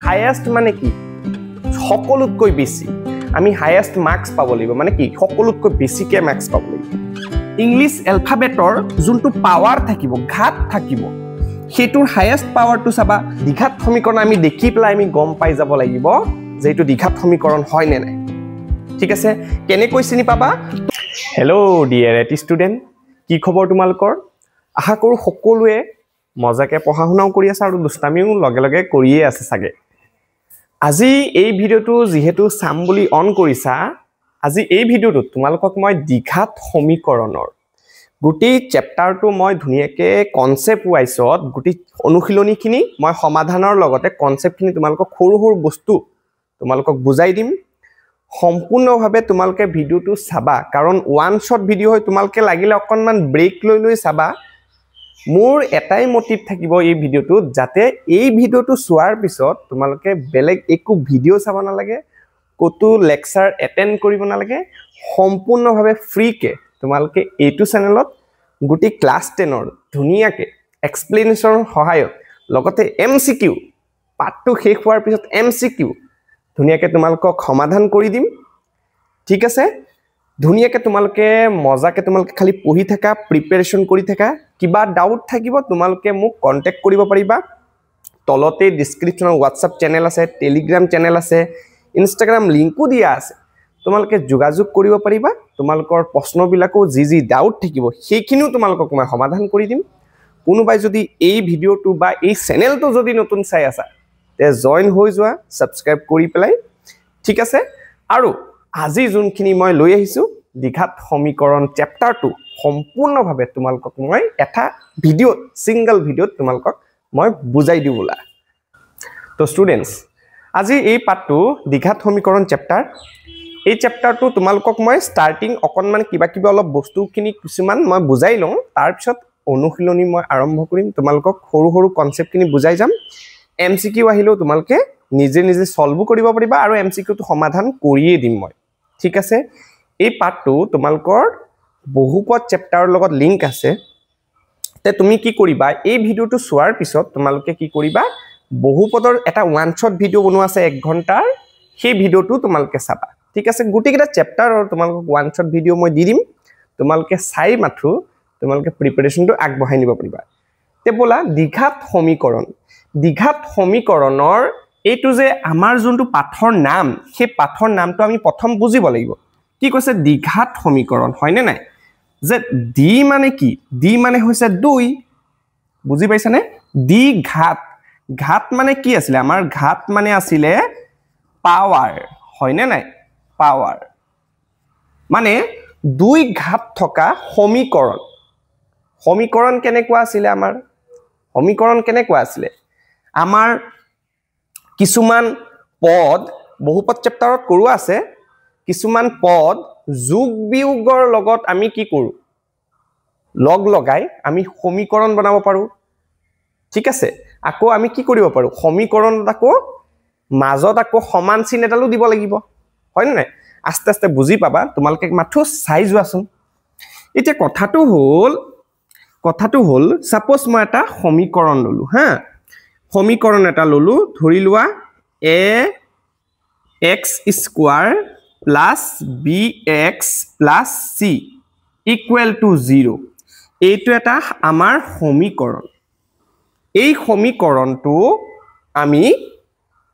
highest মানে কি সকলোতকৈ বেছি আমি হাইয়েষ্ট মাৰ্কস পাব লাগিব মানে কি সকলোতকৈ বেছিকে মাৰ্কস পাব লাগিব ইংলিশ এলফাবেটৰ যোনটো পাৱাৰ থাকিব ঘাত থাকিব হেতুৰ হাইয়েষ্ট পাৱাৰটো চাবা দ্বিঘাত সমীকৰণ আমি দেখি পেলাই আমি গম পাই যাব লাগিব যে এটো দ্বিঘাত সমীকৰণ হয় নে নাই ঠিক আছে কেনে কৈ চিনি পাবা হেল্ল ডিয়াৰ এটি ষ্টুডেন্ট কি খবৰ তোমালোকৰ আশা কৰো সকলোৱে মজাকে পঢ়া শুনাও কৰি আছে আৰু দুষ্টামিও লগে লগে কৰিয়ে আছে সাগে আজি এই ভিডিওটো যেহেতু সাম বুলি অন কৰিছা আজি এই ভিডিওটো তোমালোকক মই দ্বিঘাত সমীকৰণৰ গুটি চেপ্টাৰটো মই ধুনিয়াকে কনসেপ্ট ওয়াইছত গুটি অনুশীলনীখিনি মই সমাধানৰ লগতে কনসেপ্টখিনি তোমালোকক সৰু সৰু বস্তু তোমালোকক বুজাই দিম সম্পূৰ্ণভাৱে তোমালোকে ভিডিওটো চাবা কাৰণ ওৱান শট ভিডিও হয় তোমালোকে লাগিলে অকনমান ব্ৰেক লৈ লৈ চাবা মোৰ এটাই মোটিভ থাকিব এই ভিডিওটো যাতে এই ভিডিওটো চোৱাৰ পিছত তোমালোকে বেলেগ একো ভিডিও চাব না লাগে কতো লেকচাৰ এটেন্ড কৰিব না লাগে সম্পূৰ্ণভাৱে ফ্ৰীকে তোমালোকে এইটো চেনেলত গুটি ক্লাস 10 ৰ ধুনিয়াকে এক্সপ্লেনেশ্যন সহায়ত লগতে এমসিকিউ পাঠটো শেষ হোৱাৰ পিছত এমসিকিউ ধুনিয়াকে তোমালোকক সমাধান কৰি দিম ঠিক আছে ধুনিয়াকে তোমালোকে মজাকে তোমালোকে খালি পঢ়ি থাকা প্ৰিপাৰেচন কৰি থাকা কিবা ডাউট থাকিব তোমালোকে মোক কন্টাক্ট কৰিব পাৰিবা তলতে ডেসক্ৰিপচনত WhatsApp চেনেল আছে টেলিগ্ৰাম চেনেল আছে ইনষ্টাগ্ৰাম লিংকও দিয়া আছে তোমালোকে যোগাযোগ কৰিব পাৰিবা তোমালোকৰ প্ৰশ্নবিলাকো যি ডাউট থাকিব সেইখিনিও তোমালোকক মই সমাধান কৰি দিম কোনোবাই যদি এই ভিডিওটো বা এই চেনেলটো যদি নতুন চাই আছা তে জয়েন হৈ যোৱা সাবস্ক্ৰাইব কৰি পেলাই ঠিক আছে আৰু আজি যোনখিনি মই লৈ আহিছো দ্বিঘাত সমীকৰণ চেপ্টাৰটো সম্পূৰ্ণভাৱে তোমালোকক মই এটা ভিডিও সিঙ্গল ভিডিওত তোমালোকক মই বুজাই দিউ বলা তো স্টুডেন্টস আজি এই পাঠটো দ্বিঘাত সমীকৰণ চেপ্টাৰ এই চেপ্টাৰটো তোমালোকক মই স্টাৰ্টিং অকনমান কিবা কিবা অলপ বস্তুখিনি কিছুমান মই বুজাই লওঁ তাৰ পিছত অনুশীলনী মই আৰম্ভ কৰিম তোমালোকক সৰু সৰু কনসেপ্টখিনি বুজাই যাম এমসিকিউ আহিলো তোমালোকে নিজে নিজে সলভ কৰিব পাৰিবা আৰু এমসিকিউটো সমাধান কৰিয়ে দিম মই ঠিক আছে এই পাঠটো তোমালোকৰ বহুপদ চেপ্টাৰৰ লগত লিংক আছে তে তুমি কি কৰিবা এই ভিডিওটো চোৱাৰ পিছত তোমালোকে কি কৰিবা বহুপদৰ এটা ওৱান শট ভিডিও বনোৱা আছে 1 ঘণ্টাৰ সেই ভিডিওটো তোমালোকে চাবা ঠিক আছে গুটিকেটা চেপ্টাৰৰ তোমালোকক ওৱান শট ভিডিও মই দি দিম তোমালোকে চাই মাথু তোমালোকে প্ৰিপাৰেচনটো আগবঢ়াই নিব পাৰিবা তে বলা দ্বিঘাত সমীকৰণৰ এইটো যে আমাৰ যোনটো পাঠৰ নাম সেই পাঠৰ নামটো আমি প্ৰথম বুজিব লাগিব কি কৈছে দ্বিঘাত সমীকৰণ হয় নে নাই যে ডি মানে কি ডি মানে হৈছে 2 বুজি পাইছা নে দ্বিঘাত ঘাত মানে কি আছিল আমাৰ ঘাত মানে আছিলে পাৱাৰ হয় নে নাই পাৱাৰ মানে 2 ঘাত থকা সমীকৰণ কেনেকুৱা আছিল আমাৰ কিছুমান পদ বহুপদ চেপ্টাৰত কৰোৱা আছে কিছুমান পদ যোগ বিয়োগৰ লগত আমি কি কৰো লগ লগাই আমি সমীকৰণ বনাব পাৰো ঠিক আছে আকৌ আমি কি কৰিব পাৰো সমীকৰণত আকৌ মাজত আকৌ সমান চিন এটালো দিব লাগিব হয় নে নাই আস্তে আস্তে বুজি পাবা তোমালোকে মাথো চাই যোৱাচোন এতিয়া কথাটো হল সাপোজ মই এটা সমীকৰণ ললো হা সমীকৰণ এটা ললো ধৰি লোৱা ax square plus bx plus c equal to 0 এইটো এটা আমাৰ সমীকৰণ এই সমীকৰণটো আমি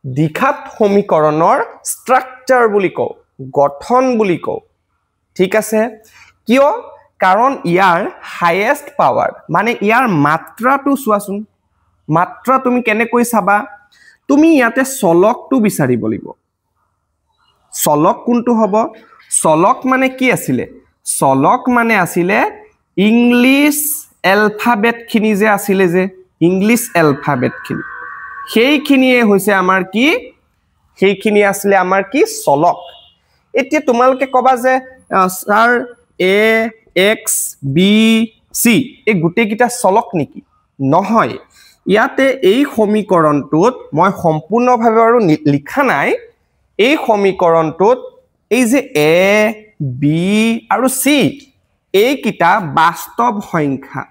দ্বিঘাত সমীকৰণৰ স্ট্ৰাকচাৰ বুলি কও গঠন বুলি কও ঠিক আছে কিয় কাৰণ ইয়াৰ হাইয়েষ্ট পাৱাৰ মানে ইয়াৰ মাত্ৰাটো চোৱাচোন মাত্ৰা তুমি কেনে কৈ চাবা তুমি ইয়াতে চলকটো বিচাৰিব লাগিব চলক কোনটো হ'ব চলক মানে কি আছিলে চলক মানে আছিলে ইংলিশ এলফাবেট খিনি যে আছিলে যে ইংলিশ এলফাবেট খিনি সেইখিনিয়ে হৈছে আমাৰ কি সেইখিনি আসলে আমাৰ কি চলক এতিয়া তোমালকে কবা যে sir a x b c এই গুটেকিটা চলক নেকি নহয় ইয়াতে এই সমীকৰণটোত মই সম্পূৰ্ণভাৱে আৰু লিখা নাই এই সমীকৰণটোত এই যে a b আৰু c এই কিটা বাস্তৱ সংখ্যা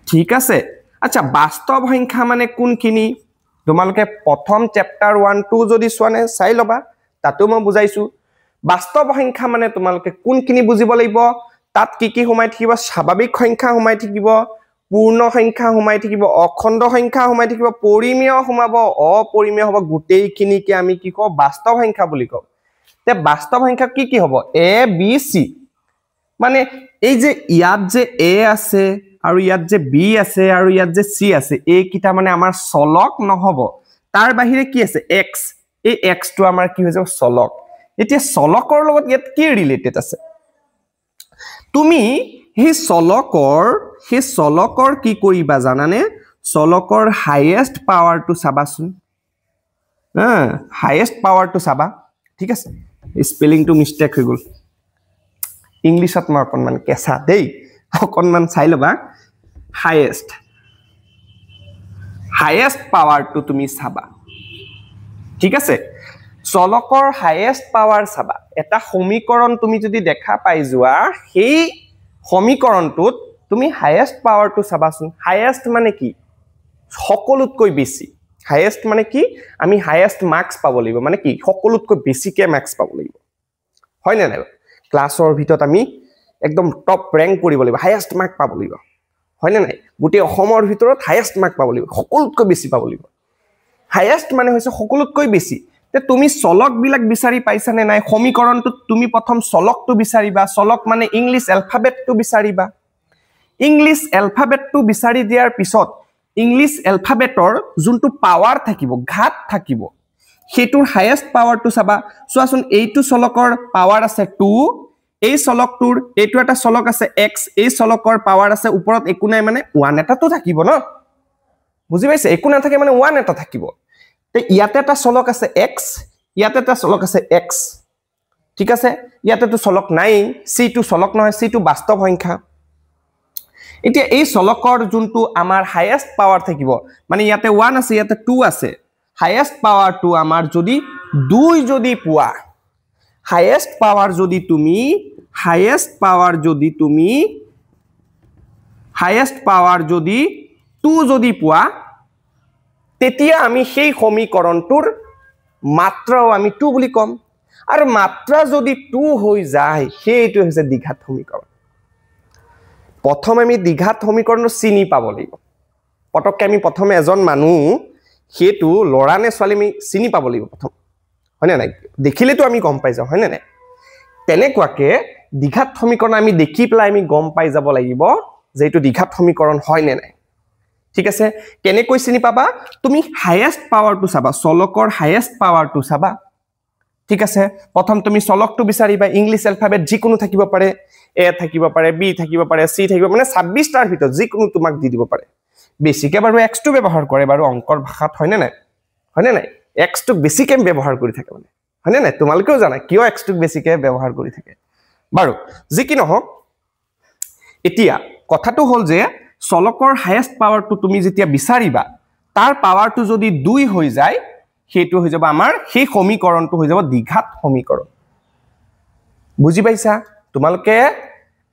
ঠিক আছে আচ্ছা বাস্তৱ সংখ্যা মানে কোনখিনি তোমালোকে প্ৰথম চ্যাপ্টাৰ 1 2 যদি চোৱানে চাই লবা তাতো মই বুজাইছো বাস্তৱ সংখ্যা মানে তোমালোকে কোনখিনি বুজিব লাগিব তাত কি সোমাই থাকিব স্বাভাৱিক সংখ্যা সোমাই থাকিব পূৰ্ণ সংখ্যা সোমাই থাকিব অখণ্ড সংখ্যা সোমাই থাকিব পৰিমেয় সোমাব অপৰিমেয় হ'ব গোটেইখিনিকে আমি কি কওঁ বাস্তৱ সংখ্যা বুলি কওঁ তে বাস্তৱ সংখ্যা কি হ'ব a b c মানে এই যে ইয়াত যে a আছে আৰু ইয়াত যে b আছে আৰু ইয়াত যে c আছে এই কিটা মানে আমাৰ চলক নহব তাৰ বাহিৰে কি আছে x এই x টো আমাৰ কি হৈ যাব চলক এতিয়া চলকৰ লগত ইয়াত কি ৰিলেটেড আছে তুমি হে চলকৰ কি কৰিবা জানানে চলকৰ হাইয়েস্ট পাৱাৰ টু চাবাচোন হাইয়েস্ট পাৱাৰ টু চাবা ঠিক আছে স্পেলিং টু মিস্টেক হৈ গল ইংলিশত মই অকনমান কেঁচা দেই অকনমান চাই লবা হাইয়েস্ট পাৱাৰ টু তুমি চাবা ঠিক আছে চলকৰ হাইয়েস্ট পাৱাৰ চাবা এটা সমীকৰণ তুমি যদি দেখা পাই যোৱা সেই সমীকৰণটোত তুমি হাইয়েস্ট পাৱাৰ টু চাবাচোন হাইয়েস্ট মানে কি সকলোতকৈ বেছি হাইয়েস্ট মানে কি আমি হাইয়েস্ট মাৰ্কস পাব লাগিব মানে কি সকলোতকৈ বেছিকে মাৰ্কস পাব লাগিব হয় না নাই ক্লাছৰ ভিতৰত আমি একদম টপ ৰেংক কৰিব লাগিব হাইয়েস্ট মাৰ্ক পাব লাগিব হয় না নাই গোটেই অসমৰ ভিতৰত হাইয়েস্ট মাৰ্ক পাব লাগিব সকলোতকৈ বেছি পাব লাগিব হাইয়েস্ট মানে হৈছে সকলোতকৈ বেছি তে তুমি চলক বিলাক বিচাৰি পাইছা নে নাই সমীকৰণটোত তুমি প্ৰথম চলকটো বিচাৰিবা চলক মানে ইংলিশ এলফাবেটটো বিচাৰিবা ইংলিশ এলফাবেটটো বিচাৰি দিয়াৰ পিছত ইংলিশ এলফাবেটৰ যোনটো পাৱাৰ থাকিব ঘাত থাকিব হেতুৰ হাইয়েস্ট পাৱাৰটো চাবা চোৱাচোন এইটো চলকৰ পাৱাৰ আছে 2 এই চলকটোৰ এইটো এটা চলক আছে x এই চলকৰ পাৱাৰ আছে ওপৰত একো নাই মানে 1 এটাটো থাকিব ন বুজি পাইছে একো না থাকে মানে 1 এটা থাকিব তে ইয়াতে এটা চলক আছে x ইয়াতে এটা চলক আছে x ঠিক আছে ইয়াতে তো চলক নাই c টো চলক নহয় c টো বাস্তৱ সংখ্যা এতিয়া এই চলকৰ যোনটো আমাৰ হাইয়েস্ট পাৱাৰ থাকিব মানে ইয়াতে 1 আছে ইয়াতে 2 আছে হাইয়েস্ট পাৱাৰ টু আমাৰ যদি 2 যদি পোৱা হাইয়েস্ট পাৱাৰ যদি তুমি হাইয়েস্ট পাৱাৰ যদি 2 যদি পোৱা তেতিয়া আমি সেই সমীকৰণটোৰ মাত্ৰাও আমি 2 বুলি কম আৰু মাত্ৰা যদি 2 হৈ যায় সেইটো হৈছে দ্বিঘাত সমীকৰণ প্ৰথম আমি দ্বিঘাত সমীকৰণৰ চিনি পাব লাগিব পটককে আমি প্ৰথমে এজন মানুহ হেতু লৰা নে ছোৱালী আমি চিনি পাব লাগিব প্ৰথম হয় না নাই দেখিলেতো আমি গম পাই যাও হয় না নাই তেনেকুৱাকে দ্বিঘাত সমীকৰণ আমি দেখি পেলাই আমি গম পাই যাব লাগিব যে এটো দ্বিঘাত সমীকৰণ হয় নে নাই ঠিক আছে কেনেকৈ চিনি পাবা তুমি হাইয়েস্ট পাৱাৰটো চাবা চলকৰ হাইয়েস্ট পাৱাৰটো চাবা ঠিক আছে প্ৰথম তুমি চলকটো বিচাৰিবা ইংলিশ এলফাবেট যিকোনো থাকিব পাৰে a থাকিব পাৰে b থাকিব পাৰে c থাকিব মানে 26 টাৰ ভিতৰত যিকোনো তোমাক দি দিব পাৰে বেছিকে বাৰু x টো ব্যৱহাৰ কৰে বাৰু অংকৰ ভাষাত হয় না নাই x টো বেছিকে ব্যৱহাৰ কৰি থাকে মানে হয় না নাই তোমালোকেও জানা কিয় x টো বেছিকে ব্যৱহাৰ কৰি থাকে বাৰু যি কি নহওক এতিয়া কথাটো হল যে চলকৰ হাইয়েস্ট পাৱাৰটো তুমি যেতিয়া বিচাৰিবা তাৰ পাৱাৰটো যদি 2 হৈ যায় হেতু হৈ যাব আমাৰ সেই সমীকৰণটো হৈ যাব দ্বিঘাত সমীকৰণ বুজি পাইছা তোমালোকে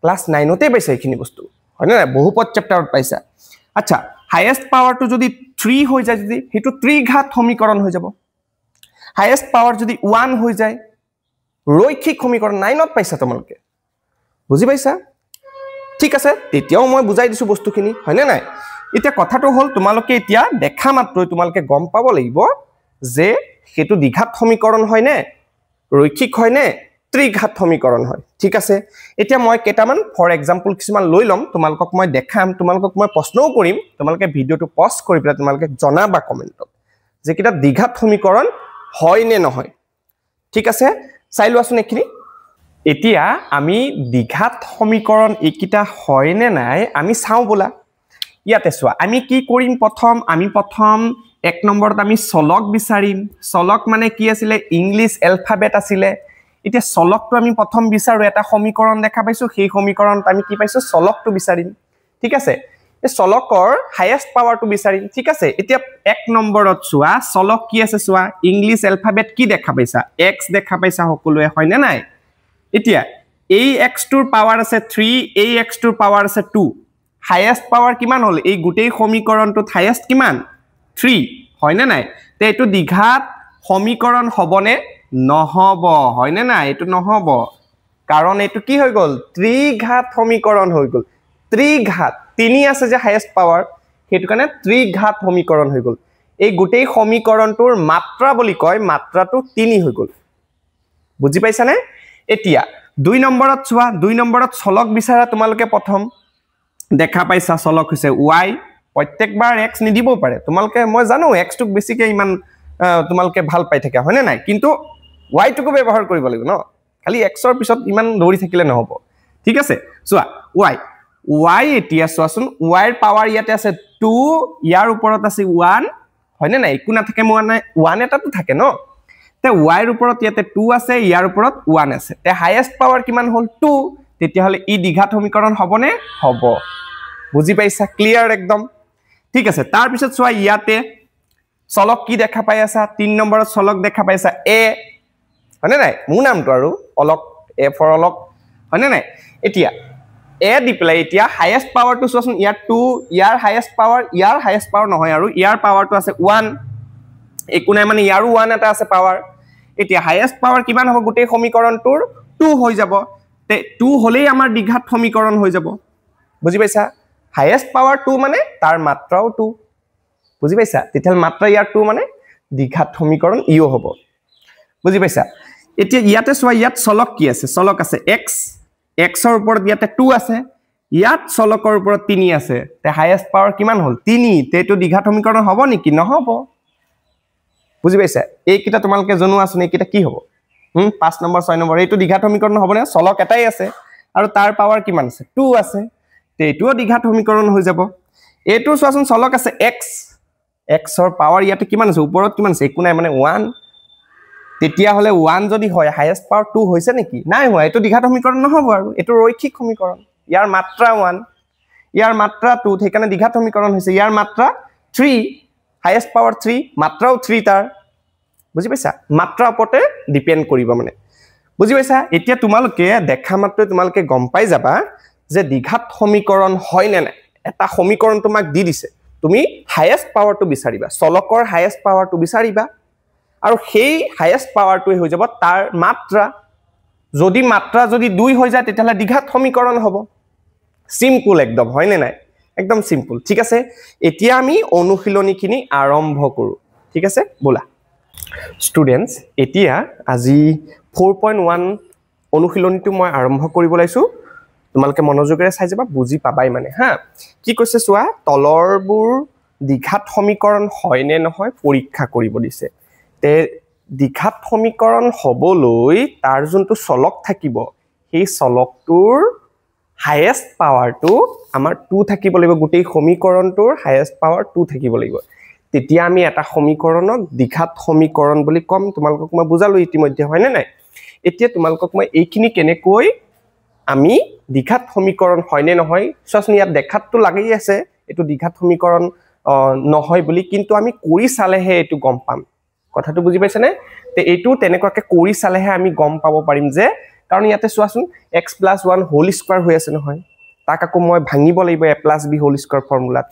ক্লাস 9 তে পাইছা এইখিনি বস্তু হয় না বহুপদ চ্যাপ্টাৰত পাইছা আচ্ছা হাইয়েস্ট পাৱাৰটো যদি 3 হৈ যায় যদি হেতু ত্ৰিঘাত সমীকৰণ হৈ যাব হাইয়েস্ট পাৱাৰ যদি 1 হৈ যায় ৰৈখিক সমীকৰণ 9 ত পাইছা তোমালোকে বুজি পাইছা ঠিক আছে তেতিয়াও মই বুজাই দিছো বস্তুখিনি হয় না নাই এতিয়া কথাটো হল তোমালোকে এতিয়া দেখা মাত্ৰই তোমালোকে গম পাব লাগিব যে হেতু দ্বিঘাত সমীকৰণ হয় নে ৰৈখিক হয় নে ত্ৰিঘাত সমীকৰণ হয় ঠিক আছে এতিয়া মই কেটামান ফৰ এক্সাম্পল কিছুমান লৈ লম তোমালোকক মই দেখাম তোমালোকক মই প্ৰশ্নও কৰিম তোমালোকে ভিডিওটো পজ কৰি পেলাই তোমালোকে জনাবা কমেন্টত যে কিটা দ্বিঘাত সমীকৰণ হয় নে নহয় ঠিক আছে চাই লোৱাচোন এখিনি এতিয়া আমি দ্বিঘাত সমীকৰণ একিটা হয় নে নাই আমি চাও বলা ইয়াতে চোৱা আমি কি কৰিম প্ৰথম এক নম্বৰত আমি চলক বিচাৰিম চলক মানে কি আছিল ইংলিশ এলফাবেট আছিল এতিয়া চলকটো আমি প্ৰথম বিচাৰো এটা সমীকৰণ দেখা পাইছো সেই সমীকৰণত আমি কি পাইছো চলকটো বিচাৰিম ঠিক আছে এই চলকৰ হাইয়েস্ট পাৱাৰটো বিচাৰিম ঠিক আছে এতিয়া এক নম্বৰত চোৱা চলক কি আছে চোৱা ইংলিশ এলফাবেট কি দেখা পাইছা x দেখা পাইছা সকলোৱে হয় নে নাই এতিয়া এই x টোৰ পাৱাৰ আছে 3 এই x টোৰ পাৱাৰ আছে 2 হাইয়েস্ট পাৱাৰ কিমান হল এই গোটেই সমীকৰণটোত হাইয়েস্ট কিমান 3 হয়নে নাই তে এইটো দ্বিঘাত সমীকৰণ হবনে নহব হয়নে নাই এইটো নহব কাৰণ এইটো কি হৈ গল ত্ৰিঘাত সমীকৰণ হৈ গল ত্ৰিঘাত তিনি আছে যে হাইয়েস্ট পাৱাৰ সেইটো কাৰণে ত্ৰিঘাত সমীকৰণ হৈ গল এই গোটেই সমীকৰণটোৰ মাত্ৰা বুলি কয় মাত্ৰাটো 3 হৈ গল বুজি পাইছানে এতিয়া 2 নম্বৰত চোৱা 2 নম্বৰত চলক বিচাৰা তোমালোকে প্ৰথম দেখা পাইছা চলক হৈছে y প্ৰত্যেকবাৰ x নিদিব পাৰে তোমালোকে মই জানো x টুক বেছিকে ইমান তোমালোকে ভাল পাই থাকে হয়নে নাই কিন্তু y টুকো ব্যৱহাৰ কৰিব লাগিব ন খালি x ৰ পিছত ইমান দৌৰি থাকিলে নহব ঠিক আছে চোৱা y এতিয়া চোৱাচোন y ৰ পাৱাৰ ইয়াতে আছে 2 ইয়াৰ ওপৰত আছে 1 হয়নে নাই একো না থাকে মই 1 এটাটো থাকে ন তে y ৰ ওপৰত ইয়াতে 2 আছে ইয়াৰ ওপৰত 1 আছে তে হাইয়েস্ট পাৱাৰ কিমান হ'ল 2 তেতিয়া হলে ই দ্বিঘাত সমীকৰণ হবনে হব বুজি পাইছা ক্লিয়াৰ একদম ঠিক আছে তাৰ পিছত চোৱা ইয়াতে চলক কি দেখা পাই আছা 3 নম্বৰত চলক দেখা পাইছা a হয়নে নাই মোৰ নামটো আৰু অলক a ফৰ অলক হয়নে নাই এতিয়া a দি প্লাই এতিয়া হাইয়েস্ট পাৱাৰটো চোৱাচোন ইয়াৰ 2 ইয়াৰ হাইয়েস্ট পাৱাৰ নহয় আৰু ইয়াৰ পাৱাৰটো আছে 1 একো নাই মানে ইয়াৰো 1 এটা আছে পাৱাৰ এতিয়া হাইয়েস্ট পাৱাৰ কিমান হ'ব গোটেই সমীকৰণটোৰ 2 হৈ যাব তে 2 হলেই আমাৰ দ্বিঘাত সমীকৰণ হৈ যাব বুজি পাইছা হাইয়েস্ট পাৱাৰ 2 মানে তাৰ মাত্ৰাও 2 বুজি পাইছা তেতিয়াল মাত্ৰা ইয়াৰ 2 মানে দ্বিঘাত সমীকৰণ ইও হ'ব বুজি পাইছা এতিয়া ইয়াতে চোৱা ইয়াত চলক কি আছে চলক আছে x ৰ ওপৰত ইয়াতে 2 আছে ইয়াত চলকৰ ওপৰত 3 আছে তে হাইয়েস্ট পাৱাৰ কিমান হ'ল 3 তে এটো দ্বিঘাত সমীকৰণ হ'ব নেকি নহব বুজি পাইছা এই কিটা তোমালকে জনো আছে নে কিটা কি হ'ব 5 নম্বৰ 6 নম্বৰ এইটো দ্বিঘাত সমীকৰণ হ'ব নে চলক এটাই আছে আৰু তাৰ পাৱাৰ কিমান আছে 2 আছে তে এটোও দ্বিঘাত সমীকৰণ হৈ যাব এটো চোৱাচোন চলক আছে x ৰ পাৱাৰ ইয়াতে কিমান আছে ওপৰত কিমান আছে একো নাই মানে 1 তেতিয়া হলে 1 যদি হয় হাইয়েস্ট পাৱাৰ 2 হৈছে নেকি নাই হোৱা এটো দ্বিঘাত সমীকৰণ নহব আৰু এটো ৰৈখিক সমীকৰণ ইয়াৰ মাত্ৰা 1 ইয়াৰ মাত্ৰা 2 সেইকাৰণে দ্বিঘাত সমীকৰণ হৈছে ইয়াৰ মাত্ৰা 3 হাইয়েস্ট পাৱাৰ 3 মাত্ৰাও 3 তাৰ বুজি পাইছা মাত্ৰা ওপৰতে ডিপেন্ড কৰিব মানে বুজি পাইছা এতিয়া তোমালোকে দেখা মাত্ৰ তোমালোকে গম পাই যাবা যে দ্বিঘাত সমীকৰণ হয় নে নাই এটা সমীকৰণ তোমাক দি দিছে তুমি হাইয়েস্ট পাৱাৰটো বিচাৰিবা চলকৰ হাইয়েস্ট পাৱাৰটো বিচাৰিবা আৰু সেই হাইয়েস্ট পাৱাৰটোই হৈ যাব তাৰ মাত্ৰা যদি 2 হৈ যায় তেতিয়ালে দ্বিঘাত সমীকৰণ হ'ব সিম্পল একদম হয় নে নাই একদম সিম্পল ঠিক আছে এতিয়া আমি অনুশীলনীখিনি আৰম্ভ কৰো ঠিক আছে বলা স্টুডেন্টস এতিয়া আজি 4.1 অনুশীলনীটো মই আৰম্ভ কৰিব লাইছো তোমালকে মনোযোগেৰে চাই যাবা বুজি পাবাই মানে হা কি কৈছে চোৱা তলৰবোৰ দ্বিঘাত সমীকৰণ হয় নে নহয় পৰীক্ষা কৰিব দিছে তে দ্বিঘাত সমীকৰণ হবলৈ তাৰ যোনটো চলক থাকিব সেই চলকটোৰ হাইয়েস্ট পাৱাৰটো আমাৰ 2 থাকিব লাগিব গোটেই সমীকৰণটোৰ হাইয়েস্ট পাৱাৰ 2 থাকিব লাগিব তেতিয়া আমি এটা সমীকৰণক দ্বিঘাত সমীকৰণ বুলি কম তোমালোকক মই বুজালো ইতিমধ্যে হয় নে নাই এতিয়া তোমালোকক মই এইখিনি কেনেকৈ আমি দ্বিঘাত সমীকৰণ হয় নে নহয় সচনি ইয়াত দেখাতটো লাগি আছে এটো দ্বিঘাত সমীকৰণ নহয় বুলি কিন্তু আমি কৰি চালেহে এটো গম পাম কথাটো বুজি পাইছে নে তে এটো তেনেকুৱাকে কৰি চালেহে আমি গম পাব পাৰিম যে কাৰণ ইয়াতে চোৱাচোন x + 1 হোল স্কয়াৰ হৈ আছে নহয় তাক আকৌ মই ভাঙিব লাগিব a + b হোল স্কয়াৰ ফৰ্মুলাত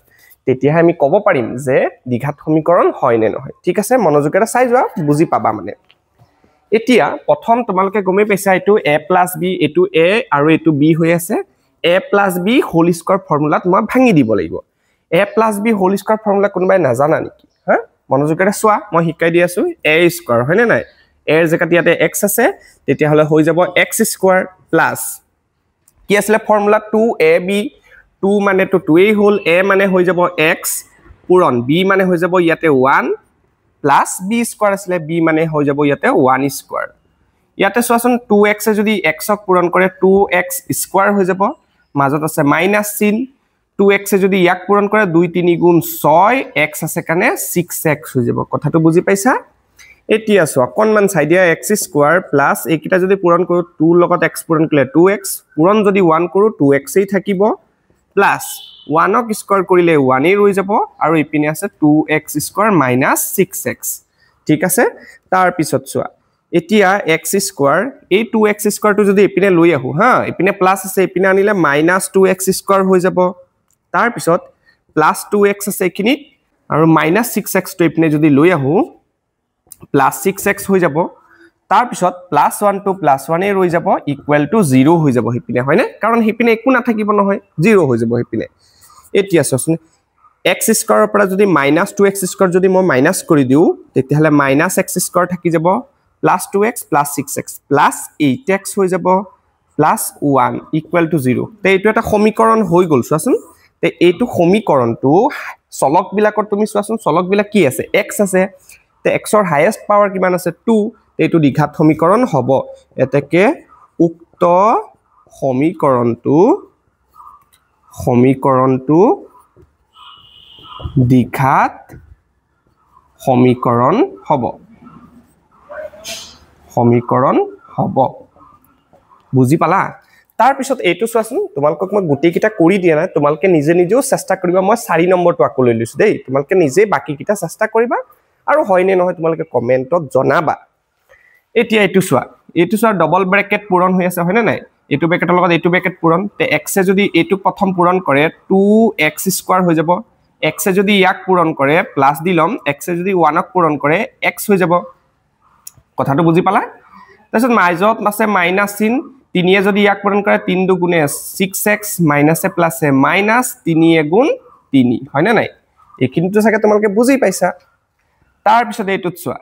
তেতিয়া আমি ক'ব পাৰিম যে দ্বিঘাত সমীকৰণ হয় নে নহয় ঠিক আছে মনোযোগেৰে চাই যোৱা বুজি পাবা মানে এতিয়া প্ৰথম তোমালোকে গমে পাইছা এটো a + b এটো a আৰু এটো b হৈ আছে a + b হোল স্কয়াৰ ফৰ্মুলাত মই ভাঙি দিব লাগিব a + b whole square formula কোনবাই নাজানা নেকি হা মনোযোগেৰে চোৱা মই শিকাই দি আছো a স্কয়াৰ হয় নে নাই a ৰ জাগাত ইয়াতে x আছে তেতিয়া হলে হৈ যাব x স্কয়াৰ প্লাস কি আছিল ফৰ্মুলা 2ab 2 মানে তো 2 এই হল a মানে হৈ যাব x পূৰণ b মানে হৈ যাব ইয়াতে 1 প্লাস b স্কয়াৰ আছিল b মানে হৈ যাব ইয়াতে 1 স্কয়াৰ ইয়াতে চোৱাচোন 2x এ যদি x ক পূৰণ কৰে 2x স্কয়াৰ হৈ যাব মাজত আছে মাইনাস চিন 2x এ যদি ইয়াক পূৰণ কৰে 2 3 গুণ 6 x আছে কানে 6x হৈ যাব কথাটো বুজি পাইছা এতিয়া চোৱা অকনমান চাই দিয়া x স্কয়াৰ প্লাস এইকিটা যদি পূৰণ কৰো 2 লগত x পূৰণ কৰিলে 2x পূৰণ যদি 1 কৰো 2x এই থাকিব প্লাস 1 ক স্কয়াৰ কৰিলে 1 এই ৰৈ যাব আৰু ইপিনে আছে 2x স্কয়াৰ মাইনাস 6x ঠিক আছে তাৰ পিছত চোৱা এতিয়া x স্কয়াৰ এই 2x স্কয়াৰটো যদি ইপিনে লৈ আহো হা ইপিনে প্লাস আছে ইপিনে আনিলে মাইনাস 2x স্কয়াৰ হৈ যাব তাৰ পিছত প্লাস 2x আছে এখিনি আৰু -6x টো ইপিনে যদি লৈ আহো +6x হৈ যাব তাৰ পিছত +1 to +1 এ ৰৈ যাব ইকুৱেল টু 0 হৈ যাব হিপিনে হয়নে কাৰণ হিপিনে একো না থাকিব নহয় 0 হৈ যাব হিপিনে এতিয়া চোন x স্কয়াৰৰ পৰা যদি -2x স্কয়াৰ যদি মই মাইনাস কৰি দিও তেতিয়াহলে -x স্কয়াৰ থাকি যাব +2x +6x +8x হৈ যাব +1 ইকুৱেল টু 0 তে এইটো এটা সমীকৰণ হৈ গল চোৱাচোন তে এইটো সমীকৰণটো চলক বিলাকৰ তুমি চোৱাচোন চলক বিলাক কি আছে x আছে তে x ৰ হাইয়েস্ট পাৱাৰ কিমান আছে 2 তে এইটো দ্বিঘাত সমীকৰণ হ'ব এতেকে উক্ত সমীকৰণটো দ্বিঘাত সমীকৰণ হ'ব বুজি পালা তাৰ পিছত এইটো চোৱাচোন তোমালকক মই গুটি কিটা কৰি দিয়া না তোমালকে নিজে নিজেও চেষ্টা কৰিবা মই 4 নম্বৰটো আকৌ লৈ লৈছো দেই তোমালকে নিজে বাকি কিটা চেষ্টা কৰিবা আৰু হয়নে নহয় তোমালকে কমেন্টত জনাবা এতিয়া এইটো চোৱা ডবল ব্ৰেকেট পূৰণ হৈ আছে হয়নে নাই এইটো ব্ৰেকেটৰ লগত এইটো ব্ৰেকেট পূৰণ তে x এ যদি এইটো প্ৰথম পূৰণ কৰে 2x স্কয়াৰ হৈ যাব x এ যদি ইয়াক পূৰণ কৰে প্লাস দিলম x এ যদি 1 ক পূৰণ কৰে x হৈ যাব কথাটো বুজি পালা তাৰছত মাইজত আছে মাইনাস চিন 3 এ যদি ইয়াক পূৰণ কৰে 3 2 গুণে 6x মাইনাস এ প্লাস এ মাইনাস 3 এ গুণ 3 হয়নে নাই এইখিনিটো সাকে তোমালকে বুজি পাইছা তাৰ পিছত এইটোত চোৱা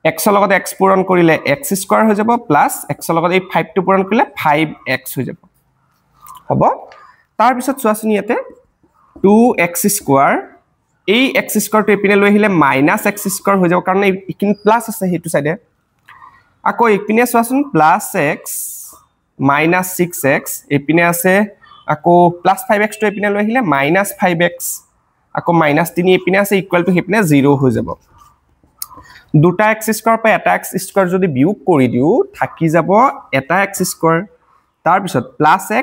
x ৰ লগত x পূৰণ কৰিলে x স্কয়াৰ হৈ যাব প্লাস x ৰ লগত এই 5 টো পূৰণ কৰিলে 5x হৈ যাব হ'ব তাৰ পিছত চোৱাচোন ইয়াতে 2x স্কয়াৰ এই x স্কয়াৰ টো এপিনে লৈ আহিলে -x স্কয়াৰ হৈ যাব কাৰণ ইকিন প্লাস আছে হেতু সাইডে আকৌ এপিনে চোৱাচোন +x -6x এপিনে আছে আকৌ +5x টো এপিনে লৈ আহিলে -5x আকৌ -3 এপিনে আছে ইকুৱেল টু হেপিনে 0 হৈ যাব দুটা x স্কয়াৰ পে এটা x স্কয়াৰ যদি বিয়োগ কৰি দিও থাকি যাব এটা x স্কয়াৰ তাৰ পিছত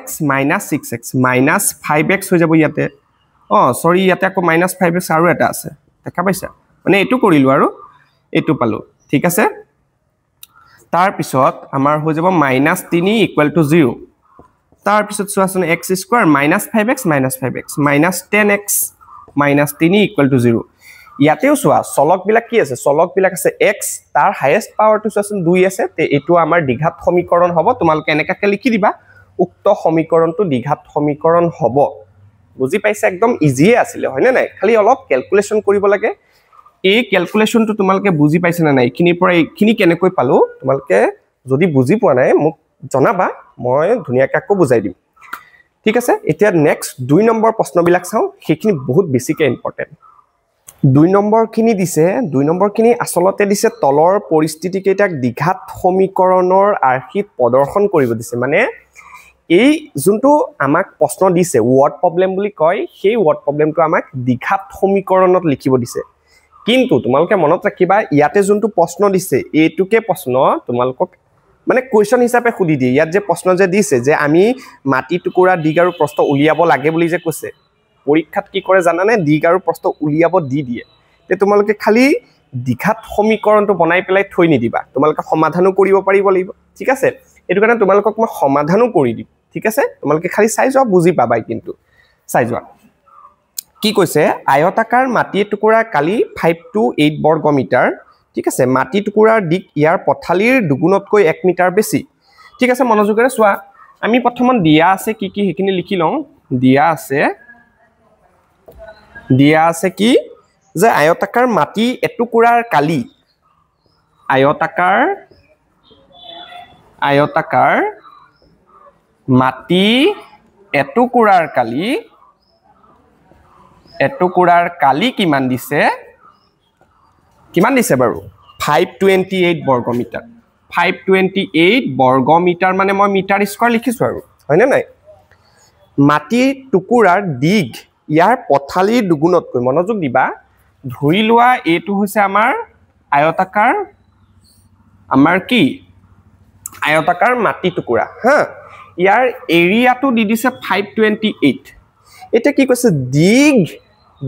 +x -6x -5x হৈ যাব ইয়াতে সৰি ইয়াতে আকৌ -5x আৰু এটা আছে দেখা পাইছা মানে এটো কৰিলো আৰু এটো পালো ঠিক আছে তাৰ পিছত আমাৰ হৈ যাব -3 ইকুৱেল টু 0 তাৰ পিছত চোৱাচোন x square -5x -10x -3 equal to 0 ইয়াতেও চোৱা চলক বিলাক কি আছে চলক বিলাক আছে x তাৰ হাইয়েস্ট পাৱাৰটো চোৱাচোন 2 আছে তে এটো আমাৰ দ্বিঘাত সমীকৰণ হ'ব তোমালকে এনেকাকে লিখি দিবা উক্ত সমীকৰণটো দ্বিঘাত সমীকৰণ হ'ব বুজি পাইছা একদম ইজি আছিল হয়নে নাই খালি অলপ ক্যালকুলেশন কৰিব লাগে এই ক্যালকুলেশনটো তোমালকে বুজি পাইছা না নাই ইখিনি পৰা ইখিনি কেনেকৈ পালো তোমালকে যদি বুজি পোৱা নাই মোক জনাবা মই ধুনিয়াকৈ আকৌ বুজাই দিম ঠিক আছে এতিয়া নেক্সট 2 নম্বৰ প্ৰশ্ন বিলাক চাও সেইখিনি বহুত বেছিকে ইম্পৰ্টেন্ট 2 নম্বৰ খিনি দিছে 2 নম্বৰ খিনি আসলতে দিছে তলৰ পৰিস্থিতি কেইটাক দ্বিঘাত সমীকৰণৰ আৰ্হিত প্ৰদৰ্শন কৰিব দিছে মানে এই যোনটো আমাক প্ৰশ্ন দিছে ওয়াৰ্ড প্ৰবলেম বুলি কয় সেই ওয়াৰ্ড প্ৰবলেমটো আমাক দ্বিঘাত সমীকৰণত লিখিব দিছে কিন্তু তোমালকে মনত ৰাখিবা ইয়াতে যোনটো প্ৰশ্ন দিছে এইটোকে প্ৰশ্ন তোমালকক মানে কোৱেশ্চন হিচাপে খুদি দিয়ে ইয়াত যে প্ৰশ্ন যে দিছে যে আমি মাটি টুকুৰা দিগ আৰু প্ৰশ্ন উলিয়াব লাগে বুলি যে কৈছে পৰীক্ষাত কি কৰে জানা নে দিগ আৰু প্ৰশ্ন উলিয়াব দি দিয়ে তে তোমালকে খালি দ্বিঘাত সমীকৰণটো বনাই পেলাই থৈ নিদিবা তোমালকে সমাধানো কৰিব পাৰিব লাগিব ঠিক আছে এটো কাৰণে তোমালকক মই সমাধানো কৰি দিম ঠিক আছে তোমালকে খালি চাই যোৱা বুজি পাবাই কিন্তু চাই যোৱা কি কৈছে আয়তাকাৰ মাটি টুকুৰা কালি 5 to 8 বৰ্গ মিটাৰ ঠিক আছে মাটি টুকুৰাৰ দিক ইয়াৰ পথালিৰ দুগুণতকৈ 1 মিটাৰ বেছি ঠিক আছে মনোযোগৰে চোৱা আমি প্ৰথমত দিয়া আছে কি কি হেখিনি লিখি লওঁ দিয়া আছে কি যে আয়তাকাৰ মাটি এটুকুৰাৰ কালি আয়তাকাৰ মাটি এটুকুৰাৰ কালি কিমান দিছে বাৰু 528 বৰ্গ মিটাৰ 528 বৰ্গ মিটাৰ মানে মই মিটাৰ স্কয়াৰ লিখিছো আৰু হয়নে নাই মাটি টুকুৰাৰ দিগ ইয়াৰ পথালিৰ দুগুণতকৈ মনোযোগ দিবা ধৰি লোৱা এটো হৈছে আমাৰ আয়তাকাৰ মাটি টুকুৰা হা ইয়াৰ এৰিয়াটো দি দিছে 528 এটা কি কৈছে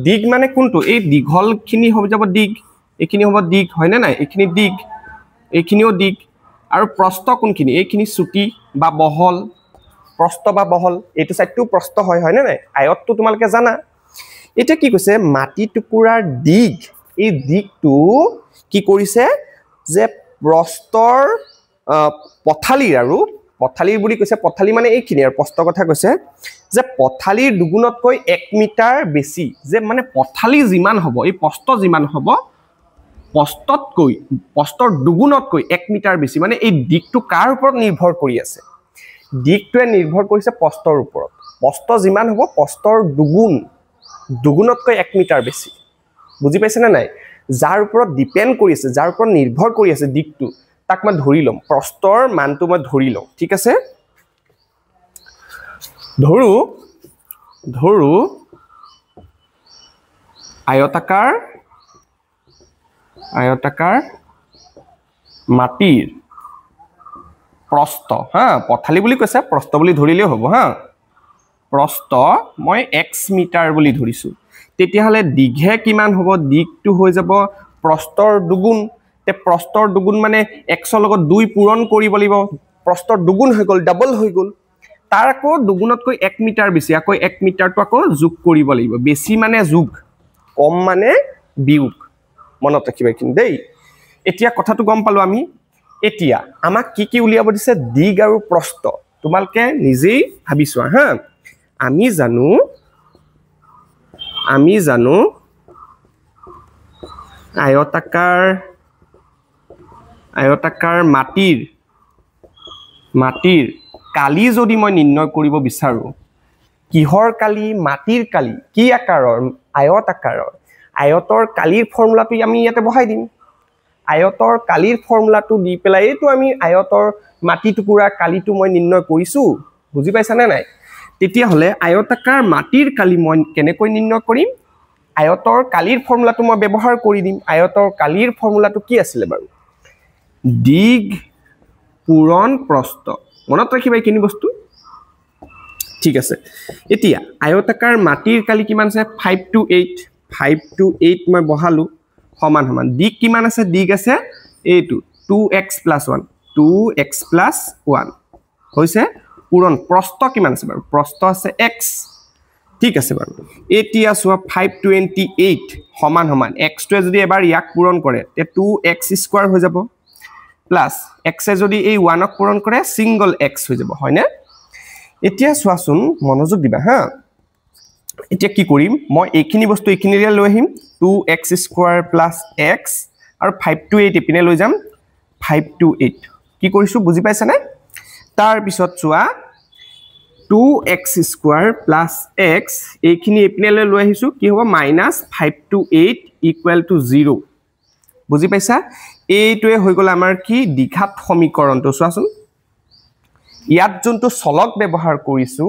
দিগ মানে কোনটো এই দীঘল খিনি হৈ যাব দিগ এখিনি হ'ব দিগ হয় না নাই এখিনি দিগ এখিনিও দিগ আৰু প্ৰস্থ কোনখিনি এখিনি চুটি বা বহল প্ৰস্থ বা বহল এটো সাইডটো প্ৰস্থ হয় না নাই আয়তটো তোমালকে জানা এটা কি কৈছে মাটি টুকুৰাৰ দিগ এই দিগটো কি কৰিছে যে প্ৰস্তৰ পথালিৰ আৰু পথালিৰ বুলি কৈছে পথালি মানে এইখিনি আৰু প্ৰস্তৰ কথা কৈছে যে পথালিৰ দুগুণতকৈ 1 মিটাৰ বেছি যে মানে পথালি যিমান হ'ব এই প্ৰস্ত যিমান হ'ব প্ৰস্তৰ দুগুণতকৈ 1 মিটাৰ বেছি মানে এই দিগটো কাৰ ওপৰত নিৰ্ভৰ কৰি আছে দিগটোৱে নিৰ্ভৰ কৰিছে প্ৰস্তৰ ওপৰত প্ৰস্ত যিমান হ'ব প্ৰস্তৰ দুগুণতকৈ 1 মিটাৰ বেছি বুজি পাইছে না নাই যাৰ ওপৰত ডিপেন্ড কৰি আছে যাৰ ওপৰত নিৰ্ভৰ কৰি আছে দিগটো তাক মই ধৰি লম প্ৰস্তৰ মানটো মই ধৰি লম ঠিক আছে ধৰু আয়তাকাৰ মাটিৰ প্ৰস্থ হা পথালি বুলি কৈছে প্ৰস্থ বুলি ধৰিলেও হ'ব হা প্ৰস্থ মই x মিটাৰ বুলি ধৰিছো তেতিয়া হলে দিঘে কিমান হ'ব দিগটো হৈ যাব প্ৰস্থৰ দুগুণ তে প্ৰস্থৰ দুগুণ মানে x ৰ লগত 2 পূৰণ কৰিব লাগিব প্ৰস্থৰ দুগুণ হৈ গল ডাবল হৈ গল তাৰ আকৌ দুগুণতকৈ 1 মিটাৰ বেছি আকৌ 1 মিটাৰটো আকৌ যোগ কৰিব লাগিব বেছি মানে যোগ কম মানে বিয়োগ মনত ৰাখিবা কিন্তু দেই এতিয়া কথাটো গম পালো আমি এতিয়া আমাক কি উলিয়াব দিছে দিগ আৰু প্ৰস্থ তোমালকে নিজেই ভাবিছোৱা হা আমি জানো আয়তাকাৰ মাটিৰ কালি যদি মই নিৰ্ণয় কৰিব বিচাৰো কিহৰ কালি মাটিৰ কালি কি আকাৰৰ আয়তাকাৰৰ আয়তৰ কালিৰ ফৰ্মুলাটো আমি ইয়াতে বহাই দিম আয়তৰ কালিৰ ফৰ্মুলাটো দি পেলাই এইটো আমি আয়তৰ মাটি টুকুৰা কালিটো মই নিৰ্ণয় কৰিছো বুজি পাইছা নে নাই তেতিয়া হলে আয়তাকাৰ মাটিৰ কালি মই কেনেকৈ নিৰ্ণয় কৰিম আয়তৰ কালিৰ ফৰ্মুলাটো মই ব্যৱহাৰ কৰি দিম আয়তৰ কালিৰ ফৰ্মুলাটো কি আছিল বাৰু দিগ পূৰণ প্ৰস্থ মনত ৰাখিবা এইখিনি বস্তু ঠিক আছে এতিয়া আয়তাকাৰ মাটিৰ কালি কিমান আছে 5 to 8 মই বহালো সমান দিগ কিমান আছে দিগ আছে এইটো 2x + 1 হৈছে পূৰণ প্ৰস্থ কিমান আছে বাৰু প্ৰস্থ আছে x ঠিক আছে বাৰু এতিয়া সোৱা 528 সমান x টোৱে যদি এবাৰ ইয়াক পূৰণ কৰে তে 2x² হৈ যাব প্লাস x এ যদি এই 1 ক পূৰণ কৰে সিঙ্গল x হৈ যাব হয়নে এতিয়া সোৱাচোন মনোযোগ দিবা হা এতিয়া কি কৰিম মই এইখিনি বস্তু এইখিনিৰে লৈ আহিম 2x² + x আৰু 5 to 8 এপিনে লৈ যাম 5 to 8 কি কৰিছো বুজি পাইছা না তাৰ পিছত সোৱা 2x² + x এইখিনি এপিনে লৈ আহিছো কি হ'ব -5 to 8 = 0 বুজি পাইছা এইটোৱে হৈ গল আমাৰ কি দ্বিঘাত সমীকৰণটো সোৱাচোন ইয়াত যোনটো চলক ব্যৱহাৰ কৰিছো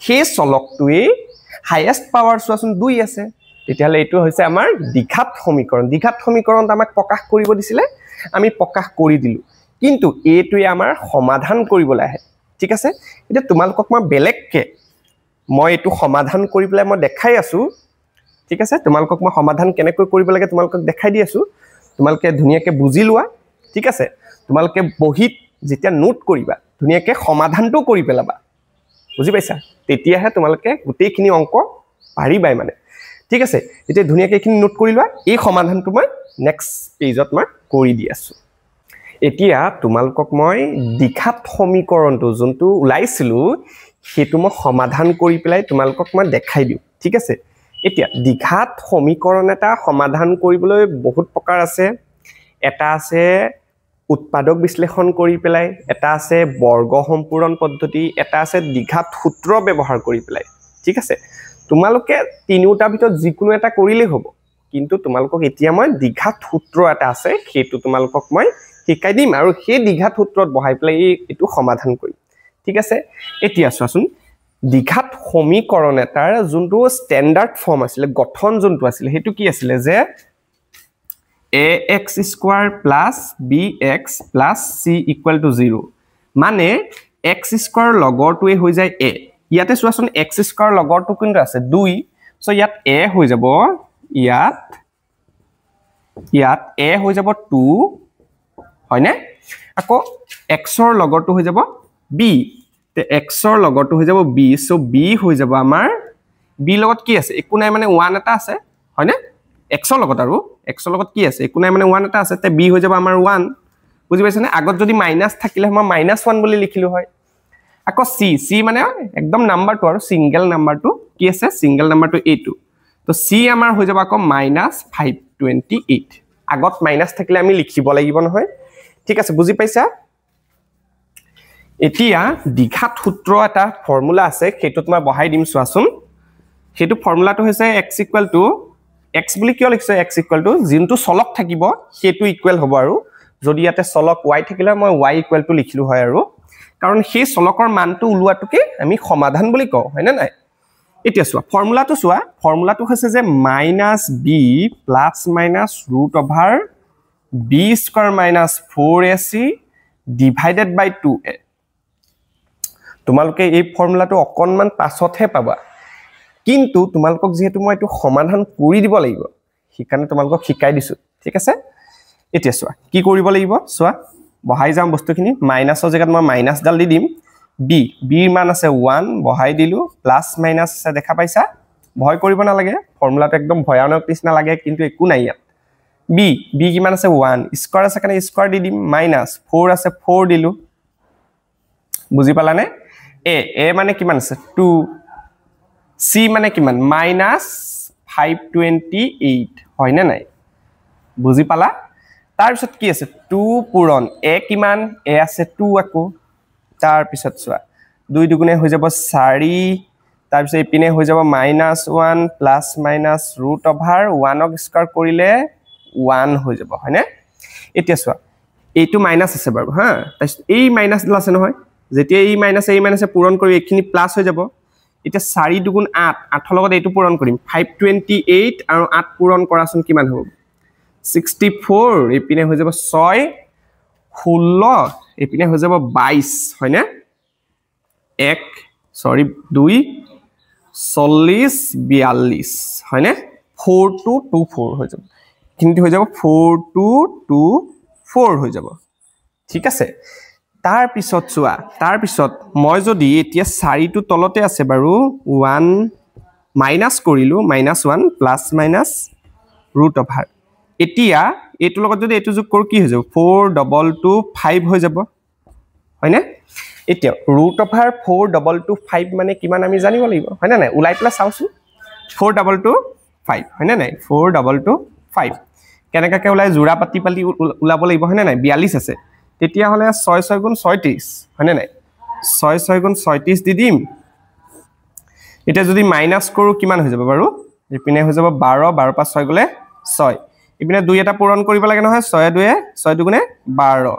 সেই চলকটোৱে হাইয়েস্ট পাৱাৰ সোৱাচোন 2 আছে তেতিয়ালে এইটো হৈছে আমাৰ দ্বিঘাত সমীকৰণ আমাক প্ৰকাশ কৰিব দিছিলে আমি প্ৰকাশ কৰি দিলো কিন্তু এইটোৱে আমাৰ সমাধান কৰিবলৈ আহে ঠিক আছে এতিয়া তোমালকক মই বেলেগকে মই এটো সমাধান কৰি পেলাই মই দেখাই আছো ঠিক আছে তোমালকক মই সমাধান কেনেকৈ কৰিব লাগে তোমালকক দেখাই দি আছো তোমালকে ধুনিয়াকে বুজি লোৱা ঠিক আছে তোমালকে বহিত যেতিয়া নোট কৰিবা ধুনিয়াকে সমাধানটো কৰি পেলাবা বুজি পাইছা তেতিয়াহে তোমালকে গোটেইখিনি অংক পাৰিবাই মানে ঠিক আছে এতিয়া ধুনিয়াকে এইখিনি নোট কৰি লোৱা এই সমাধানটো মই নেক্সট পেজত মই কৰি দি আছো এতিয়া তোমালকক মই দ্বিঘাত সমীকৰণটো যোনটো উলাইছিলো হেতু মই সমাধান কৰি পেলাই তোমালকক মই দেখাই দিও ঠিক আছে এতিয়া দ্বিঘাত সমীকৰণ এটা সমাধান কৰিবলৈ বহুত প্ৰকাৰ আছে এটা আছে উৎপাদক বিশ্লেষণ কৰি পেলাই এটা আছে বৰ্গ সম্পূৰণ পদ্ধতি এটা আছে দ্বিঘাত সূত্ৰ ব্যৱহাৰ কৰি পেলাই ঠিক আছে তোমালোকে তিনিটা ভিতৰত যিকোনো এটা কৰিলে হ'ব কিন্তু তোমালোকক এতিয়া মই দ্বিঘাত সূত্ৰ এটা আছে হেতু তোমালোকক মই শিকাই দিম আৰু সেই দ্বিঘাত সূত্ৰত বহাই পেলাই এটো সমাধান কৰিম ঠিক আছে এতিয়া চোৱাচোন দ্বিঘাত সমীকৰণ এটাৰ যোনটো ষ্টেণ্ডাৰ্ড ফৰ্ম আছিল গঠন যোনটো আছিল হেতু কি আছিল যে ax² + bx + c = 0 মানে x² লগৰটোৱে হৈ যায় a ইয়াতে চোৱাচোন x² লগৰটো কোনটো আছে 2 সো ইয়াত a হৈ যাব ইয়াত a হৈ যাব 2 হয়নে আকৌ x ৰ লগৰটো হৈ যাব b তে x ৰ লগৰটো হৈ যাব b সো b হৈ যাব আমাৰ বি লগত কি আছে একো নাই মানে 1 এটা আছে হয়নে x ৰ লগত আৰু x ৰ লগত কি আছে একো নাই মানে 1 এটা আছে তে b হৈ যাব আমাৰ 1 বুজি পাইছানে আগত যদি মাইনাস থাকিলে মই -1 বুলি লিখিলো হয় আকৌ c মানে একদম নাম্বাৰটো আৰু সিঙ্গেল নাম্বাৰটো কি আছে সিঙ্গেল নাম্বাৰটো a2 তো c আমাৰ হৈ যাব আকৌ -528 আগত মাইনাস থাকিলে আমি লিখিব লাগিব নহয় ঠিক আছে বুজি পাইছা এতিয়া দ্বিঘাত সূত্র এটা ফর্মুলা আছে সেইটোত মই বহাই দিম চোৱাচোন সেইটো ফর্মুলাটো হৈছে x x বুলি কিয় লিখিছো x জিনটো চলক থাকিব সেইটো ইকুৱেল হ'ব আৰু যদি ইয়াতে চলক y থাকিলে মই y = লিখিলো হয় আৰু কাৰণ সেই চলকৰ মানটো উলোৱাটোকে আমি সমাধান বুলি কওঁ হয় না নাই এতিয়া চোৱা ফৰ্মুলাটো হৈছে যে -b ± b² - 4ac divided by 2a তোমালোকে এই ফৰ্মুলাটো অকনমান পাছতহে পাবা কিন্তু তোমালোকক যেহেতু মই এটো সমাধান কৰি দিব লাগিব হিকানে তোমালোকক শিকাই দিছো ঠিক আছে এতিয়া চোৱা কি কৰিব লাগিব চোৱা বহাই যাম বস্তুখিনি মাইনাসৰ জায়গাত মই মাইনাস ডাল দি দিম b ৰ মান আছে 1 বহাই দিলো প্লাস মাইনাস আছে দেখা পাইছা ভয় কৰিব না লাগে ফৰ্মুলাটো একদম ভয়ানক নিচিনা লাগে কিন্তু একো নাই ইয়াত b কিমান আছে 1 স্কয়াৰ আছে কাৰণে স্কয়াৰ দি দিম মাইনাস 4 আছে 4 দিলো বুজি পালানে a মানে কিমান আছে 2 c মানে কিমান -528 হয় না নাই বুজি পালা তাৰ পিছত কি আছে 2 পূৰণ a কিমান a আছে 2 আকৌ তাৰ পিছত চোৱা 2 দুগুণে হৈ যাব 4 তাৰ পিছত ইপিনে হৈ যাব -1 প্লাস মাইনাস √1 ক স্কয়াৰ কৰিলে 1 হৈ যাব হয়নে এতিয়া চোৱা এইটো মাইনাস আছে বাৰু হা তাৰপিছত এই মাইনাস ডাল আছে নহয় যেতিয়া এই মাইনাসে পূৰণ কৰি এখিনি প্লাস হৈ যাব এতিয়া 4 দুগুণ 8 8 লগত এইটো পূৰণ কৰিম 528 আৰু 8 পূৰণ কৰাচোন কিমান হ'ব 64 এপিনে হৈ যাব 6 16 এপিনে হৈ যাব 22 হয়নে 2 40 42 হয়নে 4224 হৈ যাব কিন্তু হৈ যাব 4224 হৈ যাব ঠিক আছে তাৰ পিছত চোৱা তাৰ পিছত মই যদি এতিয়া 4 টো তলতে আছে বাৰু 1 মাইনাস কৰিলো -1 প্লাস মাইনাস √, এতিয়া এটো লগত যদি এটো যোগ কৰো কি হৈ যাব 4225 হৈ যাব হয়নে এতিয়া √42225 মানে কিমান আমি জানিব লাগিব হয়নে নাই উলাই প্লাস চাওছো 4225 হয়নে নাই 4225 কেনেকাকে উলাই জোৰা পাতি উলাব লাগিব হয়নে নাই 42 আছে তেতিয়া হলে 6 6 গুণ 36 হয়নে নাই 6 6 গুণ 36 দি দিম এটা যদি মাইনাস কৰো কিমান হৈ যাব বাৰু ইপিনে হৈ যাব 12 12 5 6 গলে 6 ইপিনে 2 এটা পূৰণ কৰিব লাগে নহয় 6 2 6 দুগুণে 12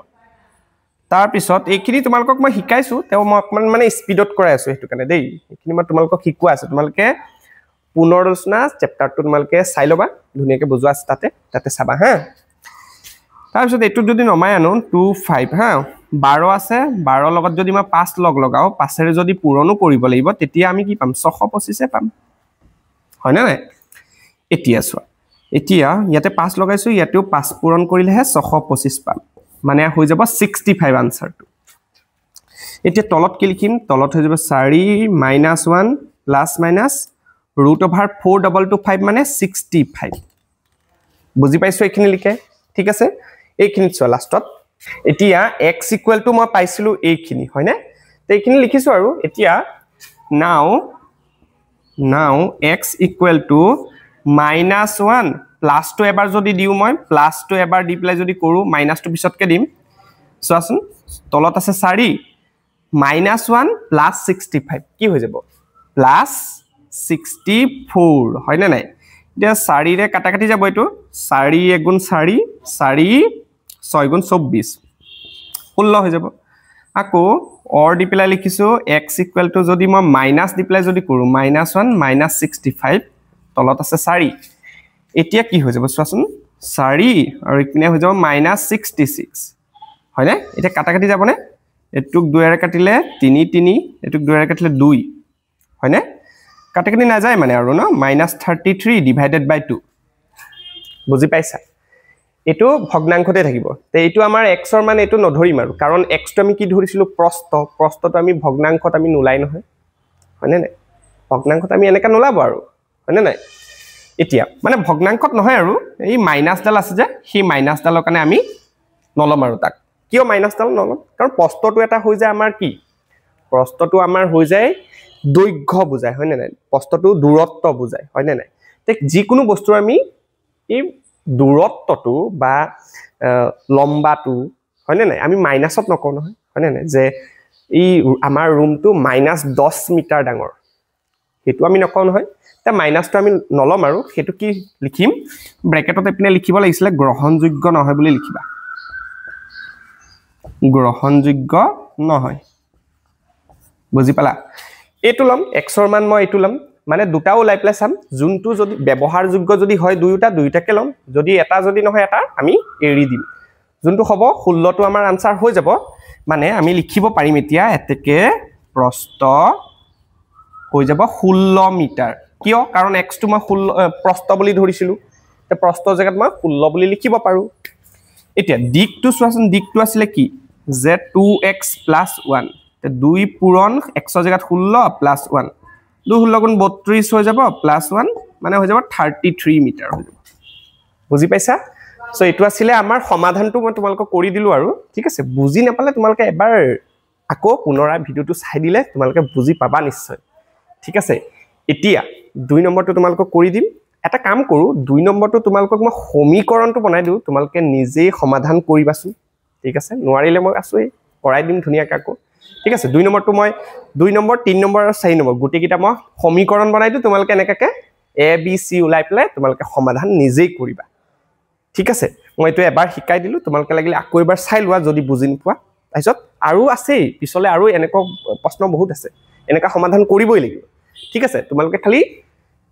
তাৰ পিছত এইখিনি তোমালোকক মই শিকাইছো তেও মই অকমান মানে স্পিডত কৰাই আছো হেতু কাৰণে দেই এইখিনি মই তোমালোকক শিকোৱা আছে তোমালোকে পুনৰৰচনা চেপ্টাৰটো তোমালোকে চাই লবা ধুনিয়াকে বুজোৱা আছে তাতে চাবা হা তাৰ পিছত এটো যদি নমাই আনো 25 হা 12 আছে 12 লগত যদি মই 5 লগাও 5 এৰে যদি পূৰণো কৰিব লাগিব তেতিয়া আমি কি পাম 625 পাম হয় না নাই এতিয়া চোৱা এতিয়া ইয়াতে 5 লগাইছো ইয়াতেও 5 পূৰণ কৰিলেহে 625 পাম মানে হৈ যাব 65 আনসাৰটো এতিয়া তলত কি লিখিম তলত হৈ যাব 4 -1 প্লাস মাইনাস √42225 মানে 65 বুজি পাইছো এইখিনি লিখে ঠিক আছে এইখিনি চোৱা লাষ্টত এতিয়া x = মই পাইছিলো এইখিনি হয় না তে এইখিনি লিখিছো আৰু এতিয়া now x = -1 প্লাস টো এবাৰ যদি দিও মই প্লাস টো এবাৰ দি প্লাই যদি কৰো মাইনাস টো পিছতকে দিম চোৱাচোন তলত আছে 4 -1 প্লাস 65 কি হৈ যাব প্লাস 64 হয় না নাই এতিয়া 4 ৰে কাটাকাটি যাব এটো 4 * 1 * 4 4 6 * 24 16 হৈ যাব আকৌ অৰ দি প্লাই লিখিছো x = যদি মই মাইনাস দি প্লাই যদি কৰো -1 - 65 তলত আছে 4 এতিয়া কি হৈ যাব চোৱাচোন 4 আৰু ইপিনে হৈ যাব -66 হয় না এটা কাটাকাটি যাব নে এটুক 2 এৰে কাটিলে 3 3 এটুক 2 এৰে কাটিলে 2 হয় না কাটাকাটি না যায় মানে আৰু ন -33 ডিভাইডেড বাই 2 বুজি পাইছা এটো ভগ্নাংশতে থাকিব তে এটো আমাৰ x ৰ মান এটো নধৰিম আৰু কাৰণ x টো আমি কি ধৰিছিলো প্ৰস্থটো আমি ভগ্নাংশত আমি নুলাই নহয় হয়নে নাই ভগ্নাংশত আমি এনেকা নোলাব আৰু হয়নে নাই এতিয়া মানে ভগ্নাংশত নহয় আৰু এই মাইনাছডাল আছে যে সেই মাইনাছডালৰ কাৰণে আমি নলম আৰু তাক কিয় মাইনাছডাল নলম কাৰণ প্ৰস্থটো এটা হৈ যায় আমাৰ কি প্ৰস্থটো আমাৰ হৈ যায় দৈৰ্ঘ্য বুজায় হয়নে নাই প্ৰস্থটো দূৰত্ব বুজায় হয়নে নাই তে যিকোনো বস্তু আমি এই দূৰত্বটো বা লম্বাটো হয়নে নাই আমি মাইনাছত নকওঁ নহয় হয়নে নাই যে এই আমাৰ ৰুমটো -10 মিটাৰ ডাঙৰ হেতু আমি নকওঁ নহয় তে মাইনাছটো আমি নলম আৰু হেতু কি লিখিম ব্ৰেকেটত এপিনে লিখিব লাগিছিল গ্ৰহণযোগ্য নহয় বুলি লিখিবা গ্ৰহণযোগ্য নহয় বুজি পালা এটো লম x ৰ মান মই এটো লম মানে দুটা ওলাই প্লাই চাম যোনটো যদি ব্যৱহাৰযোগ্য যদি হয় দুইটাকে লম যদি এটা যদি নহয় এটা আমি এৰি দিম যোনটো হ'ব 16 টো আমাৰ আনসাৰ হৈ যাব মানে আমি লিখিব পাৰিম এতিয়া এতেকে প্ৰস্থ হৈ যাব 16 মিটাৰ কিয় কাৰণ x টো মই 16 প্ৰস্থ বুলি ধৰিছিলো তে প্ৰস্থ জায়গাত মই 16 বুলি লিখিব পাৰো এতিয়া দিকটো চোৱাচোন দিকটো আছিল কি যে 2x + 1 তে 2 পূৰণ x ৰ জায়গাত 16 + 1 2 16 গুণ 32 হৈ যাব +1 মানে হৈ যাব 33 মিটাৰ হৈ যাব বুজি পাইছা সো এটো আছিল আমাৰ সমাধানটো মই তোমালোকক কৰি দিলো আৰু ঠিক আছে বুজি নাপালে তোমালোকে এবাৰ আকৌ পুনৰাই ভিডিওটো চাই দিলে তোমালোকে বুজি পাবা নিশ্চয় ঠিক আছে এতিয়া 2 নম্বৰটো তোমালোকক কৰি দিম এটা কাম কৰো 2 নম্বৰটো তোমালোকক মই সমীকৰণটো বনাই দিও তোমালোকে নিজেই সমাধান কৰিবাছু ঠিক আছে নোৱাৰিলে মই আছুই কৰাই দিম ধুনিয়াকৈ আকৌ ঠিক আছে 2 নম্বৰটো মই 2 নম্বৰ 3 নম্বৰ আৰু 4 নম্বৰ গুটিকিটা মই সমীকৰণ বনাই দিও তোমালোকে এনেকাকে a b c উলাই প্লাই তোমালোকে সমাধান নিজেই কৰিবা ঠিক আছে মই এটো এবাৰ শিকাই দিলো তোমালোকে লাগিলে আকৌ এবাৰ চাই লোৱা যদি বুজি নোপোৱা তাইছত আৰু আছে পিছলে আৰু এনেকা প্ৰশ্ন বহুত আছে এনেকা সমাধান কৰিবই লাগিব ঠিক আছে তোমালোকে খালি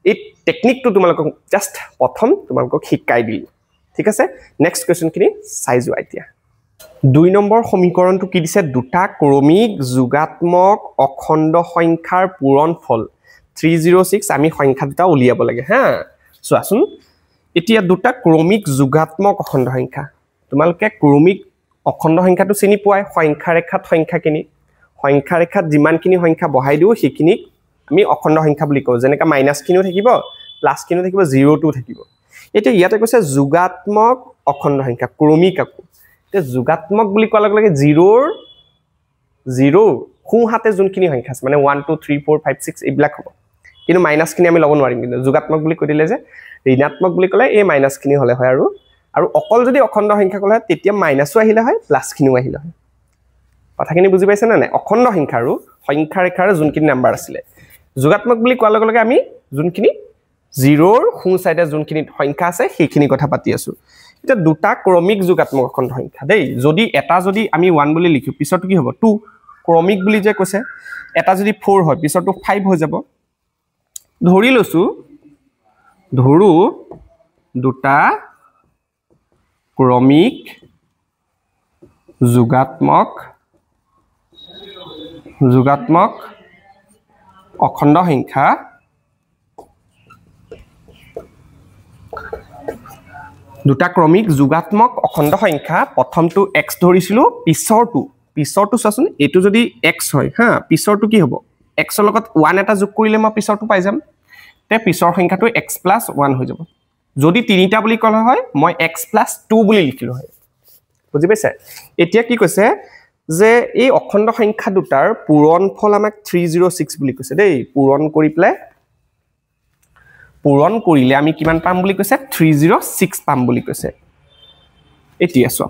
এই টেকনিকটো তোমালোকক জাস্ট প্ৰথম তোমালোকক শিকাই দিলো ঠিক আছে নেক্সট কোৱেশ্চন কিনি চাই যোৱা এতিয়া 2 নম্বৰ সমীকৰণটো কি দিছে দুটা ক্ৰমিক যোগাত্মক অখণ্ড সংখ্যাৰ পূৰণফল 306 আমি সংখ্যা দুটা উলিয়াব লাগে হা চোৱাচোন এতিয়া দুটা ক্ৰমিক যোগাত্মক অখণ্ড সংখ্যা তোমালোকে ক্ৰমিক অখণ্ড সংখ্যাটো চিনি পোৱাই সংখ্যা ৰেখাত সংখ্যা ৰেখাত যিমানখিনি সংখ্যা বহাই দিও সেইখিনি আমি অখণ্ড সংখ্যা বুলি কওঁ যেনেকা মাইনাস কিনো থাকিব প্লাস কিনো থাকিব 0 টো থাকিব এতিয়া ইয়াতে কৈছে যোগাত্মক অখণ্ড সংখ্যা ক্ৰমিক আকো তে যোগাত্মক বুলি কোৱাৰ লগে লগে 0 খুহাতে যোনখিনি সংখ্যা আছে মানে 1 2 3 4 5 6 এইবিলাক হ'ব কিন্তু মাইনাস কিনি আমি লব নোৱাৰিম কিন্তু যোগাত্মক বুলি কৈ দিলে যে ঋণাত্মক বুলি কলে এই মাইনাস কিনি হলে হয় আৰু অকল যদি অখণ্ড সংখ্যা কলে তেতিয়া মাইনাসও আহিলে হয় প্লাস কিনিও আহিলে হয় কথাখিনি বুজি পাইছে না নাই অখণ্ড সংখ্যা আৰু সংখ্যা ৰেখাৰ যোনখিনি নাম্বাৰ আছিল যোগাত্মক বুলি কোৱাৰ লগে লগে আমি যোনখিনি 0 ৰ খুঁ সাইডে যোনখিনি সংখ্যা আছে সেইখিনি কথা পাতি আছো এটা দুটা ক্ৰমিক যোগাত্মক অখণ্ড সংখ্যা দেই যদি এটা যদি আমি 1 বুলি লিখো পিছৰটো কি হ'ব 2 ক্ৰমিক বুলি যে কৈছে এটা যদি 4 হয় পিছৰটো 5 হৈ যাব ধৰি লছো ধৰু দুটা ক্ৰমিক যোগাত্মক অখণ্ড সংখ্যা দুটা ক্ৰমিক যোগাত্মক অখণ্ড সংখ্যা প্ৰথমটো x ধৰিছিলো পিছৰটো চাচোন এটো যদি x হয় হা পিছৰটো কি হ'ব x ৰ লগত 1 এটা যোগ কৰিলে মই পিছৰটো পাই যাম তে পিছৰ সংখ্যাটো x + 1 হৈ যাব যদি তিনিটা বুলি কলে হয় মই x + 2 বুলি লিখিলো হয় বুজি পাইছে এতিয়া কি কৈছে যে এই অখণ্ড সংখ্যা দুটাৰ পূৰণফল আমাক 306 বুলি কৈছে দেই পূৰণ কৰিলে আমি কিমান পাম বুলি কৈছে 306 পাম বুলি কৈছে এতিয়া চোৱা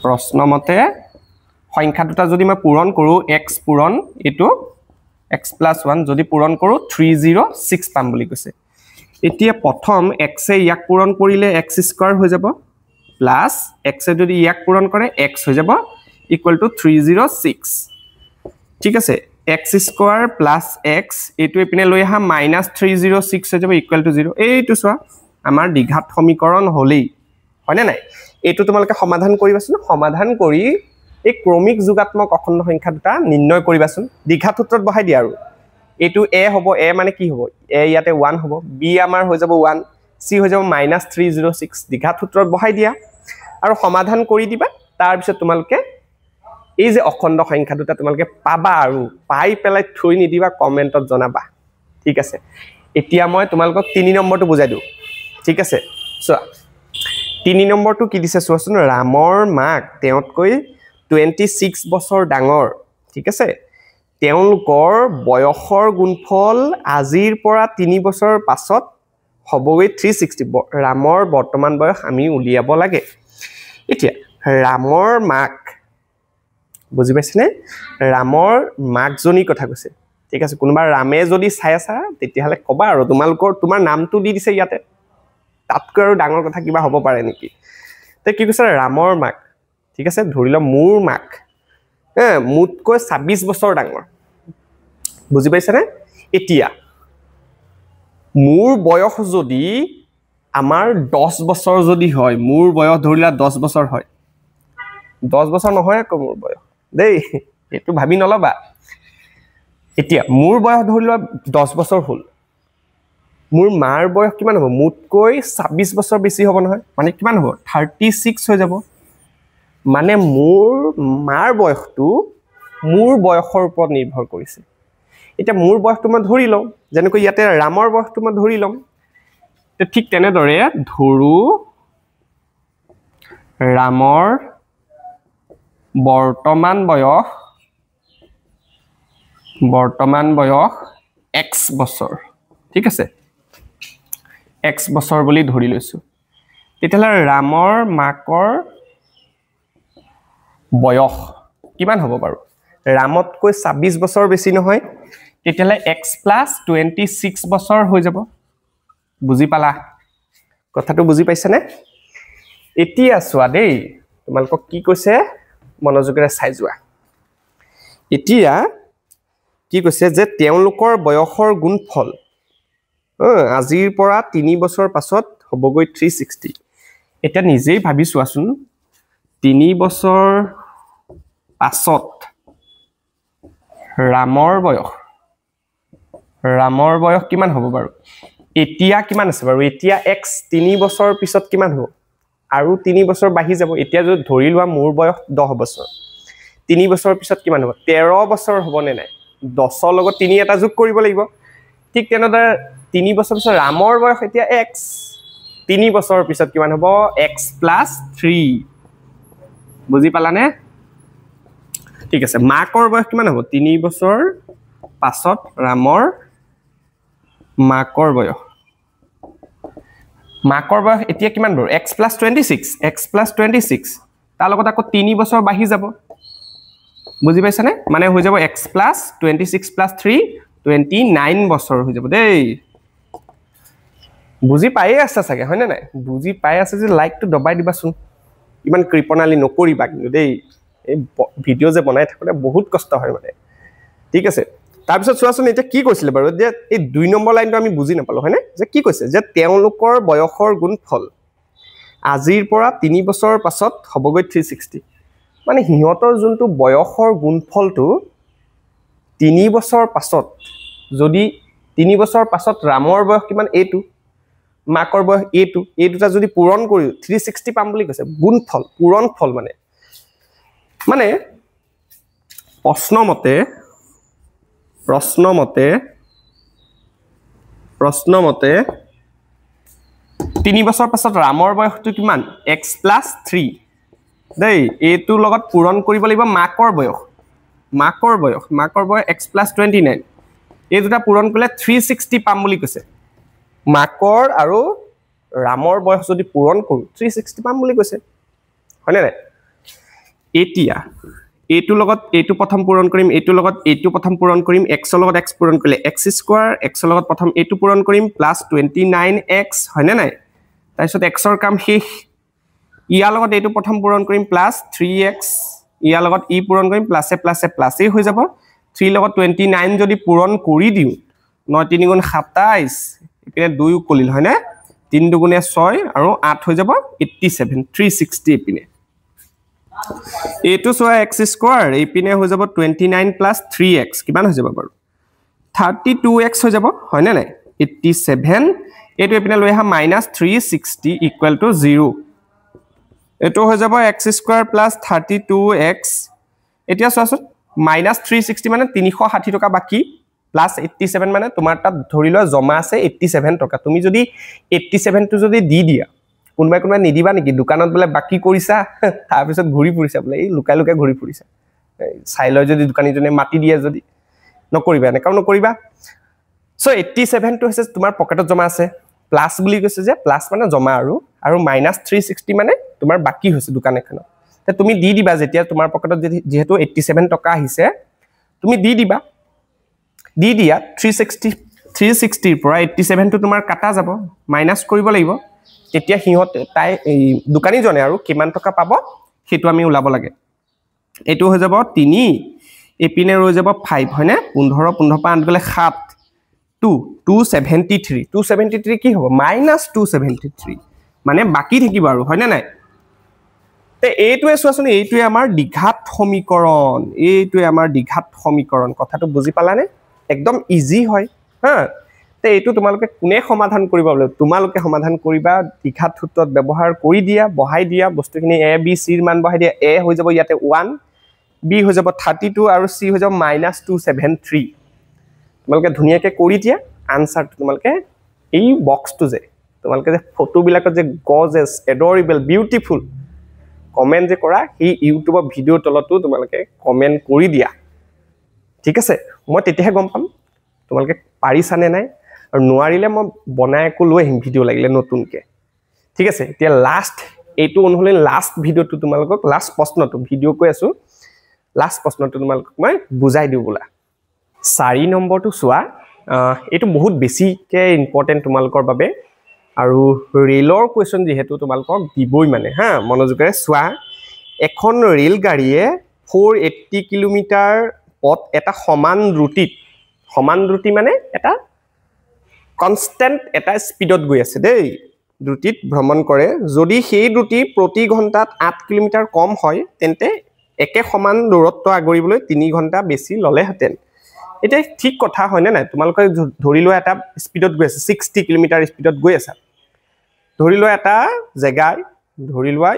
প্ৰশ্নমতে সংখ্যা দুটা যদি মই পূৰণ কৰো x পূৰণ এটো x + 1 যদি পূৰণ কৰো 306 পাম বুলি কৈছে এতিয়া প্ৰথম x এ ইয়াক পূৰণ কৰিলে x² হৈ যাব প্লাস x এ যদি ইয়াক পূৰণ কৰে x হৈ যাব = 306 ঠিক আছে x² + x এটো এপিনে লৈ আহা -306 হৈ যাব = 0 এইটো চোৱা আমাৰ দ্বিঘাত সমীকৰণ হলেই হয়নে নাই এটো তোমালোকে সমাধান কৰিবাছুন সমাধান কৰি এই ক্ৰমিক যোগাত্মক অখণ্ড সংখ্যা দুটা নিৰ্ণয় কৰিবাছুন দ্বিঘাত সূত্ৰত বহাই দিয়া আৰু এটো a হ'ব a মানে কি হ'ব a ইয়াতে 1 হ'ব b আমাৰ হৈ যাব 1 c হৈ যাব -306 দ্বিঘাত সূত্ৰত বহাই দিয়া আৰু সমাধান কৰি দিবা তাৰ পিছত তোমালোকে এই যে অখণ্ড সংখ্যা দুটা তোমালোকে পাবা আৰু পাই পেলাই থৈ নিদিবা কমেন্টত জনাবা ঠিক আছে এতিয়া মই তোমালোকক 3 নম্বৰটো বুজাই দিও ঠিক আছে সো 3 নম্বৰটো কি দিছে চোৱাচোন ৰামৰ মাক তেওঁতকৈ 26 বছৰ ডাঙৰ ঠিক আছে তেওঁলোকৰ বয়সৰ গুণফল আজিৰ পৰা 3 বছৰ পাছত হবগৈ 360 ৰামৰ বৰ্তমান বয়স আমি উলিয়াব লাগে এতিয়া ৰামৰ মাক বুজি পাইছনে ৰামৰ মাকজনী কথা কৈছে ঠিক আছে কোনবা ৰামে যদি চাই আছে তেতিয়াহলে কবা আৰু তোমাৰ নামটো দি দিছে ইয়াতে তাতকৈ আৰু ডাঙৰ কথা কিবা হ'ব পাৰে নেকি তে কি কৈছে ৰামৰ মাক ঠিক আছে ধৰিল মোৰ মাক মুতকৈ 26 বছৰ ডাঙৰ বুজি পাইছনে এতিয়া মোৰ বয়স যদি আমাৰ 10 বছৰ যদি হয় মোৰ বয়স ধৰিলা 10 বছৰ হয় 10 বছৰ নহয় আকৌ মোৰ বয়স দেই এটো ভাবি নলবা এতিয়া মোৰ বয়স ধৰিলা 10 বছৰ হল মোৰ মাৰ বয়স কিমান হ'ব মুতকৈ 26 বছৰ বেছি হ'ব নহয় মানে কিমান হ'ব 36 হৈ যাব মানে মোৰ মাৰ বয়সটো মোৰ বয়সৰ ওপৰত নিৰ্ভৰ কৰিছে এটা মোৰ বয়সটো মই ধৰি লম যেনেকৈ ইয়াতে ৰামৰ বয়সটো মই ধৰি লম তে ঠিক তেনেদৰে ধৰু ৰামৰ বৰ্তমান বয়স x বছৰ ঠিক আছে x বছৰ বুলি ধৰি লৈছো তেতিয়ালে ৰামৰ মাকৰ বয়স কিমান হ'ব বাৰু ৰামতকৈ 26 বছৰ বেছি নহয় তেতিয়ালে x + 26 বছৰ হৈ যাব বুজি পালা কথাটো বুজি পাইছানে এতিয়া চোৱা দেই তোমালোকক কি কৈছে মনোযোগেৰে চাই যোৱা এতিয়া কি কৈছে যে তেওঁলোকৰ বয়সৰ গুণফল আজিৰ পৰা 3 বছৰ পাছত হবগৈ 360 এটা নিজেই ভাবি চোৱাচোন 3 বছৰ পাছত ৰামৰ বয়স কিমান হ'ব বাৰু এতিয়া কিমান আছে বাৰু এতিয়া x 3 বছৰ পিছত কিমান হ'ব আৰু 3 বছৰ বাঢ়ি যাব এতিয়া যদি ধৰি লোৱা মোৰ বয়স 10 বছৰ 3 বছৰ পিছত কিমান হ'ব 13 বছৰ হ'ব নে নাই 10 ৰ লগত 3 এটা যোগ কৰিব লাগিব ঠিক তেনেদৰে 3 বছৰ পিছত ৰামৰ বয়স এতিয়া x 3 বছৰ পিছত কিমান হ'ব x + 3 বুজি পালানে ঠিক আছে মাকৰ বয়স কিমান হ'ব 3 বছৰ পাছত ৰামৰ মাকৰ বয়স এতিয়া কিমান বাৰু x + 26 তাৰ লগত আকৌ 3 বছৰ বাঢ়ি যাব বুজি পাইছানে মানে হৈ যাব x + 26 + 3 29 বছৰ হৈ যাব দেই বুজি পাই আছে চাগে হয় না নাই বুজি পাই আছে যে লাইকটো দবাই দিবাচোন ইমান কৃপণালী নকৰিবা কিন্তু দেই এই ভিডিও যে বনাই থাকোতে বহুত কষ্ট হয় মানে ঠিক আছে তাৰ পিছত চোৱাচোন এটা কি কৈছিলে বাৰু যে এই 2 নম্বৰ লাইনটো আমি বুজি নাপালো হয়নে যে কি কৈছে যে তেওঁলোকৰ বয়সৰ গুণফল আজিৰ পৰা 3 বছৰ পাছত হবগৈ 360 মানে হিয়তৰ যোনটো বয়সৰ গুণফলটো 3 বছৰ পাছত যদি 3 বছৰ পাছত ৰামৰ বয়স কিমান এইটো মাকৰ বয়স এই দুটা যদি পূৰণ কৰি 360 পাম বুলি কৈছে গুণফল পূৰণ ফল মানে প্ৰশ্নমতে 3 বছৰ পাছত ৰামৰ বয়সটো কিমান x + 3 দেই এইটো লগত পূৰণ কৰিব লাগিব মাকৰ বয়স x + 29 এই দুটা পূৰণ কৰিলে 360 পাম বুলি কৈছে মাকৰ আৰু ৰামৰ বয়স যদি পূৰণ কৰো 360 পাম বুলি কৈছে হয়নে নাই এতিয়া এইটো লগত এইটো প্ৰথম পূৰণ কৰিম এইটো লগত এইটো প্ৰথম পূৰণ কৰিম x ৰ লগত x পূৰণ কৰিলে x² x ৰ লগত প্ৰথম এইটো পূৰণ কৰিম +29x হয়নে নাই তাৰপিছত x ৰ কাম শেষ ইয়াৰ লগত এইটো প্ৰথম পূৰণ কৰিম +3x ইয়াৰ লগত ই পূৰণ কৰিম প্লাছে হৈ যাব 3 লগত 29 যদি পূৰণ কৰি দিও 9 3 গুণ 27 ইপিনে 2 কলিল হয়নে 3 2 গুণে 6 আৰু 8 হৈ যাব 87 360 ইপিনে এইটো সোয়া x² ইপিনে হৈ যাব 29 + 3x কিমান হৈ যাব বাৰু 32x হৈ যাব হয়নে নাই 87 এইটো ইপিনে লৈ আহা -360 = 0 এটো হৈ যাব x² + 32x এতিয়া চোৱাচোন -360 মানে 360 টকা বাকি প্লাস 87 মানে তোমাৰ তাত ধৰি লোৱা জমা আছে 87 টকা তুমি যদি 87 টো যদি দি দিয়া কোনবাই নিদিবা নেকি দোকানত বলে বাকি কৰিছা তাৰ পিছত ঘুৰি ফুৰিছা বলে এই লুকাই লুকাই ঘুৰি ফুৰিছা চাই লয় যদি দোকানীজনে মাটি দিয়ে যদি নকৰিবা এনেকাও নকৰিবা সো 87 টো হৈছে তোমাৰ পকেটত জমা আছে প্লাস বুলি কৈছে যে প্লাস মানে জমা আৰু -360 মানে তোমাৰ বাকি হৈছে দোকান এখনত তে তুমি দি দিবা যেতিয়া তোমাৰ পকেটত যেহেতু 87 টকা আহিছে তুমি দি দিবা দি দিয়া 360 পৰা 87 টো তোমাৰ কাটা যাব মাইনাস কৰিব লাগিব তেতিয়া হিহত তাই দোকানী জনে আৰু কিমান টকা পাব হেতু আমি উলাব লাগে এটো হৈ যাব 3 এপিনে ৰৈ যাব 5 হয়নে 15 পা আন গলে 7 273 কি হ'ব -273 মানে বাকি থাকিব আৰু হয়নে নাই তে এইটোৱে চোৱাচোন এইটোৱে আমাৰ দ্বিঘাত সমীকৰণ কথাটো বুজি পালানে একদম ইজি হয় হা তে এইটো তোমালোকে কোনে সমাধান কৰিব বলে তোমালোকে সমাধান কৰিবা দ্বিঘাত সূত্ৰত ব্যৱহাৰ কৰি দিয়া বহাই দিয়া বস্তুখিনি a b c ৰ মান বহাই দিয়া a হৈ যাব ইয়াতে 1 b হৈ যাব 32 আৰু c হৈ যাব -273 তোমালোকে ধুনিয়াকে কৰি দিয়া আনসাৰ তোমালোকে এই বক্সটো যে তোমালোকে যে ফটো বিলাকত যে গৰ্জিয়াস এডৰেবল বিউটিফুল কমেন্ট যে কৰা এই ইউটিউবৰ ভিডিও তলতো তোমালোকে কমেন্ট কৰি দিয়া ঠিক আছে মই তেতিয়াহে গম পাম তোমালোকে পাৰিছানে নাই আৰু নোৱাৰিলে মই বনাই আকৌ লৈ আহিম ভিডিও লাগিলে নতুনকে ঠিক আছে এতিয়া লাষ্ট এইটো অনুহলে লাষ্ট ভিডিওটো তোমালোকক লাষ্ট প্ৰশ্নটো ভিডিও কৈ আছো লাষ্ট প্ৰশ্নটো তোমালোকক মই বুজাই দিও বলা 4 নম্বৰটো চোৱা এটো বহুত বেছিকে ইম্পৰ্টেন্ট তোমালোকৰ বাবে আৰু ৰেলৰ কোৱেশ্চন যেহেতু তোমালোকক দিবই মানে হা মনোযোগেৰে চোৱা এখন ৰেল গাড়ীয়ে 480 কিলোমিটাৰ পথ এটা সমান দ্ৰুতি মানে এটা কনস্ট্যান্ট এটা স্পিডত গৈ আছে দেই দ্ৰুতিত ভ্ৰমণ কৰে যদি সেই দ্ৰুতি প্ৰতি ঘণ্টাত 8 কিলোমিটাৰ কম হয় তেন্তে একে সমান দূৰত্ব আগৰিবলৈ 3 ঘণ্টা বেছি ললেহেতেন এটা ঠিক কথা হয় না তোমালোকে ধৰি লোৱা এটা স্পিডত গৈ আছে 60 কিলোমিটাৰ স্পিডত গৈ আছে ধৰি লোৱা এটা জায়গায় ধৰি লোৱা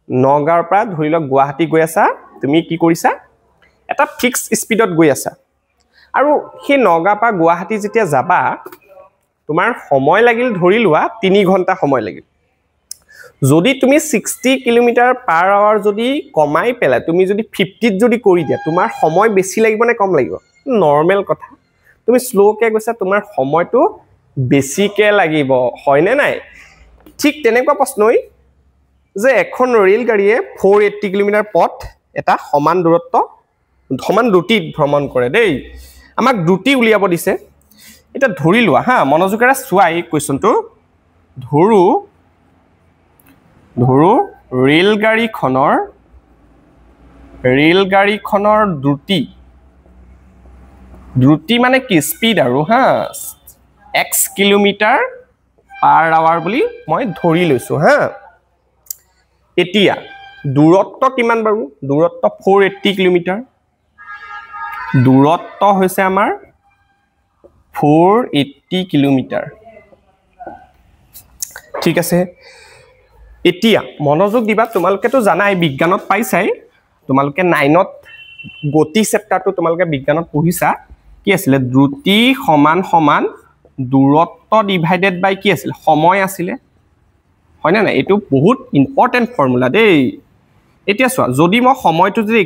নগাঁৱৰ পৰা ধৰি লোৱা গুৱাহাটী গৈ আছা তুমি কি কৰিছা এটা ফিক্স স্পিডত গৈ আছা আৰু সেই নগাঁৱৰ পৰা গুৱাহাটী যেতিয়া যাবা তোমাৰ সময় লাগিল ধৰি লোৱা 3 ঘণ্টা সময় লাগিল যদি তুমি 60 কিলোমিটাৰ পাৰ আৱাৰ যদি কমাই পেলা তুমি যদি 50 যদি কৰি দিয়া তোমাৰ সময় বেছি লাগিব নে কম লাগিব নৰমাল কথা তুমি স্লোকে গৈছা তোমাৰ সময়টো বেছিকে লাগিব হয় নে নাই ঠিক তেনেকুৱা প্ৰশ্নই যে এখন ৰেল গাড়ীয়ে 480 কিলোমিটাৰ পথ এটা সমান দূৰত্ব সমান দ্ৰুতিত ভ্ৰমণ কৰে দেই আমাক দ্ৰুতি উলিয়াব দিছে এটা ধৰি লোৱা হা মনোযোগেৰে চোৱা এই কোৱেশ্চনটো ধৰো ৰেল গাড়ীখনৰ দ্ৰুতি মানে কি স্পিড আৰু হা x কিলোমিটাৰ পাৰ আৱাৰ বুলি মই ধৰি লৈছো হা এতিয়া দূৰত্ব কিমান বাৰু দূৰত্ব 480 কিলোমিটাৰ দূৰত্ব হৈছে আমাৰ 480 কিলোমিটাৰ ঠিক আছে এতিয়া মনোযোগ দিবা তোমালোকেতো জানাই বিজ্ঞানত পাইছাই তোমালোকে 9ত গতি চেপ্টাৰটো তোমালোকে বিজ্ঞানত পঢ়িছা কি আছিল দ্ৰুতি সমান দূৰত্ব ডিভাইডেড বাই কি আছিল সময় আছিল হয় না এটো বহুত ইম্পৰ্টেন্ট ফৰ্মুলা দেই এতিয়া চোৱা যদি মই সময়টো যদি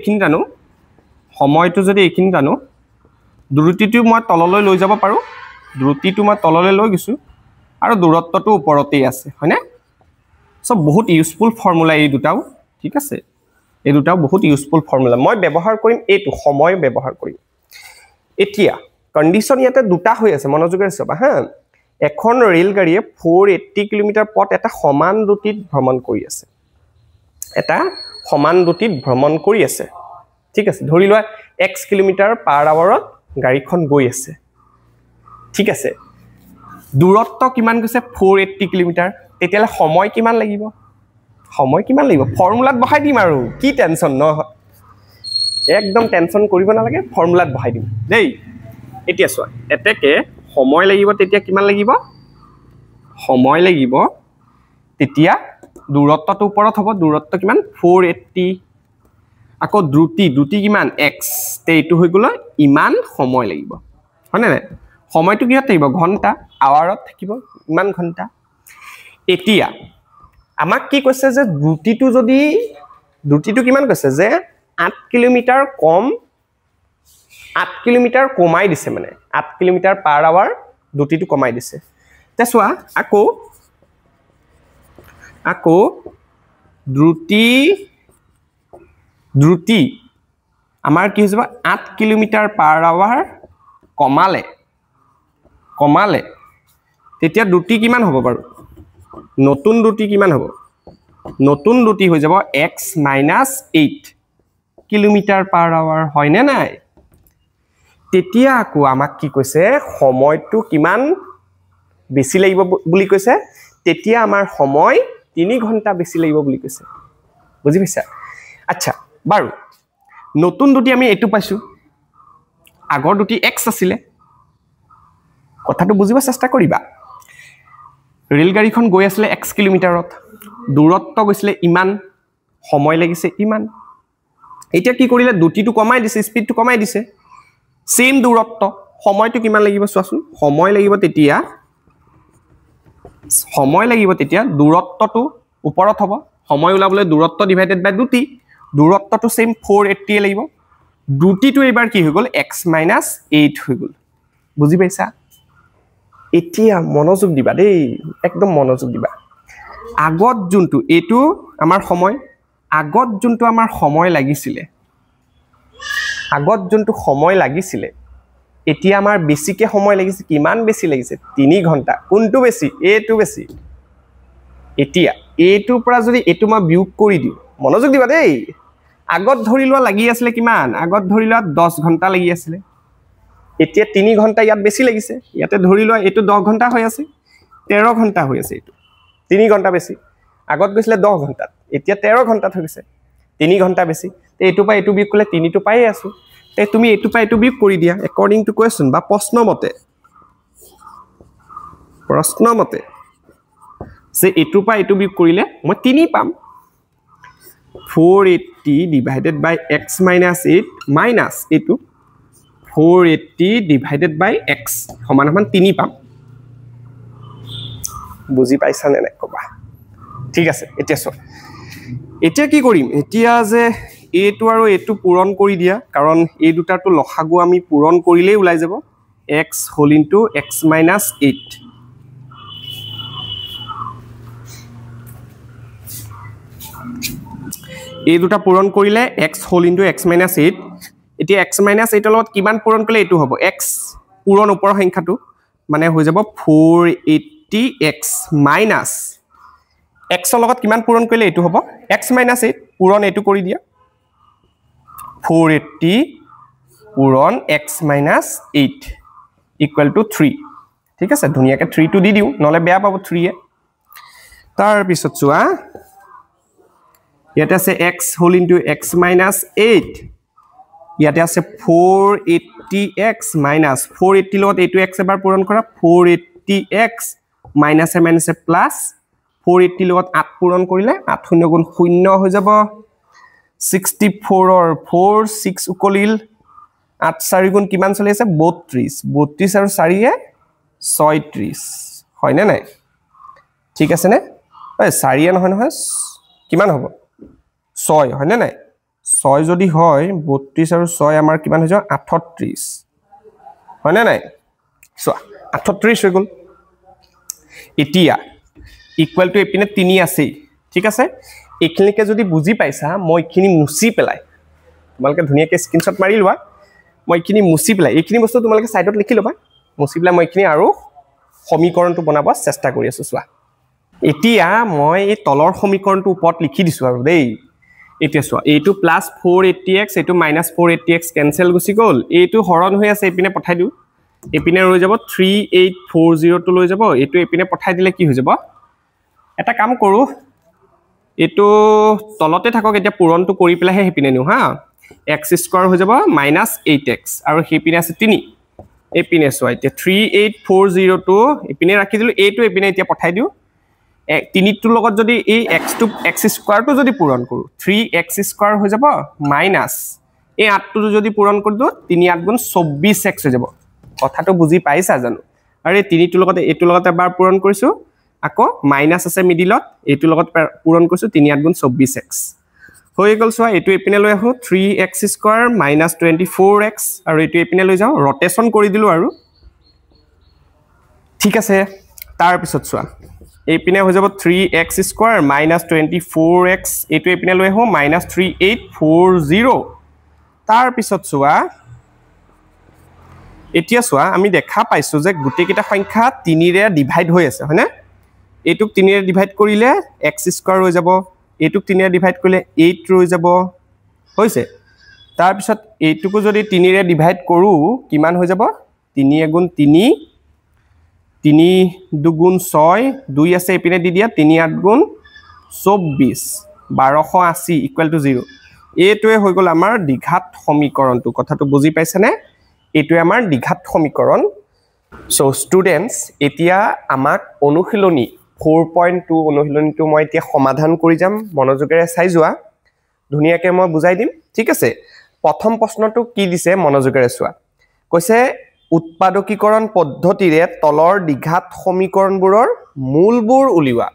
এখিনি জানো দ্ৰুতিটো মই তললৈ লৈ যাব পাৰো দ্ৰুতিটো মই তললৈ লৈ গৈছো আৰু দূৰত্বটো ওপৰতেই আছে হয় না সব বহুত ইউজফুল ফৰ্মুলা এই দুটাও ঠিক আছে এই দুটাও বহুত ইউজফুল ফৰ্মুলা মই ব্যৱহাৰ কৰিম এইটো সময় ব্যৱহাৰ কৰিম এতিয়া কন্ডিশন ইয়াতে দুটা হৈ আছে মনোযোগেৰে চাবা হা এখন ৰেল গাড়ীয়ে 480 কিলোমিটাৰ পথ এটা সমান দ্ৰুতিত ভ্ৰমণ কৰি আছে ঠিক আছে ধৰি লোৱা x কিলোমিটাৰ পাৰ আৱাৰত গাড়ীখন গৈ আছে ঠিক আছে দূৰত্ব কিমান গৈছে 480 কিলোমিটাৰ তেতিয়ালে সময় কিমান লাগিব ফৰ্মুলাত বহাই দিম আৰু কি টেনচন ন একদম টেনচন কৰিব নালাগে ফৰ্মুলাত বহাই দিম দেই এতিয়া চোৱা এতেকে সময় লাগিব তেতিয়া কিমান লাগিব সময় লাগিব তেতিয়া দূৰত্বটো ওপৰত হ'ব দূৰত্ব কিমান 480 আকৌ দ্ৰুতি কিমান x তে এইটো হৈ গ'ল ইমান সময় লাগিব হয়নে নাই সময়টো কিহত থাকিব ঘন্টা আৱাৰত থাকিব ইমান ঘন্টা এতিয়া আমাক কি কৈছে যে দ্ৰুতিটো কিমান কৈছে যে 8 কিলোমিটাৰ কমাই দিছে মানে 8 কিলোমিটাৰ পাৰ আৱাৰ দ্ৰুতিটো কমাই দিছে তে চোৱা আকৌ দ্ৰুতি আমাৰ কি হৈ যাব 8 কিলোমিটাৰ পাৰ আৱাৰ কমালে তেতিয়া দ্ৰুতি কিমান হ'ব বাৰু নতুন দ্ৰুতি কিমান হ'ব নতুন দ্ৰুতি হৈ যাব x - 8 কিলোমিটাৰ পাৰ আৱাৰ হয় নে নাই তেতিয়া আকৌ আমাক কি কৈছে সময়টো কিমান বেছি লাগিব বুলি কৈছে তেতিয়া আমাৰ সময় 3 ঘন্টা বেছি লাগিব বুলি কৈছে বুজি পাইছা আচ্ছা বাৰু নতুন দ্ৰুতি আমি এটো পাইছো আগৰ দ্ৰুতি x আছিলে কথাটো বুজিব চেষ্টা কৰিবা ৰেল গাড়ীখন গৈ আছিল x কিলোমিটাৰত দূৰত্ব গৈছিলে ইমান সময় লাগিছে ইমান এতিয়া কি কৰিলে দ্ৰুতিটো কমাই দিছে স্পিডটো কমাই দিছে সেম দূৰত্ব সময়টো কিমান লাগিব চোৱাচোন সময় লাগিব তেতিয়া দূৰত্বটো ওপৰত হ'ব সময় উলাবলৈ দূৰত্ব ডিভাইডেড বাই দ্ৰুতি দূৰত্বটো সেম 480 লাগিব দ্ৰুতিটো এবাৰ কি হৈ গ'ল x - 8 হৈ গ'ল বুজি পাইছা এতিয়া মনোযোগ দিবা দেই একদম মনোযোগ দিবা আগত যোনটো এটো আমাৰ সময় আগত যোনটো আমাৰ সময় লাগিছিলে এতিয়া আমাৰ বেছিকে সময় লাগিছে কিমান বেছি লাগিছে 3 ঘন্টা কোনটো বেছি এটো বেছি এতিয়া এটোৰ পৰা যদি এটো মই বিয়োগ কৰি দিও মনোযোগ দিবা দেই আগত ধৰি লোৱা লাগি আছিল কিমান আগত ধৰি লোৱা 10 ঘন্টা লাগি আছিল এতিয়া 3 ঘন্টা ইয়াত বেছি লাগিছে ইয়াতে ধৰি লোৱা এটো 10 ঘন্টা হৈ আছে 13 ঘন্টা হৈ আছে এটো 3 ঘন্টা বেছি আগত গৈছিল 10 ঘন্টা এতিয়া 13 ঘন্টা হৈ গৈছে 3 ঘন্টা বেছি তে এটো পাই এটো বিয়োগ কৰিলে 3 টো পাই আছো তে তুমি এটো পাই এটো বিয়োগ কৰি দিয়া according to question বা প্ৰশ্ন মতে সে এটো পাই এটো বিয়োগ কৰিলে মই 3 পাম 480 divided by x minus 8 minus এটো 480 divided by x সমান 3 পাম বুজি পাইছা নে নাই কবা ঠিক আছে এতিয়া কি কৰিম এতিয়া যে এটো আৰু এটো পূৰণ কৰি দিয়া কাৰণ এই দুটাটো লসাগু আমি পূৰণ কৰিলেই ওলাই যাব x whole into x minus 8 এই দুটা পূৰণ কৰিলে x whole into x minus 8 এতিয়া x minus 8 লগত কিমান পূৰণ কৰিলে এটো হ'ব x পূৰণ ওপৰৰ সংখ্যাটো মানে হৈ যাব 480x minus x লগত কিমান পূৰণ কৰিলে এটো হ'ব x minus 8 পূৰণ এটো কৰি দিয়া 480 পূৰণ x minus 8 equal to 3 ঠিক আছে ধুনিয়াকে 3 টো দি দিও নহলে বেয়া পাব 3 এ তাৰ পিছত চোৱা ইয়াতে আছে x whole into x minus 8 ইয়াতে আছে 480x minus 480 লগত এটো x এবাৰ পূৰণ কৰা 480x minus a minus a plus 480 লগত 8 পূৰণ কৰিলে 8 শূন্য গুণ 0 হৈ যাব 64 or 4 6 উকলিল 8 4 গুণ কিমান চলি আছে 32 আৰু 4 এ 36 হয় নে নাই ঠিক আছে নে ওই 4 এ নহয় কিমান হ'ব 6 হয় নে নাই 6 যদি হয় 32 আৰু 6 আমাৰ কিমান হৈ যাব 38 হয় নে নাই সো 38 হৈ গল এতিয়া ইকুয়াল টু এপিনে 3 আছে ঠিক আছে এখিনিকে যদি বুজি পাইছা মই এখিনি মুছি পেলাই তোমালকে ধুনিয়াকে স্ক্রিনশট মাৰি লোৱা মই এখিনি মুছি পেলাই এখিনি বস্তু তোমালকে সাইডত লিখি লবা মুছি পেলাই মই এখিনি আৰু সমীকৰণটো বনাব চেষ্টা কৰি আছো চোৱা এতিয়া মই এই তলৰ সমীকৰণটো ওপৰত লিখি দিছো আৰু দেই এতিয়া চোৱা এইটো প্লাস 480x এইটো মাইনাস 480x কেনসেল গুছি গল এইটো হৰণ হৈ আছে এপিনে পঠাই দিও এপিনে ৰৈ যাব 3840 টো লৈ যাব এইটো এপিনে পঠাই দিলে কি হৈ যাব এটা কাম কৰো এটো তলতে থাকক এতিয়া পূৰণটো কৰি পেলাই হে হেপিনে নিও হা x স্কয়াৰ হৈ যাব -8x আৰু হেপিনে আছে 3 এপিনে চোৱা এতিয়া 3840 টো এপিনে ৰাখি দিলো এইটো এপিনে এতিয়া পঠাই দিও তিনিটোৰ লগত যদি এই x টো x স্কয়াৰটো যদি পূৰণ কৰো 3x স্কয়াৰ হৈ যাব মাইনাস এই 8টো যদি পূৰণ কৰি দিও 3 8 গুণ 24x হৈ যাব কথাটো বুজি পাইছা জানো আৰু এই তিনিটোৰ লগত এইটোৰ লগত এবাৰ পূৰণ কৰিছো আকৌ মাইনাস আছে মিডিলত এইটোৰ লগত পূৰণ কৰিছো 3 8 গুণ 24x হৈ গল সোৱা এটো এপিনে লৈ আহো 3x স্কয়াৰ মাইনাস 24x আৰু এটো এপিনে লৈ যাও ৰটেশন কৰি দিলো আৰু ঠিক আছে তাৰ পিছত সোৱা এপিনে হৈ যাব 3x স্কয়াৰ মাইনাস 24x এটো এপিনে লৈ আহো মাইনাস 3840 তাৰ পিছত সোৱা এতিয়া সোৱা আমি দেখা পাইছো যে গুটি কিটা সংখ্যা 3 ৰে ডিভাইড হৈ আছে হয়নে এটুক 3 ৰে ডিভাইড কৰিলে x স্কয়াৰ হৈ যাব এটুক 3 ৰে ডিভাইড কৰিলে 8 ৰৈ যাব হৈছে তাৰ পিছত এইটুকু যদি 3 ৰে ডিভাইড কৰো কিমান হৈ যাব 3 গুণ 3 3 দুগুণ 6 2 আছে এপিনে দি দিয়া 3 8 গুণ 24 1280 ইকুৱেল টু 0 এটোৱে হৈ গল আমাৰ দ্বিঘাত সমীকৰণটো কথাটো বুজি পাইছানে এটোৱে আমাৰ দ্বিঘাত সমীকৰণ সো স্টুডেন্টস এতিয়া আমাক অনুশীলনী 4.2 অনুশীলনীটো মই এতিয়া সমাধান কৰি যাম মনোযোগেৰে চাই যোৱা ধুনিয়াকে মই বুজাই দিম ঠিক আছে প্ৰথম প্ৰশ্নটো কি দিছে মনোযোগেৰে চোৱা কৈছে উৎপাদকীকৰণ পদ্ধতিৰে তলৰ দ্বিঘাত সমীকৰণবোৰৰ মূলবোৰ উলিওৱা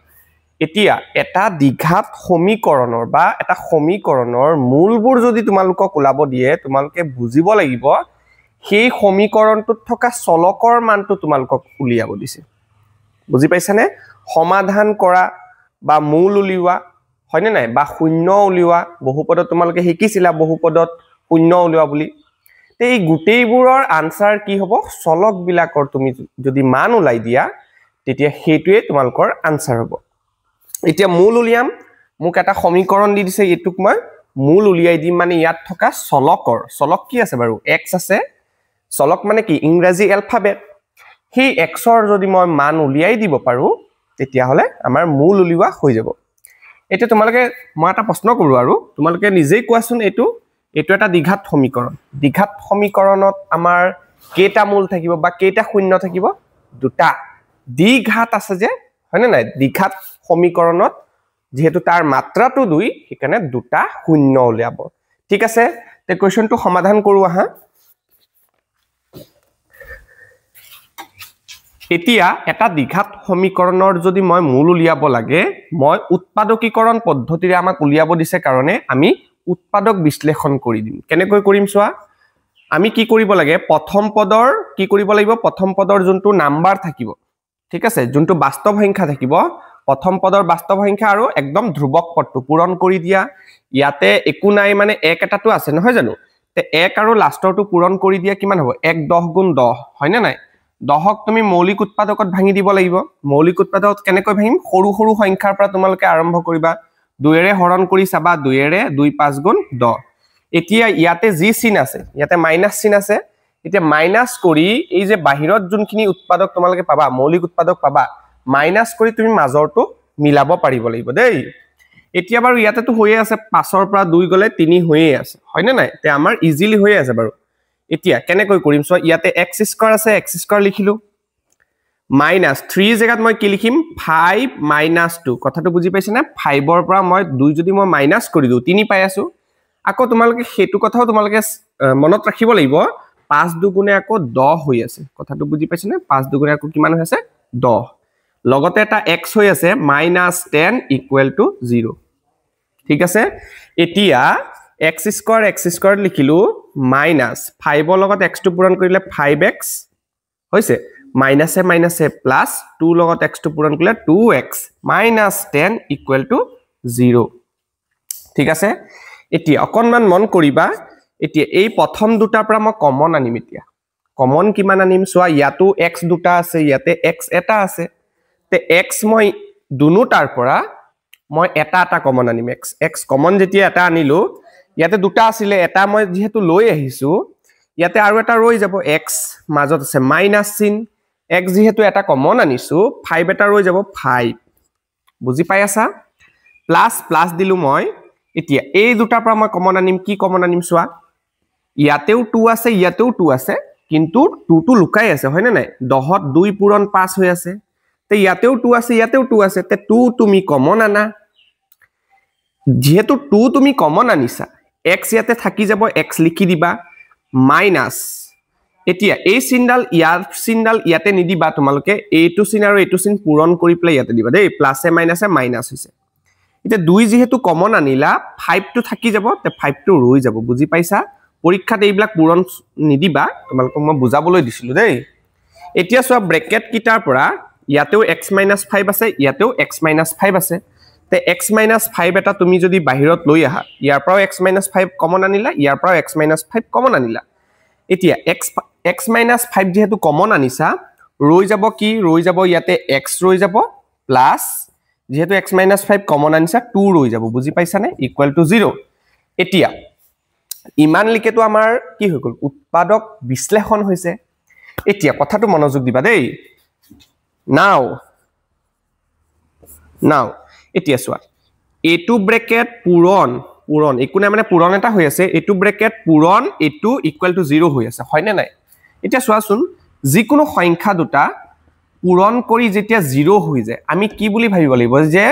এতিয়া এটা দ্বিঘাত সমীকৰণৰ বা এটা সমীকৰণৰ মূলবোৰ যদি তোমালোকক উলাব দিয়ে তোমালোকে বুজিব লাগিব সেই সমীকৰণটোত থকা চলকৰ মানটো তোমালোকক উলিয়াব দিছে বুজি পাইছানে সমাধান কৰা বা মূল উলিওৱা হয়নে নাই বা শূন্য উলিওৱা বহুপদত তোমালোকে শিকিছিলা বহুপদত শূন্য উলিওৱা বুলি এই গুটেইবোৰৰ আনসাৰ কি হ'ব চলক বিলাকৰ তুমি যদি মান উলাই দিয়া তেতিয়া হেতুৱে তোমালোকৰ আনসাৰ হ'ব এতিয়া মূল উলিয়াম মোক এটা সমীকৰণ দি দিছে এটুক মই মূল উলিয়াই দিম মানে ইয়াত থকা চলক কি আছে বাৰু x আছে চলক মানে কি ইংৰাজী এলফাবেট সেই x ৰ যদি মই মান উলিয়াই দিব পাৰো তেতিয়া হলে আমাৰ মূল উলিওৱা হৈ যাব এতিয়া তোমালোকে মই এটা প্ৰশ্ন কৰো আৰু তোমালোকে নিজেই কোৱাচোন এটো এটা দ্বিঘাত সমীকৰণত আমাৰ কেটা মূল থাকিব বা কেটা শূন্য থাকিব দুটা দ্বিঘাত আছে যে হয়নে নাই দ্বিঘাত সমীকৰণত যেহেতু তাৰ মাত্ৰাটো 2 সেইকাৰণে দুটা শূন্য উলিয়াব ঠিক আছে তে কোৱেশ্চনটো সমাধান কৰো আহা এতিয়া এটা দ্বিঘাত সমীকৰণৰ যদি মই মূল উলিয়াব লাগে মই উৎপাদকীকৰণ পদ্ধতিৰে আমাক উলিয়াব দিছে কাৰণে আমি উৎপাদক বিশ্লেষণ কৰি দিম কেনেকৈ কৰিম সোৱা আমি কি কৰিব লাগে প্ৰথম পদৰ কি কৰিব লাগিব প্ৰথম পদৰ যোনটো নাম্বাৰ থাকিব ঠিক আছে যোনটো বাস্তৱ সংখ্যা থাকিব প্ৰথম পদৰ বাস্তৱ সংখ্যা আৰু একদম ধ্ৰুবক পদটো পূৰণ কৰি দিয়া ইয়াতে একো নাই মানে এক এটাটো আছে নহয় জানো তে এক আৰু লাষ্টৰটো পূৰণ কৰি দিয়া কিমান হ'ব 1 10 গুণ 10 হয় না নাই 10ক তুমি মৌলিক উৎপাদকত ভাঙি দিব লাগিব মৌলিক উৎপাদকত কেনেকৈ ভাঙিম সৰু সৰু সংখ্যাৰ পৰা তোমালোকে আৰম্ভ কৰিবা 2 ৰে হৰণ কৰি চাবা 2 ৰে 2 5 গুণ 10 এতিয়া ইয়াতে যি চিন আছে ইয়াতে মাইনাস চিন আছে এতিয়া মাইনাস কৰি এই যে বাহিৰত যোনখিনি উৎপাদক তোমালোকে পাবা মৌলিক উৎপাদক পাবা মাইনাস কৰি তুমি মাজৰটো মিলাব পাৰিব লাগিব দেই এতিয়া বাৰু ইয়াতেটো হৈয়ে আছে 5 ৰ পৰা 2 গলে 3 হৈয়ে আছে হয়নে নাই তে আমাৰ ইজিলি হৈয়ে আছে বাৰু এতিয়া কেনেকৈ কৰিম সো ইয়াতে x স্কয়াৰ আছে x স্কয়াৰ লিখিলো মাইনাস 3 জায়গাত মই কি লিখিম 5 - 2 কথাটো বুজি পাইছে না 5 ৰ পৰা মই 2 যদি মই মাইনাস কৰি দিও 3 পাই আছো আকৌ তোমালোকে হেতু কথাও তোমালোকে মনত ৰাখিব লাগিব 5 দুগুণে আকৌ 10 হৈ আছে কথাটো বুজি পাইছে না 5 দুগুণে আকৌ কিমান হৈ আছে 10 লগতে এটা x হৈ আছে -10 = 0 ঠিক আছে এতিয়া x স্কয়াৰ লিখিলো -5 ৰ লগত x টো পূৰণ কৰিলে 5x হৈছে মাইনাসে মাইনাসে প্লাস 2 লগত x টো পূৰণ কৰিলে 2x -10 = 0 ঠিক আছে এতিয়া অকনমান মন কৰিবা এতিয়া এই প্ৰথম দুটাৰ পৰা মই কমন আনিম এতিয়া কমন কিমান আনিম সোৱা ইয়াতো x দুটা আছে ইয়াতে x এটা আছে তে x মই দুনুটাৰ পৰা মই এটা কমন আনিম x কমন যেতিয়া এটা আনিলো ইয়াতে দুটা আছিল এটা মই যেহেতু লৈ আহিছো ইয়াতে আৰু এটা ৰৈ যাব x মাজত আছে মাইনাস চিন x যেহেতু এটা কমন আনিছো 5 এটা ৰৈ যাব 5 বুজি পাই আছা প্লাস দিলু মই এতিয়া এই দুটাৰ পৰা মই কমন আনিম কি কমন আনিম সোৱা ইয়াতেও 2 আছে ইয়াতেও 2 আছে কিন্তু 2 টো লুকাই আছে হয় না নাই 10ত 2 পূৰণ 5 হৈ আছে তে ইয়াতেও 2 আছে ইয়াতেও 2 আছে তে 2 তুমি কমন আনা যেহেতু 2 তুমি কমন আনিছা x ইয়াতে থাকি যাব x লিখি দিবা মাইনাস এতিয়া এই চিনডাল ইয়াতে নিদিবা তোমালোকে এইটো চিন আৰু এইটো চিন পূৰণ কৰি প্লে ইয়াতে দিবা দেই প্লাসে মাইনাসে মাইনাস হৈছে এটা 2 যেহেতু কমন আনিলা 5 টো থাকি যাব তে 5 টো ৰৈ যাব বুজি পাইছা পৰীক্ষাত এইবিলাক পূৰণ নিদিবা তোমালোকক মই বুজাবলৈ দিছিলো দেই এতিয়া সব ব্ৰেকেট কিটাৰ পৰা ইয়াতেও x - 5 আছে ইয়াতেও x - 5 আছে তে x - 5 এটা তুমি যদি বাহিৰত লৈ আহা ইয়াৰ পৰাও x - 5 কমন আনিলা ইয়াৰ পৰাও x - 5 কমন আনিলা এতিয়া x - 5 যেহেতু কমন আনিছা ৰৈ যাব কি ৰৈ যাব ইয়াতে x ৰৈ যাব প্লাস যেহেতু x - 5 কমন আনিছা 2 ৰৈ যাব বুজি পাইছা নে ইকুৱেল টু 0 এতিয়া ইমান লিখেতো আমাৰ কি হৈ গল উৎপাদক বিশ্লেষণ হৈছে এতিয়া কথাটো মনোযোগ দিবা দেই নাও এতিয়া সোৱা এটু ব্ৰেকেট পূৰণ একোনে মানে পূৰণ এটা হৈ আছে এটু ব্ৰেকেট পূৰণ এটু ইকুৱেল টু 0 হৈ আছে হয়নে নাই এতিয়া সোৱাচোন যিকোনো সংখ্যা দুটা পূৰণ কৰি যেতিয়া 0 হৈ যায় আমি কি বুলি ভাবিব লাগিব যে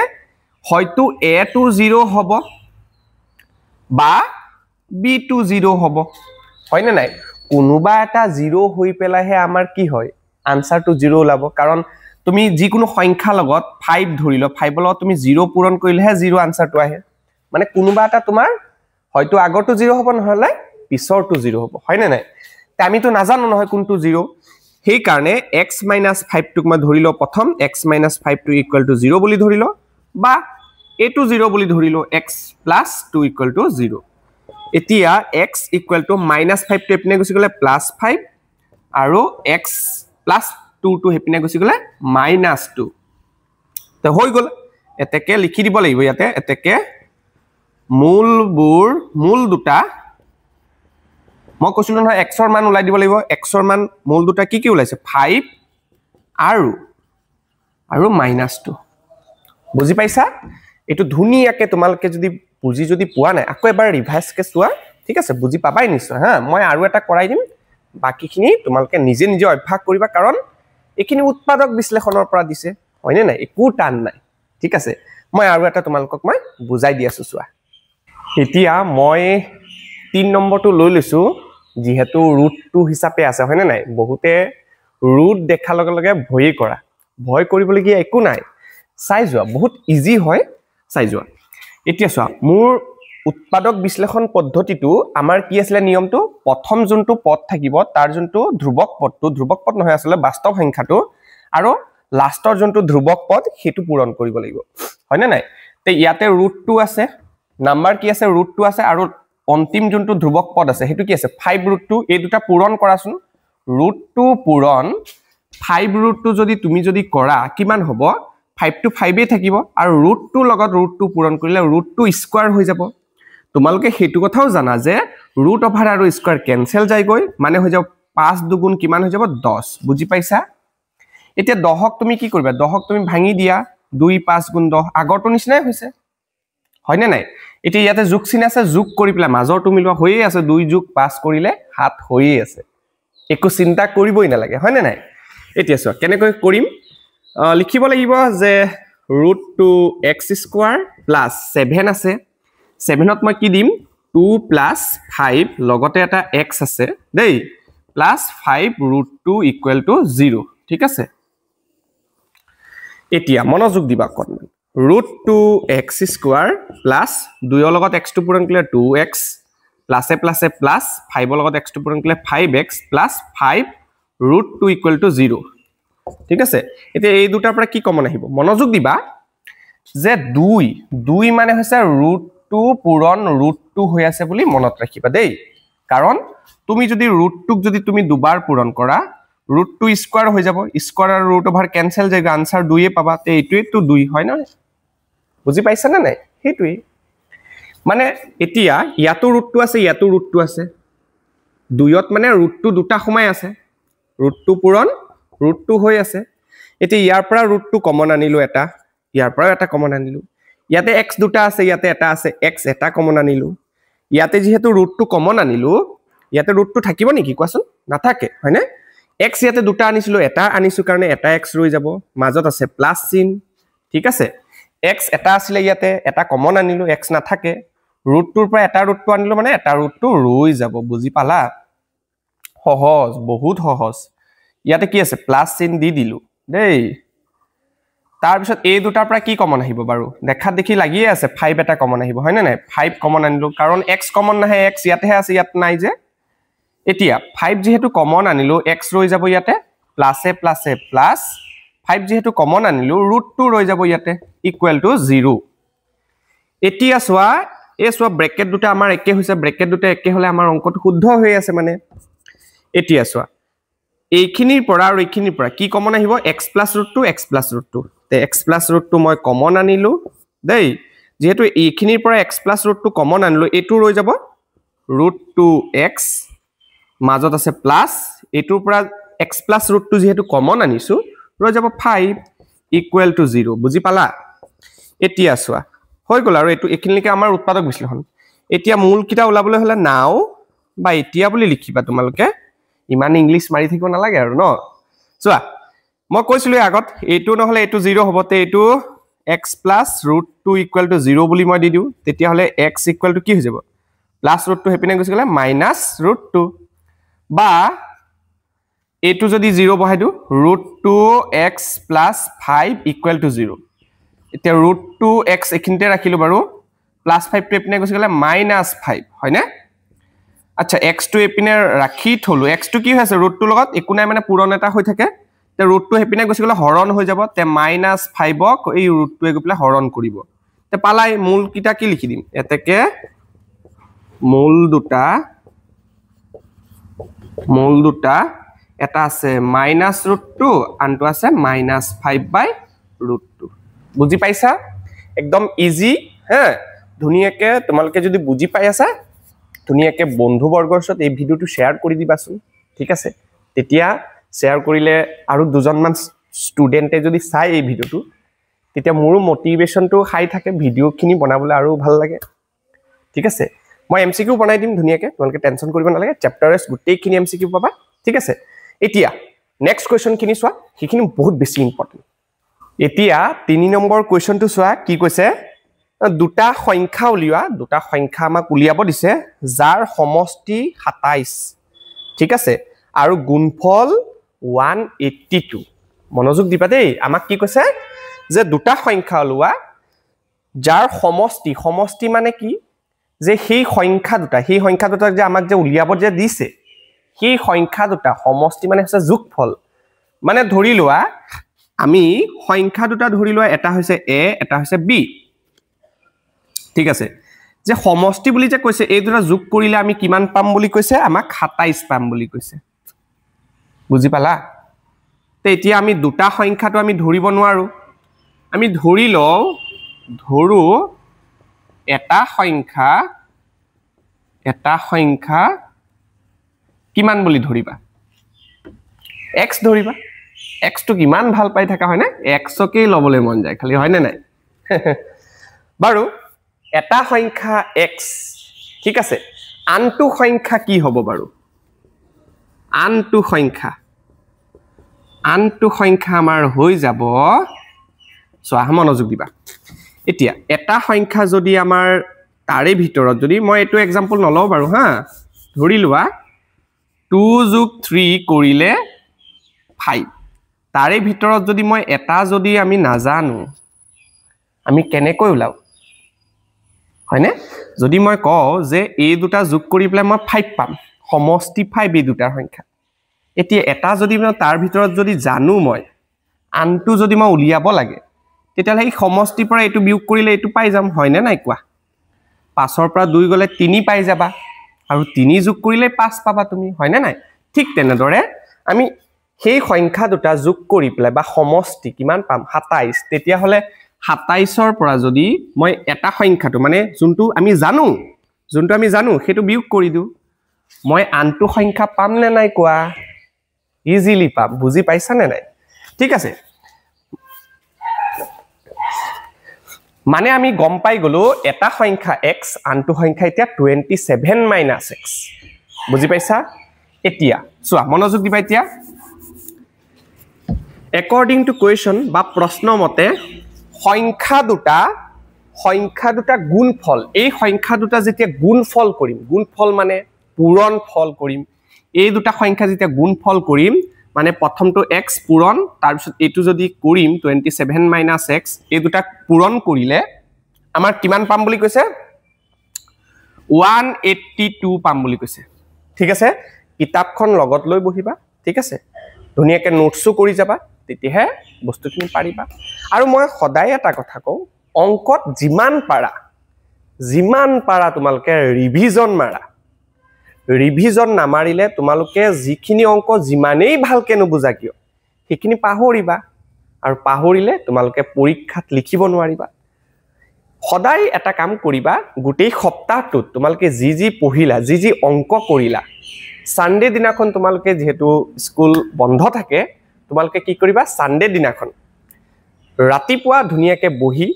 হয়তো a টু 0 হ'ব বা b টু 0 হ'ব হয়নে নাই কোনোবা এটা 0 হৈ পেলাহে আমাৰ কি হয় আনসাৰ টু 0 ওলাব কাৰণ তুমি যিকোনো সংখ্যা লগত 5 ধৰিল 5 লগত তুমি 0 পূৰণ কৰিলেহে 0 আনসাৰ টু আহে মানে কোনোবা এটা তোমাৰ হয়তো আগৰটো 0 হ'ব নহলে পিছৰটো 0 হ'ব হয়নে নাই তে আমি তো নাজানো নহয় কোনটো 0 সেই কাৰণে x - 5 টুক মই ধৰিলো প্ৰথম x - 5 টু ইকুৱেল টু 0 বুলি ধৰিলো বা a টু 0 বুলি ধৰিলো x + 2 ইকুৱেল টু 0 এতিয়া x ইকুৱেল টু -5 টু এপিনে গুছি গলে +5 আৰু x + 2 টু হেপিনে গুছি গলে -2 তে হৈ গল এতেকে লিখি দিব লাগিব ইয়াতে এতেকে মূল দুটা মই কৈছিলো নহয় x ৰ মান উলাই দিব লাগিব x ৰ মান মূল দুটা কি উলাইছে 5 আৰু -2 বুজি পাইছা এটো ধুনিয়াকে তোমালকে যদি পোৱা নাই আকৌ এবাৰ ৰিভাইজ কে চোৱা ঠিক আছে বুজি পাবাই নিশ্চয় হা মই আৰু এটা কৰাই দিম বাকিখিনি তোমালকে নিজে অভ্যাস কৰিবা কাৰণ এখিনি উৎপাদক বিশ্লেষণৰ পৰা দিছে হয়নে নাই একো টান নাই ঠিক আছে মই আৰু এটা তোমালকক মই বুজাই দি আছো চোৱা এতিয়া মই 3 নম্বৰটো লৈ লৈছো যেহেতু √2 হিচাপে আছে হয়নে নাই বহুতে ৰুট দেখা লগে ভয় কৰিবলগীয়া একো নাই চাই যোৱা বহুত ইজি হয় চাই যোৱা এতিয়া চোৱা মোৰ উৎপাদক বিশ্লেষণ পদ্ধতিটো আমাৰ কি আছিল নিয়মটো প্ৰথম যোনটো পদ থাকিব তাৰ যোনটো ধ্ৰুবক পদ নহয় আসলে বাস্তৱ সংখ্যাটো আৰু লাষ্টৰ যোনটো ধ্ৰুবক পদ হেতু পূৰণ কৰিব লাগিব হয়নে নাই তে ইয়াতে √2 আছে নাম্বাৰ কি আছে √2 আছে আৰু অন্তিম যোনটো ধ্ৰুবক পদ আছে হেতু কি আছে 5√2 এই দুটা পূৰণ কৰাচোন √2 পূৰণ 5√2 যদি কৰা কিমান হ'ব 5 to 5 এ থাকিব আৰু √2 লগত √2 পূৰণ কৰিলে √2 স্কয়াৰ হৈ যাব তোমালোকে হেতু কথাও জানা যে ৰুট ওভাৰ আৰু স্কয়াৰ কেনসেল যায় গৈ মানে হৈ যাব 5 দুগুণ কিমান হৈ যাব 10 বুজি পাইছা এতিয়া 10ক তুমি কি কৰিবা 10ক তুমি ভাঙি দিয়া 2 5 গুণ 10 আগৰটো নিচিনাই হৈছে হয়নে নাই এতিয়া ইয়াতে যোগ চিন আছে যোগ কৰি পেলা মাজৰটো মিলোৱা হৈয়ে আছে 2 যোগ 5 কৰিলে 7 হৈয়ে আছে একো চিন্তা কৰিবই না লাগে হয়নে নাই এতিয়া চোৱা কেনেকৈ কৰিম লিখিব লাগিব যে √2x² + 7 আছে 7ত মই কি দিম 2 + 5 লগতে এটা x আছে দেই +5 √2 = 0 ঠিক আছে এতিয়া মনোযোগ দিবা অকণমান √2x² + 2 ৰ লগত x টো পূৰণ কৰিলে 2x + a + a + 5 ৰ লগত x টো পূৰণ কৰিলে 5x + 5 √2 = 0 ঠিক আছে এতিয়া এই দুটাৰ পৰা কি কমন আহিব মনোযোগ দিবা যে 2 মানে হৈছে √2 পূৰণ √2 হৈ আছে বুলি মনত ৰাখিবা দেই কাৰণ তুমি যদি √2ক যদি তুমি দুবাৰ পূৰণ কৰা √2 স্কয়াৰ হৈ যাব স্কয়াৰ আৰু ৰুট ওভাৰ কেনসেল যায় আনসাৰ 2 এ পাবা তে এইটোই তো 2 হয় না বুজি পাইছা না নাই হেতুই মানে এতিয়া ইয়াতো √2 আছে ইয়াতো √2 আছে 2ত মানে √2 দুটা সময় আছে √2 পূৰণ √2 হৈ আছে এতিয়া ইয়াৰ পৰা √2 কমন আনিলো এটা ইয়াৰ পৰা এটা কমন আনিলো ইয়াতে x দুটা আছে ইয়াতে এটা আছে x এটা কমন আনিলো ইয়াতে যেহেতু √2 কমন আনিলো ইয়াতে √2 থাকিব নেকি কোৱাচোন নাথাকে হয়নে x ইয়াতে দুটা আনিছিলো এটা আনিছো কাৰণে এটা x ৰৈ যাব মাজত আছে প্লাস চিন ঠিক আছে x এটা আছিল ইয়াতে এটা কমন আনিলো x না থাকে ৰুট টুৰ পৰা এটা ৰুট টু আনিলো মানে এটা ৰুট টু ৰৈ যাব বুজি পালা সহজ বহুত সহজ ইয়াতে কি আছে প্লাস চিন দি দিলো দেই তাৰ পিছত এই দুটাৰ পৰা কি কমন আহিব বাৰু দেখা দেখি লাগিয়ে আছে 5 এটা কমন আহিব হয় না নাই 5 কমন আনিলো কাৰণ x কমন নাহে x ইয়াতে আছে ইয়াত নাই যে এতিয়া 5 যেহেতু কমন আনিলো x ৰৈ যাব ইয়াতে প্লাসে প্লাসে প্লাস 5 যেহেতু কমন আনিলো ৰুট 2 ৰৈ যাব ইয়াতে ইকুৱেল টু 0 এতিয়া সোৱা এই সোৱা ব্ৰেকেট দুটা আমাৰ একে হৈছে ব্ৰেকেট দুটা একে হলে আমাৰ অংকটো শুদ্ধ হৈ আছে মানে এতিয়া সোৱা এইখিনিৰ পৰা আৰু এইখিনিৰ পৰা কি কমন আহিব x + √2 x + √2 তে x + √2 মই কমন আনিলো দেই যেহেতু এইখিনিৰ পৰা x + √2 কমন আনিলো এটো ৰৈ যাব √2x মাজত আছে প্লাস এটোৰ পৰা x + √2 যেহেতু কমন আনিছো ৰৈ যাব 5 ইকুৱেল টু 0 বুজি পালা এতিয়া সোৱা হৈ গল আৰু এটো এখিনিলৈকে আমাৰ উৎপাদক বিশ্লেষণ এতিয়া মূল কিটা ওলাবলৈ হলে নাও বা এতিয়া বুলি লিখিবা তোমালোকে ইমান ইংলিশ মাৰি থাকিব নালাগে আৰু ন চোৱা মই কৈছিলো আগত এটো নহলে এটো 0 হ'ব তে এটো x + √2 ইকুৱেল টু 0 বুলি মই দি দিও তেতিয়া হলে x ইকুৱেল টু কি হৈ যাব প্লাস √2 হেপিনে গৈছে গলে মাইনাস √2 বা এটো যদি 0 বহাই দিও √2x + 5 ইকুৱেল টু 0 এতিয়া √2x এখিনতে ৰাখিলো বাৰু +5 টো এপিনে গৈছে গলে -5 হয় না আচ্ছা x টো এপিনে ৰাখি থলো x টো কি হৈছে √2 লগত একু নাই মানে পূৰণ এটা হৈ থাকে তে √2 হেপিনে গৈছে গলে হৰণ হৈ যাব তে -5ক এই √2 এ গপলে হৰণ কৰিব তে পালাই মূল কিটা কি লিখি দিম এতেকে মূল দুটা এটা আছে -√2 আনটো আছে -5/√2 বুজি পাইছা একদম ইজি হ্যাঁ ধুনিয়াকে তোমালকে যদি বুজি পাই আছা ধুনিয়াকে বন্ধু বৰ্গৰ সাথে এই ভিডিওটো শেয়াৰ কৰি দিবাচোন ঠিক আছে তেতিয়া শেয়াৰ কৰিলে আৰু দুজনমান ষ্টুডেন্টে যদি চাই এই ভিডিওটো তেতিয়া মোৰো মোটিভেশনটো হাই থাকে ভিডিওখিনি বনাবলৈ আৰু ভাল লাগে ঠিক আছে মই এমসিকিউ বনাই দিম ধুনিয়াকে তোমালকে টেনচন কৰিব নালাগে চ্যাপ্টাৰস গুটেইখিনি এমসিকিউ পাবা ঠিক আছে এতিয়া নেক্সট কোৱেশ্চন খিনি সোৱা হিখিনি বহুত বেছি ইম্পৰ্টেন্ট এতিয়া 3 নম্বৰ কোৱেশ্চনটো সোৱা কি কৈছে দুটা সংখ্যা উলিওৱা দুটা সংখ্যা আমাক উলিয়াব দিছে যাৰ সমষ্টি 27 ঠিক আছে আৰু গুণফল 182 মনোযোগ দিবা দেই আমাক কি কৈছে যে দুটা সংখ্যা উলিওৱা যাৰ সমষ্টি মানে কি যে সেই সংখ্যা দুটা যে আমাক যে উলিয়াব যে দিছে সেই সংখ্যা দুটা সমষ্টি মানে হৈছে যোগফল মানে ধৰি লোৱা আমি সংখ্যা দুটা ধৰি লোৱা এটা হৈছে a এটা হৈছে b ঠিক আছে যে সমষ্টি বুলি যে কৈছে এই দুটা যোগ কৰিলে আমি কিমান পাম বুলি কৈছে আমাক 27 পাম বুলি কৈছে বুজি পালা তে এতিয়া আমি দুটা সংখ্যাটো আমি ধৰিব নোৱাৰো আমি ধৰি লও ধৰু এটা সংখ্যা কিমান বুলি ধৰিবা x ধৰিবা x টো কিমান ভাল পাই থাকা হয় না x কে লবলৈ মন যায় খালি হয় না নাই বাৰু এটা সংখ্যা x ঠিক আছে আনটো সংখ্যা কি হ'ব বাৰু আনটো সংখ্যা আমাৰ হৈ যাব সোৱা মনোযোগ দিবা এতিয়া এটা সংখ্যা যদি আমাৰ তাৰে ভিতৰত যদি মই এটো एग्जांपल নলও বাৰু হা ধৰি লোৱা 2 যোগ 3 কৰিলে 5 তাৰে ভিতৰত যদি মই এটা যদি আমি নাজানো আমি কেনেকৈ উলাও হয়নে যদি মই কও যে এই দুটা যোগ কৰি পেলাই মই 5 পাম সমষ্টি 5 এই দুটাৰ সংখ্যা এতিয়া এটা যদি মই তাৰ ভিতৰত যদি জানো মই আনটো যদি মই উলিয়াব লাগে তেতিয়া এই সমষ্টিৰ পৰা এটো বিয়োগ কৰিলে এটো পাই যাম হয়নে নাই কোৱা 5 ৰ পৰা 2 গলে 3 পাই যাবা আৰু 3 যোগ কৰিলে 5 পাবা তুমি হয়নে নাই ঠিক তেনেদৰে আমি সেই সংখ্যা দুটা যোগ কৰি পেলাই বা সমষ্টি কিমান পাম 27 তেতিয়া হলে 27 ৰ পৰা যদি মই এটা সংখ্যাটো মানে যোনটো আমি জানো হেতু বিয়োগ কৰি দিও মই আনটো সংখ্যা পাম নে নাই কোৱা ইজিলি পাম বুজি পাইছা নে নাই ঠিক আছে মানে আমি গম পাই গলো এটা সংখ্যা x আনটো সংখ্যা এতিয়া 27 - x বুজি পাইছা এতিয়া সোৱা মনোযোগ দিবা এতিয়া According to question বা প্ৰশ্ন মতে সংখ্যা দুটা গুণফল এই সংখ্যা দুটা যেতিয়া গুণফল কৰিম গুণফল মানে পূৰণ ফল কৰিম এই দুটা সংখ্যা যেতিয়া গুণফল কৰিম মানে প্ৰথমটো x পূৰণ তাৰ পিছত এটো যদি কৰিম 27 - x এই দুটা পূৰণ কৰিলে আমাৰ কিমান পাম বুলি কৈছে 182 পাম বুলি কৈছে ঠিক আছে কিতাপখন লগত লৈ বহিবা ঠিক আছে ধুনিয়াকে নোটছও কৰি যাবা তেতিয়াহে বস্তুখিনি পাৰিবা আৰু মই সদায় এটা কথা কওঁ অংকত যিমান পাৰা তোমালকে ৰিভিজন নামাৰিলে তোমালকে যিখিনি অংক যিমানেই ভালকে নুবুজা কিয় সেইখিনি পাহৰিবা আৰু পাহৰিলে তোমালকে পৰীক্ষাত লিখিব নোৱাৰিবা সদায় এটা কাম কৰিবা গোটেই সপ্তাহটোত তোমালকে যি পঢ়িলা যি অংক কৰিলা সানডে দিনাখন তোমালকে যেহেতু স্কুল বন্ধ থাকে তোমালকে কি কৰিবা সানডে দিনাখন ৰাতিপুৱা ধুনিয়াকে বহি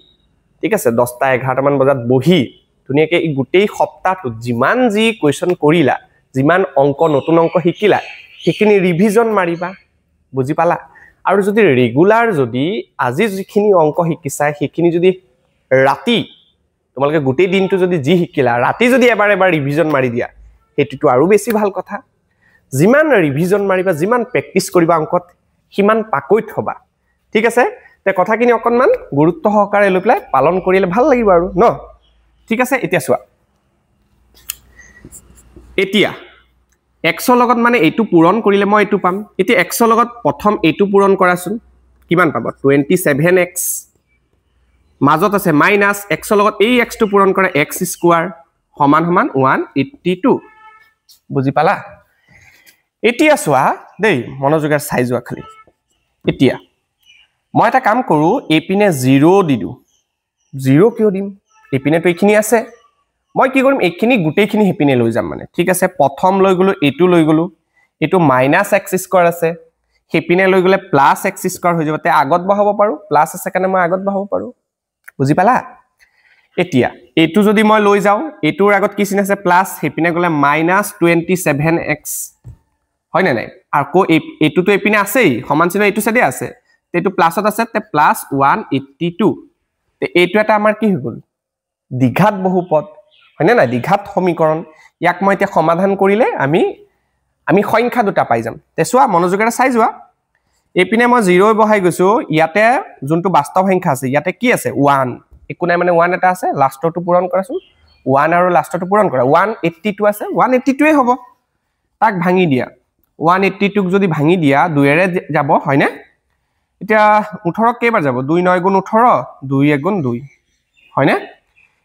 ঠিক আছে 10টা 11টা মান বজাত বহি ধুনিয়াকে এই গোটেই সপ্তাহটোত যিমান যি কোৱেশ্চন কৰিলা যিমান অংক নতুন অংক শিকিলা সেইখিনি ৰিভিজন মাৰিবা বুজি পালা আৰু যদি ৰেগুলাৰ যদি আজি যিখিনি অংক শিকিছা সেইখিনি যদি ৰাতি তোমালকে গোটেই দিনটো যদি যি শিকিলা ৰাতি যদি এবাৰ ৰিভিজন মাৰি দিয়া হেতুটো আৰু বেছি ভাল কথা যিমান ৰিভিজন মাৰিবা যিমান প্ৰেক্টিস কৰিবা অংকত হিমান পাকৈত হবা ঠিক আছে তে কথাখিনি অকনমান গুৰুত্ব সহকাৰে লইপলাই পালন কৰিলে ভাল লাগিব আৰু ন ঠিক আছে এতিয়া চোৱা এতিয়া x ৰ লগত মানে এইটো পূৰণ কৰিলে মই এইটো পাম এতিয়া x ৰ লগত প্ৰথম এইটো পূৰণ কৰাচোন কিমান পাব 27x মাজত আছে মাইনাস x ৰ লগত এই x টো পূৰণ কৰা x স্কয়াৰ সমান সমান 182 বুজি পালা এতিয়া চোৱা দেই মনোযোগেৰে চাই যোৱা খালি এতিয়া মই এটা কাম কৰো এপিনে 0 দিদু 0 কিয় দিম এপিনে তো এইখিনি আছে মই কি কৰিম এইখিনি গুটেইখিনি হেপিনে লৈ যাম মানে ঠিক আছে প্ৰথম লৈ গলো এটো -x স্কয়াৰ আছে হেপিনে লৈ গলে +x স্কয়াৰ হৈ যাবতে আগত বহাব পাৰো প্লাস আছে কাৰণে মই আগত বহাব পাৰো বুজি পালা এতিয়া এটো যদি মই লৈ যাও এটোৰ আগত কি চিন আছে প্লাস হেপিনে গলে -27x হয় না নাই আকৌ এটো তো এপিনে আছেই সমান চিন এটো সাইডে আছে তেটো প্লাসত আছে তে +182 তে এটো এটা আমাৰ কি হৈ গল দ্বিঘাত বহুপদ হয় না দ্বিঘাত সমীকৰণ ইয়াক মই এতিয়া সমাধান কৰিলে আমি সংখ্যা দুটা পাই যাম তে চোৱা মনোযোগেৰে চাই যোৱা এপিনে মই 0 বহাই গৈছো ইয়াতে যোনটো বাস্তৱ সংখ্যা আছে ইয়াতে কি আছে 1 একো নাই মানে 1 এটা আছে লাষ্টটো পূৰণ কৰাছো 1 আৰু লাষ্টটো পূৰণ কৰা 182 আছে 182 এ হ'ব তাক ভাঙি দিয়া 182 ক যদি ভাঙি দিয়া 2 এৰে যাব হয় না এতিয়া 18 কেইবাৰ যাব 2 9 গুণ 18 2 1 গুণ 2 হয় না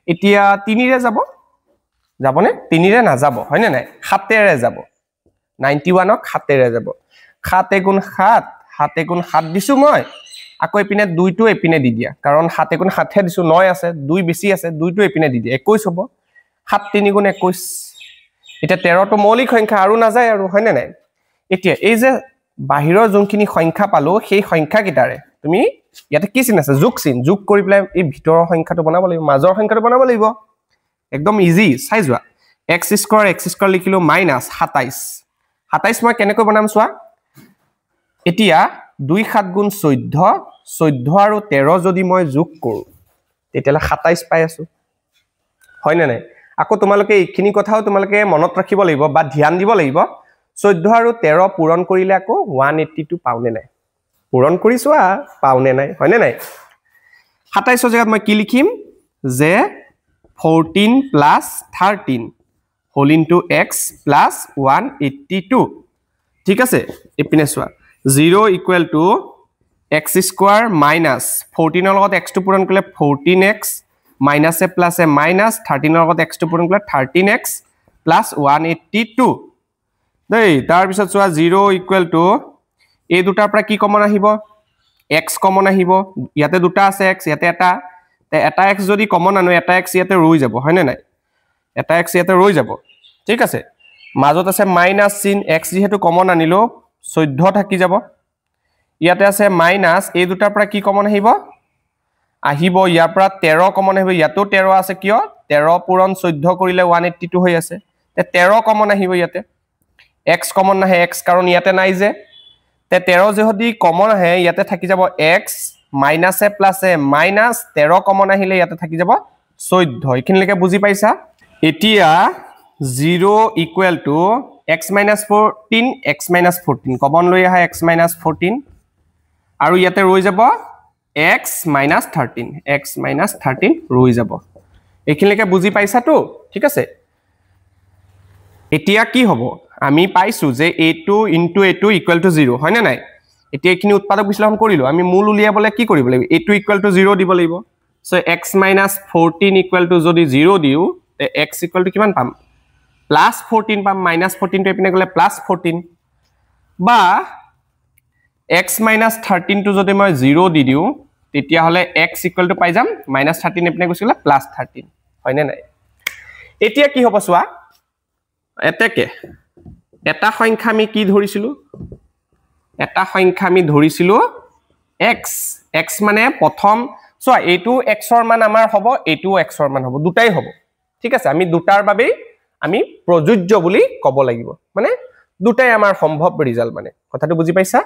এতিয়া 3 ৰে যাবনে 3 ৰে না যাব হয় না নাই 7 ৰে যাব 91 ক 7 ৰে যাব 7 গুণ 7 7 গুণ 7 দিছো মই আকৌ এপিনে 2 টো এপিনে দি দিয়া কাৰণ 7 গুণ 7 হে দিছো 9 আছে 2 বেছি আছে 2 টো এপিনে দি দিয়া 21 হ'ব 7 3 গুণ 21 এটা 13 টো মৌলিক সংখ্যা আৰু না যায় আৰু হয় না নাই এতিয়া এই যে বাহিৰৰ যোনখিনি সংখ্যা পালো সেই সংখ্যা কিটাৰে তুমি ইয়াতে কি চিন আছে যোগ কৰি পেলাই এই ভিতৰৰ সংখ্যাটো বনাব লাগিব মাজৰ সংখ্যাটো বনাব লাগিব একদম ইজি চাই যোৱা x স্কয়াৰ লিখিলো -27 27 মই কেনেকৈ বনাম চোৱা এতিয়া 2 7 গুণ 14 আৰু 13 যদি মই যোগ কৰো তেতিয়ালে 27 পাই আছো হয় না নাই আকৌ তোমালোকে এইখিনি কথাও তোমালোকে মনত ৰাখিব লাগিব বা ধ্যান দিব লাগিব 14 আৰু 13 পূৰণ কৰিলে আকৌ 182 পাউনে নাই পূৰণ কৰিছো পাউনে নাই হয় না নাই 27 জায়গাত মই কি লিখিম যে 14 + 13 হোল ইনটু x + 182 ঠিক আছে এপিনে চোৱা 0 = x স্কয়াৰ মাইনাস 14 ৰ লগত x টো পূৰণ কৰিলে 14x মাইনাস এ প্লাস এ মাইনাস 13 ৰ লগত x টো পূৰণ কৰিলে 13x + 182 দেই তাৰ পিছত চোৱা 0 = এই দুটাৰ পৰা কি কমন আহিব x কমন আহিব ইয়াতে দুটা আছে x ইয়াতে এটা তে এটা x যদি কমন আনো এটা x ইয়াতে ৰৈ যাব হয় না নাই এটা x ইয়াতে ৰৈ যাব ঠিক আছে মাজত আছে মাইনাস চিন x যেহেতু কমন আনিলো 14 থাকি যাব ইয়াতে আছে মাইনাস এই দুটাৰ পৰা কি কমন আহিব ইয়াৰ পৰা 13 কমন আহিব ইয়াতো 13 আছে কিয় 13 পূৰণ 14 কৰিলে 182 হৈ আছে তে 13 কমন আহিব ইয়াতে x কমন নাহে x কাৰণ ইয়াতে নাই যে তে 13 যদি কমন আহে ইয়াতে থাকি যাব x minus a plus a minus 13 common আহিলে ইয়াতে থাকি যাব 14 এখিনলৈকে বুজি পাইছা এতিয়া 0 equal to x minus 14 x minus 14 common লৈ আহা x minus 14 আৰু ইয়াতে ৰৈ যাব x minus 13 x minus 13 ৰৈ যাব এখিনলৈকে বুজি পাইছা তো ঠিক আছে এতিয়া কি হ'ব আমি পাইছো যে a2 into a2 equal to 0 হয় না নাই এতিয়া এখিনি উৎপাদক বিশ্লেষণ কৰিলো আমি মূল উলিয়াবলে কি কৰিব লাগিব a2 equal to 0 দিব লাগিব so x minus 14 equal to যদি 0 দিও তে x equal to কিমান পাম plus 14 পাম minus 14 to এপিনে গলে plus 14 বা x minus 13 to যদি মই 0 দি দিও তেতিয়া হলে x equal to পাই যাম minus 13 এপিনে গৈছিলে plus 13 হয় না নাই এতিয়া কি হ'ব সোৱা এতেকে এটা সংখ্যা আমি কি ধৰিছিলো এটা সংখ্যা আমি ধৰিছিলো x x মানে প্ৰথম সো এটো x ৰ মান আমাৰ হ'ব এটো x ৰ মান হ'ব দুটাই হ'ব ঠিক আছে আমি দুটাৰ বাবে আমি প্ৰযোজ্য বুলি ক'ব লাগিব মানে দুটাই আমাৰ সম্ভৱ ৰিজাল্ট মানে কথাটো বুজি পাইছা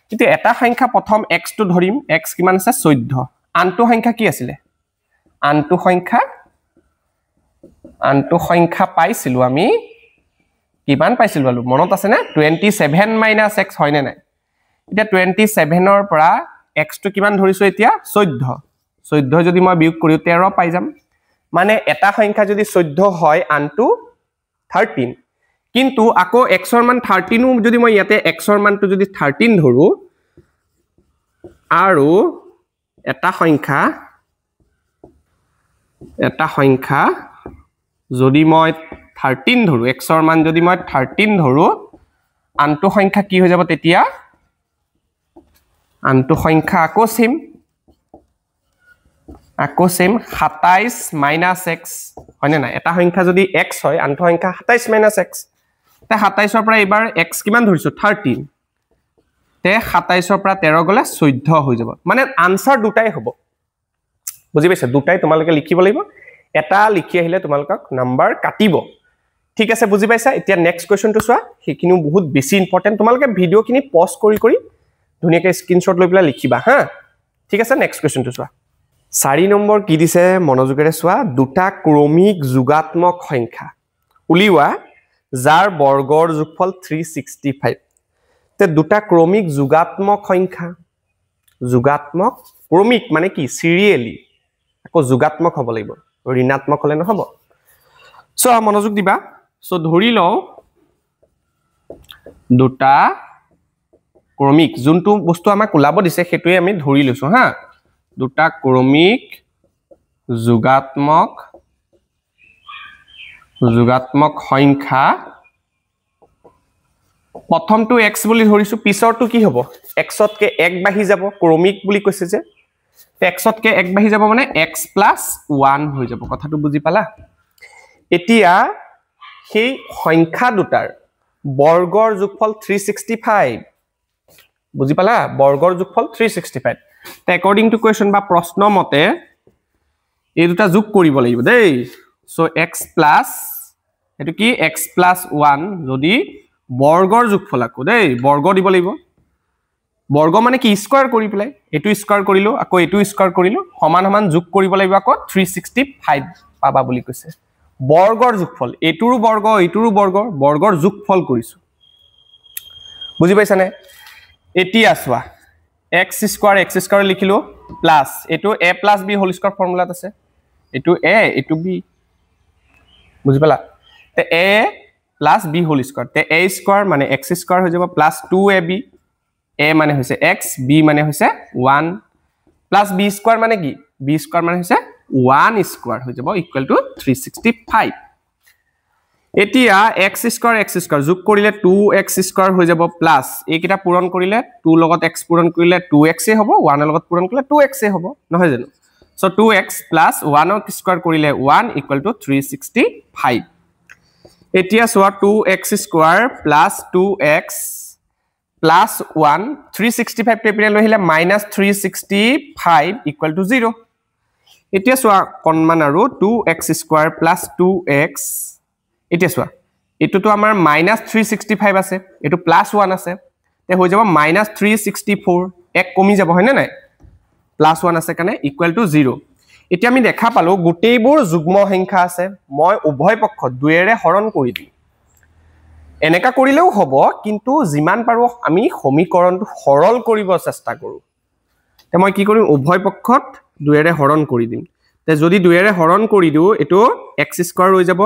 কিন্তু এটা সংখ্যা প্ৰথম x টো ধৰিম x কিমান আছে 14 আনটো সংখ্যা কি আছিল আনটো সংখ্যা পাইছিলো আমি কিমান পাইছিল বলু মনত আছে না 27 - x হয় না নাই এটা 27 ৰ পৰা x টো কিমান ধৰিছো এতিয়া 14 যদি মই বিয়োগ কৰো 13 পাই যাম মানে এটা সংখ্যা যদি 14 হয় আনটো 13 কিন্তু আকো x ৰ মান 13 ও যদি মই ইয়াতে x ৰ মানটো যদি 13 ধৰো আৰু এটা সংখ্যা যদি মই 13 ধৰো x ৰ মান যদি মই 13 ধৰো আনটো সংখ্যা কি হৈ যাব তেতিয়া আনটো সংখ্যা আকো সেম 27 - x হয়নে না এটা সংখ্যা যদি x হয় আনটো সংখ্যা 27 - x তে 27 ৰ পৰা এবাৰ x কিমান ধৰিছো 13 তে 27 ৰ পৰা 13 গলে 14 হৈ যাব মানে আনসাৰ দুটাই হ'ব বুজি পাইছা দুটাই তোমালোকে লিখিব লাগিব এটা লিখি আহিলে তোমালোকক নাম্বাৰ কাটিব ঠিক আছে বুজি পাইছা এতিয়া নেক্সট কোৱেশ্চনটো চোৱা হেকিনিও বহুত বেছি ইম্পৰ্টেন্ট তোমালোকে ভিডিওখিনি পজ কৰি ধুনিয়াকে স্ক্ৰিনশ্বট লৈ পেলা লিখিবা হা ঠিক আছে নেক্সট কোৱেশ্চনটো চোৱা 4 নম্বৰ কি দিছে মনোযোগেৰে চোৱা দুটা ক্ৰমিক যোগাত্মক সংখ্যা উলিওৱা যাৰ বৰ্গৰ যোগফল 365 তে দুটা ক্ৰমিক যোগাত্মক সংখ্যা যোগাত্মক ক্ৰমিক মানে কি সিৰিয়েলি আকো যোগাত্মক হ'ব লাগিব ঋণাত্মক হলে নহব সো মনোযোগ দিবা সো ধৰি লও দুটা ক্ৰমিক যোনটো বস্তু আমাক ওলাব দিছে হেতুই আমি ধৰি লৈছো হা দুটা ক্ৰমিক যোগাত্মক সংখ্যা প্ৰথমটো x বুলি ধৰিছো পিছৰটো কি হ'ব x তকে 1 বাঢ়ি যাব ক্ৰমিক বুলি কৈছে যে x তকে 1 বাঢ়ি যাব মানে x + 1 হৈ যাব কথাটো বুজি পালা এতিয়া সেই সংখ্যা দুটাৰ বৰ্গৰ যোগফল 365 বুজি পালা বৰ্গৰ যোগফল 365 তে অকৰ্ডিং টু কোৱেশ্চন বা প্ৰশ্ন মতে এই দুটা যোগ কৰিব লাগিব দেই সো x প্লাস এটো কি x + 1 যদি বৰ্গৰ যোগফল আকো দেই বৰ্গ দিব লাগিব বৰ্গ মানে কি স্কয়াৰ কৰি পেলাই এটো স্কয়াৰ কৰিলো আকো এটো স্কয়াৰ কৰিলো সমান সমান যোগ কৰিব লাগিব আকো 365 পাবা বুলি কৈছে বৰ্গৰ যোগফল এটোৰ বৰ্গ এটোৰ বৰ্গৰ যোগফল কৰিছো বুজি পাইছা নে এতিয়া চোৱা x স্কয়াৰ লিখিলো প্লাস এটো a + b হোল স্কয়াৰ ফৰ্মুলাত আছে এটো a এটো b বুজি পালা তে a + b হোল স্কয়াৰ তে a স্কয়াৰ মানে x স্কয়াৰ হৈ যাব প্লাস 2ab a মানে হৈছে x b মানে হৈছে 1 প্লাস b স্কয়াৰ মানে কি b স্কয়াৰ মানে হৈছে 1 স্কয়াৰ হৈ যাব ইকুৱেল টু 365 এতিয়া x স্কয়াৰ যোগ কৰিলে 2x স্কয়াৰ হৈ যাব প্লাস এইকিটা পূৰণ কৰিলে 2 লগত x পূৰণ কৰিলে 2x এ হ'ব 1 ৰ লগত পূৰণ কৰিলে 2x এ হ'ব নহয় জানো সো 2x + 1 ক স্কয়াৰ কৰিলে 1 ইকুৱেল টু 365 এতিয়া সোৱা 2x square + 2x + 1 365 টেপিনে লহিলে -365 equal to 0 এতিয়া সোৱা কনমান আৰু 2x স্কয়াৰ + 2x এতিয়া সোৱা এটো তো আমাৰ -365 আছে এটো +1 আছে তে তে হৈ যাব -364 এক কমি যাব হয় নাই +1 আছে কাৰণে ইকুৱেল টু 0 এতিয়া আমি দেখা পালো গোটেইবোৰ যুগ্ম সংখ্যা আছে মই উভয় পক্ষ 2 এৰে হৰণ কৰি দিম এনেকা কৰিলেও হ'ব কিন্তু যিমান পাৰো আমি সমীকৰণটো সৰল কৰিব চেষ্টা কৰো তে মই কি কৰিম উভয় পক্ষত 2 এৰে হৰণ কৰি দিম তে যদি 2 এৰে হৰণ কৰি দিও এটো x² হৈ যাব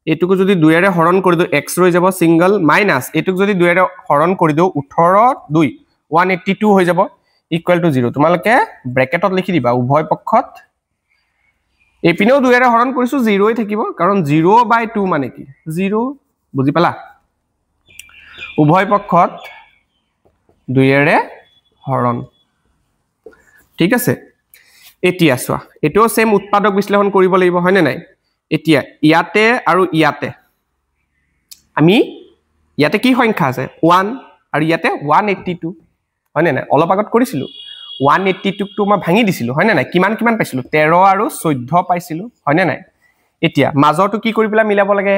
এটুকু যদি 2 এৰে হৰণ কৰি দিও x হৈ যাব সিঙ্গল মাইনাস এটুকু যদি 2 এৰে হৰণ কৰি দিও 18 2 182 হৈ যাব ইকুৱেল টু 0 তোমালকে ব্ৰেকেটত লিখি দিবা উভয় পক্ষত এপিনেও 2 এৰে হৰণ কৰিছো 0 হৈ থাকিব কাৰণ 0/2 মানে কি 0 বুজি পালা উভয় পক্ষত 2 এৰে হৰণ ঠিক আছে এতিয়া সোয়া এটো সেম উৎপাদক বিশ্লেষণ কৰিব লাগিব হয় নে নাই এতিয়া ইয়াতে আৰু ইয়াতে আমি ইয়াতে কি সংখ্যা আছে 1 আৰু ইয়াতে 182 হয় নে নাই অলপ আগত কৰিছিলো 182 টো মই ভাঙি দিছিলো হয় নে নাই কিমান কিমান পাইছিলো 13 আৰু 14 পাইছিলো হয় নে নাই এতিয়া মাজৰটো কি কৰি পেলা মিলাব লাগে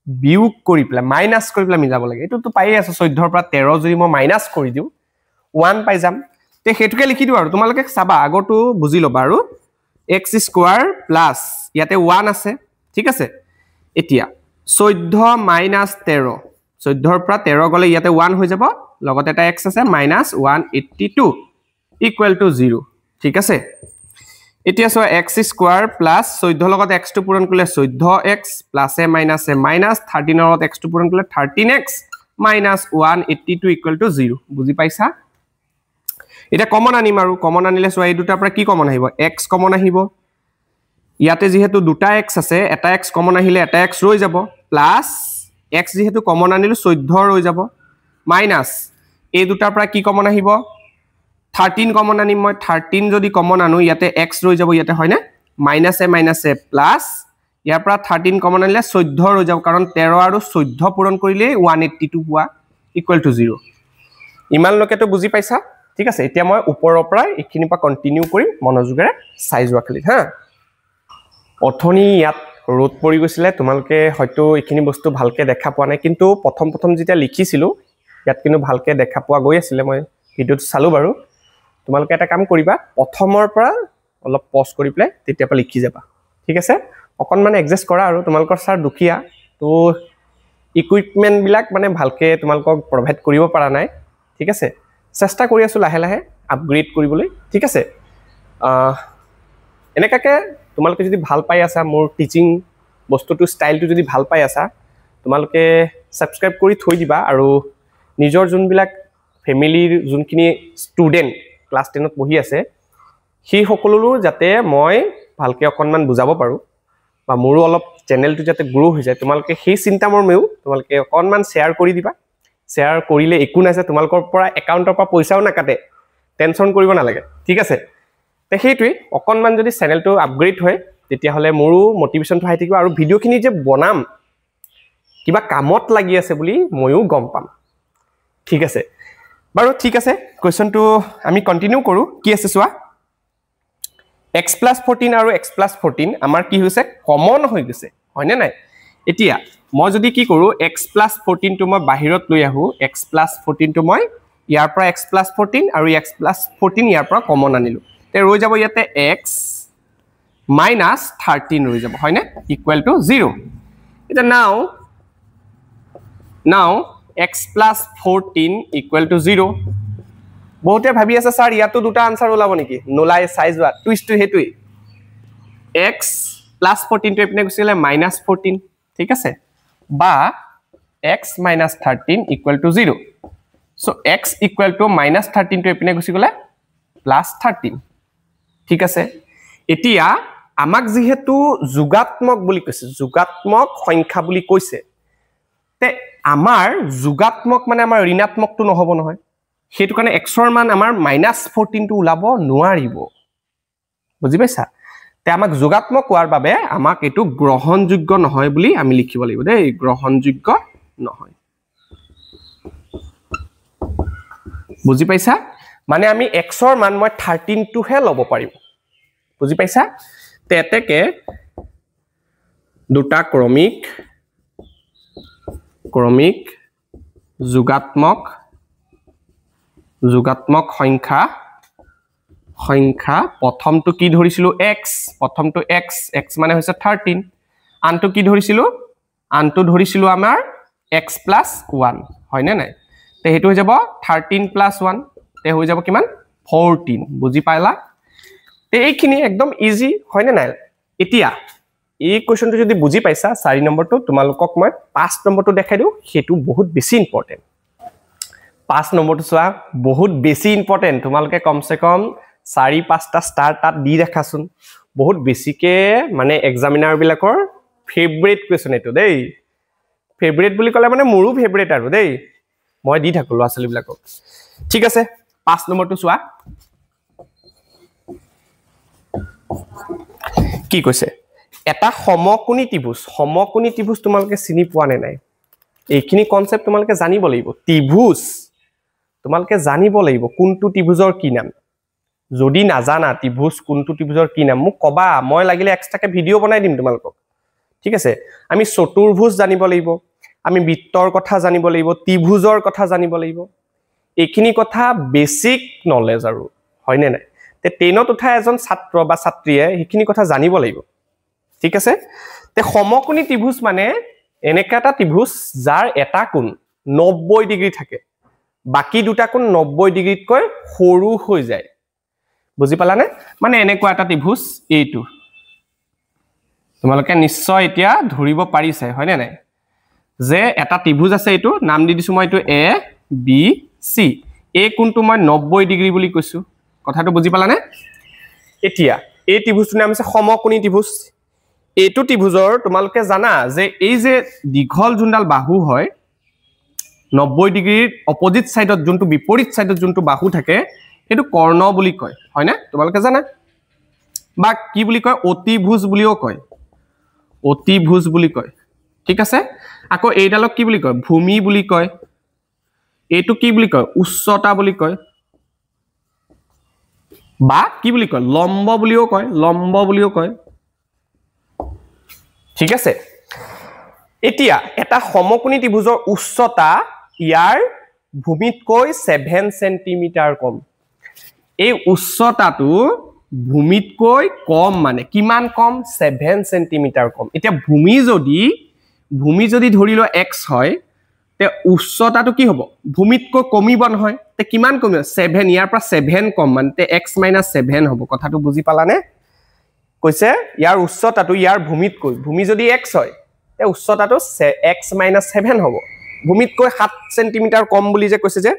বিয়োগ কৰি পেলা মাইনাস কৰি পেলা মিলাব লাগে এটো তো পাইয়ে আছে 14 পৰা 13 যদি মই মাইনাস কৰি দিও 1 পাই যাম তে হেতুকে লিখি দিও আৰু তোমালকে চাবা আগৰটো বুজি লবা আৰু x² প্লাস ইয়াতে 1 আছে ঠিক আছে এতিয়া 14 মাইনাস 13 14 পৰা 13 গলে ইয়াতে 1 হৈ যাব লগতে এটা x আছে -182 ইকুৱেল টু 0 ঠিক আছে এতিয়া সো x² প্লাস 14 লগত x টো পূৰণ কৰিলে 14x প্লাস এ মাইনাস 13 লগত x টো পূৰণ কৰিলে 13x মাইনাস 182 ইকুৱেল টু 0 বুজি পাইছা এটা কমন আনিম আৰু কমন আনিলে সো এই দুটাৰ পৰা কি কমন আহিব x কমন আহিব ইয়াতে যেহেতু দুটা x আছে এটা x কমন আহিলে এটা x ৰৈ যাব প্লাস x যেহেতু কমন আনিলো 14 ৰৈ যাব মাইনাস এই দুটাৰ পৰা কি কমন আহিব 13 কমন আনিম মই 13 যদি কমন আনো ইয়াতে x ৰৈ যাব ইয়াতে হয় না মাইনাস এ প্লাস ইয়াৰ পৰা 13 কমন আনিলে 14 ৰৈ যাব কাৰণ 13 আৰু 14 পূৰণ কৰিলে 182 পোৱা ইকুৱেল টু 0 ইমান লকেটো বুজি পাইছা ঠিক আছে এতিয়া মই ওপৰৰ পৰা এখিনি পা কন্টিনিউ কৰিম মনোযোগেৰে চাই যোৱা খালি হা অথনি ইয়াত ৰ'দ পৰি গৈছিলে তোমালকে হয়তো এখিনি বস্তু ভালকে দেখা পোৱা নাই কিন্তু প্ৰথম যেতিয়া লিখিছিলো ইয়াত কিন্তু ভালকে দেখা পোৱা গৈ আছিল মই ভিডিওটো চালো বাৰু তোমালকে এটা কাম কৰিবা প্ৰথমৰ পৰা অলপ পজ কৰি প্লে তেতিয়া পা লিখি যাবা ঠিক আছে অকন মানে এডজাস্ট কৰা আৰু তোমালকৰ স্যাৰ দুখিয়া তো ইকুইপমেন্ট বিলাক মানে ভালকে তোমালকক প্ৰভাইড কৰিব পৰা নাই ঠিক আছে চেষ্টা কৰি আছো লাহে লাহে আপগ্ৰেড কৰিবলৈ ঠিক আছে এনেকাকে তোমালকে যদি ভাল পাই আছা মোৰ টিচিং বস্তুটো ষ্টাইলটো যদি ভাল পাই আছা তোমালকে সাবস্ক্ৰাইব কৰি থৈ দিবা আৰু নিজৰ যোনবিলাক ফেমিলিৰ যোনখিনি ষ্টুডেন্ট ক্লাস 10 ত পঢ়ি আছে সেই সকলোৰো যাতে মই ভালকে অকনমান বুজাব পাৰো বা মোৰো অলপ চেনেলটো যাতে গ্ৰো হৈ যায় তোমালকে সেই চিন্তা মোৰ মেও তোমালকে অকনমান শেয়াৰ কৰি দিবা শেয়াৰ কৰিলে একো নাই যে তোমালকৰ পৰা একাউন্টৰ পৰা পইচাও না কাটে টেনচন কৰিব না লাগে ঠিক আছে তে হেইটোই অকনমান যদি চেনেলটো আপগ্ৰেড হয় তেতিয়া হলে মোৰো মোটিভেশনটো হাই থাকিব আৰু ভিডিওখিনি যে বনাম কিবা কামত লাগি আছে বুলি ময়ো গম পাম ঠিক আছে বাৰু ঠিক আছে কোৱেশ্চনটো আমি কন্টিনিউ কৰো কি আছে সোৱা x + 14 আৰু x + 14 আমাৰ কি হৈছে কমন হৈ গৈছে হয়নে নাই এতিয়া মই যদি কি কৰো x + 14 টো মই বাহিৰত লৈ আহু x + 14 টো মই ইয়াৰ পৰা x + 14 আৰু x + 14 ইয়াৰ পৰা কমন আনিলো তে ৰৈ যাব ইয়াতে x - 13 ৰৈ যাব হয়নে ইকুৱেল টু 0 এটা নাও x + 14 ইকুৱেল টু 0 বহুতে ভাবি আছে স্যাৰ ইয়াতো দুটা আনসাৰ ওলাব নেকি নোলাই চাই যোৱা টুইষ্টটো হেতুই x + 14 টো এপিনে গুছিলে -14 ঠিক আছে বা x - 13 equal to 0 so x equal to -13 টো এপিনে গুছি গলে +13 ঠিক আছে এতিয়া আমাক যেহেতু যোগাত্মক বুলি কৈছে যোগাত্মক সংখ্যা বুলি কৈছে তে আমাৰ যোগাত্মক মানে আমাৰ ঋণাত্মকটো নহব নহয় হেতু কাৰণে x ৰ মান আমাৰ -14 টো উলাব নোৱাৰিব বুজি পাইছা তে আমাক যোগাত্মক কোৱাৰ বাবে আমাক এটো গ্ৰহণযোগ্য নহয় বুলি আমি লিখিব লাগিব দেই গ্ৰহণযোগ্য নহয় বুজি পাইছা মানে আমি x ৰ মান মই 13 টো হে লব পাৰিম বুজি পাইছা তে এতেকে দুটা ক্ৰমিক যোগাত্মক যোগাত্মক সংখ্যা প্ৰথমটো কি ধৰিছিলো x প্ৰথমটো x মানে হৈছে 13 আনটো কি ধৰিছিলো আনটো ধৰিছিলো আমাৰ x + 1 হয় নে নাই তে হেতু হৈ যাব 13 + 1 তে হৈ যাব কিমান 14 বুজি পাইলা তে এইখিনি একদম ইজি হয় নে নাই এতিয়া এই কোৱেশ্চনটো যদি বুজি পাইছা 4 নম্বৰটো তোমালোকক মই 5 নম্বৰটো দেখাই দিও হেতু বহুত বেছি ইম্পৰ্টেন্ট 5 নম্বৰটো চোৱা বহুত বেছি ইম্পৰ্টেন্ট তোমালোকে কমসে কম 4-5টা ষ্টাৰ তাত দি দেখাছুন বহুত বেছিকে মানে এক্সামিনাৰ বিলাকৰ ফেভাৰিট কোৱেশ্চন এটো দেই ফেভাৰিট বুলি কলে মানে মোৰো ফেভাৰিট আৰু দেই মই দি থাকো লছলি বিলাকক ঠিক আছে 5 নম্বৰটো চোৱা কি কৈছে এটা সমকোণী ত্ৰিভুজ তোমালোকে চিনি পোৱা নে নাই এইখিনি কনসেপ্ট তোমালোকে জানিব লাগিব ত্ৰিভুজ তোমালোকে জানিব লাগিব কোনটো ত্ৰিভুজৰ কি নাম যদি নাজানা ত্ৰিভুজ কোনটো ত্ৰিভুজৰ কি নাম মোক কবা মই লাগিলে এক্সট্ৰাকে ভিডিও বনাই দিম তোমালোকক ঠিক আছে আমি চতুৰ্ভুজ জানিব লাগিব আমি বৃত্তৰ কথা জানিব লাগিব ত্ৰিভুজৰ কথা জানিব লাগিব এইখিনি কথা বেসিক নলেজ আৰু হয় নে নাই তে 10ত উঠা এজন ছাত্ৰ বা ছাত্ৰীয়ে এইখিনি কথা জানিব লাগিব ঠিক আছে তে সমকোণী ত্ৰিভুজ মানে এনেকা এটা ত্ৰিভুজ যাৰ এটা কোণ 90 ডিগ্ৰী থাকে বাকি দুটা কোণ 90 ডিগ্ৰীতকৈ সৰু হৈ যায় বুজি পালানে মানে এনেকুৱা এটা ত্ৰিভুজ এইটো তোমালোকে নিশ্চয় এতিয়া ধৰিব পাৰিছে হয় নে নাই যে এটা ত্ৰিভুজ আছে এইটো নাম দি দিছো মই এইটো A B C এই কোণটো মই 90 ডিগ্ৰী বুলি কৈছো কথাটো বুজি পালানে এতিয়া এই ত্ৰিভুজৰ নাম আছে সমকোণী ত্ৰিভুজ এইটো ত্ৰিভুজৰ তোমালোকে জানা যে এই যে দীঘল জুনডাল বাহু হয় 90 ডিগ্ৰীৰ অপোজিট সাইডত যোনটো বিপৰীত সাইডত যোনটো বাহু থাকে এটো কৰ্ণ বুলি কয় হয় না তোমালোকে জানা বা কি বুলি কয় অতিভুজ বুলিও কয় অতিভুজ বুলি কয় ঠিক আছে আকৌ এইডালক কি বুলি কয় ভূমি বুলি কয় এটো কি বুলি কয় উচ্চতা বুলি কয় বা কি বুলি কয় লম্ব বুলিও কয় ঠিক আছে এতিয়া এটা সমকোণী ত্ৰিভুজৰ উচ্চতা ইয়াৰ ভূমিতকৈ 7 সেন্টিমিটাৰ কম এই উচ্চতাটো ভূমিতকৈ কম মানে কিমান কম 7 সেন্টিমিটাৰ কম এতিয়া ভূমি যদি ধৰিলো x হয় তে উচ্চতাটো কি হ'ব ভূমিতকৈ কমিব নহয় তে কিমান কমিব 7 ইয়াৰ পৰা 7 কম মানে তে x - 7 হ'ব কথাটো বুজি পালানে কৈছে ইয়াৰ উচ্চতাটো ইয়াৰ ভূমি যদি x হয় তে উচ্চতাটো x - 7 হ'ব ভূমিতকৈ 7 সেন্টিমিটাৰ কম বুলি যে কৈছে যে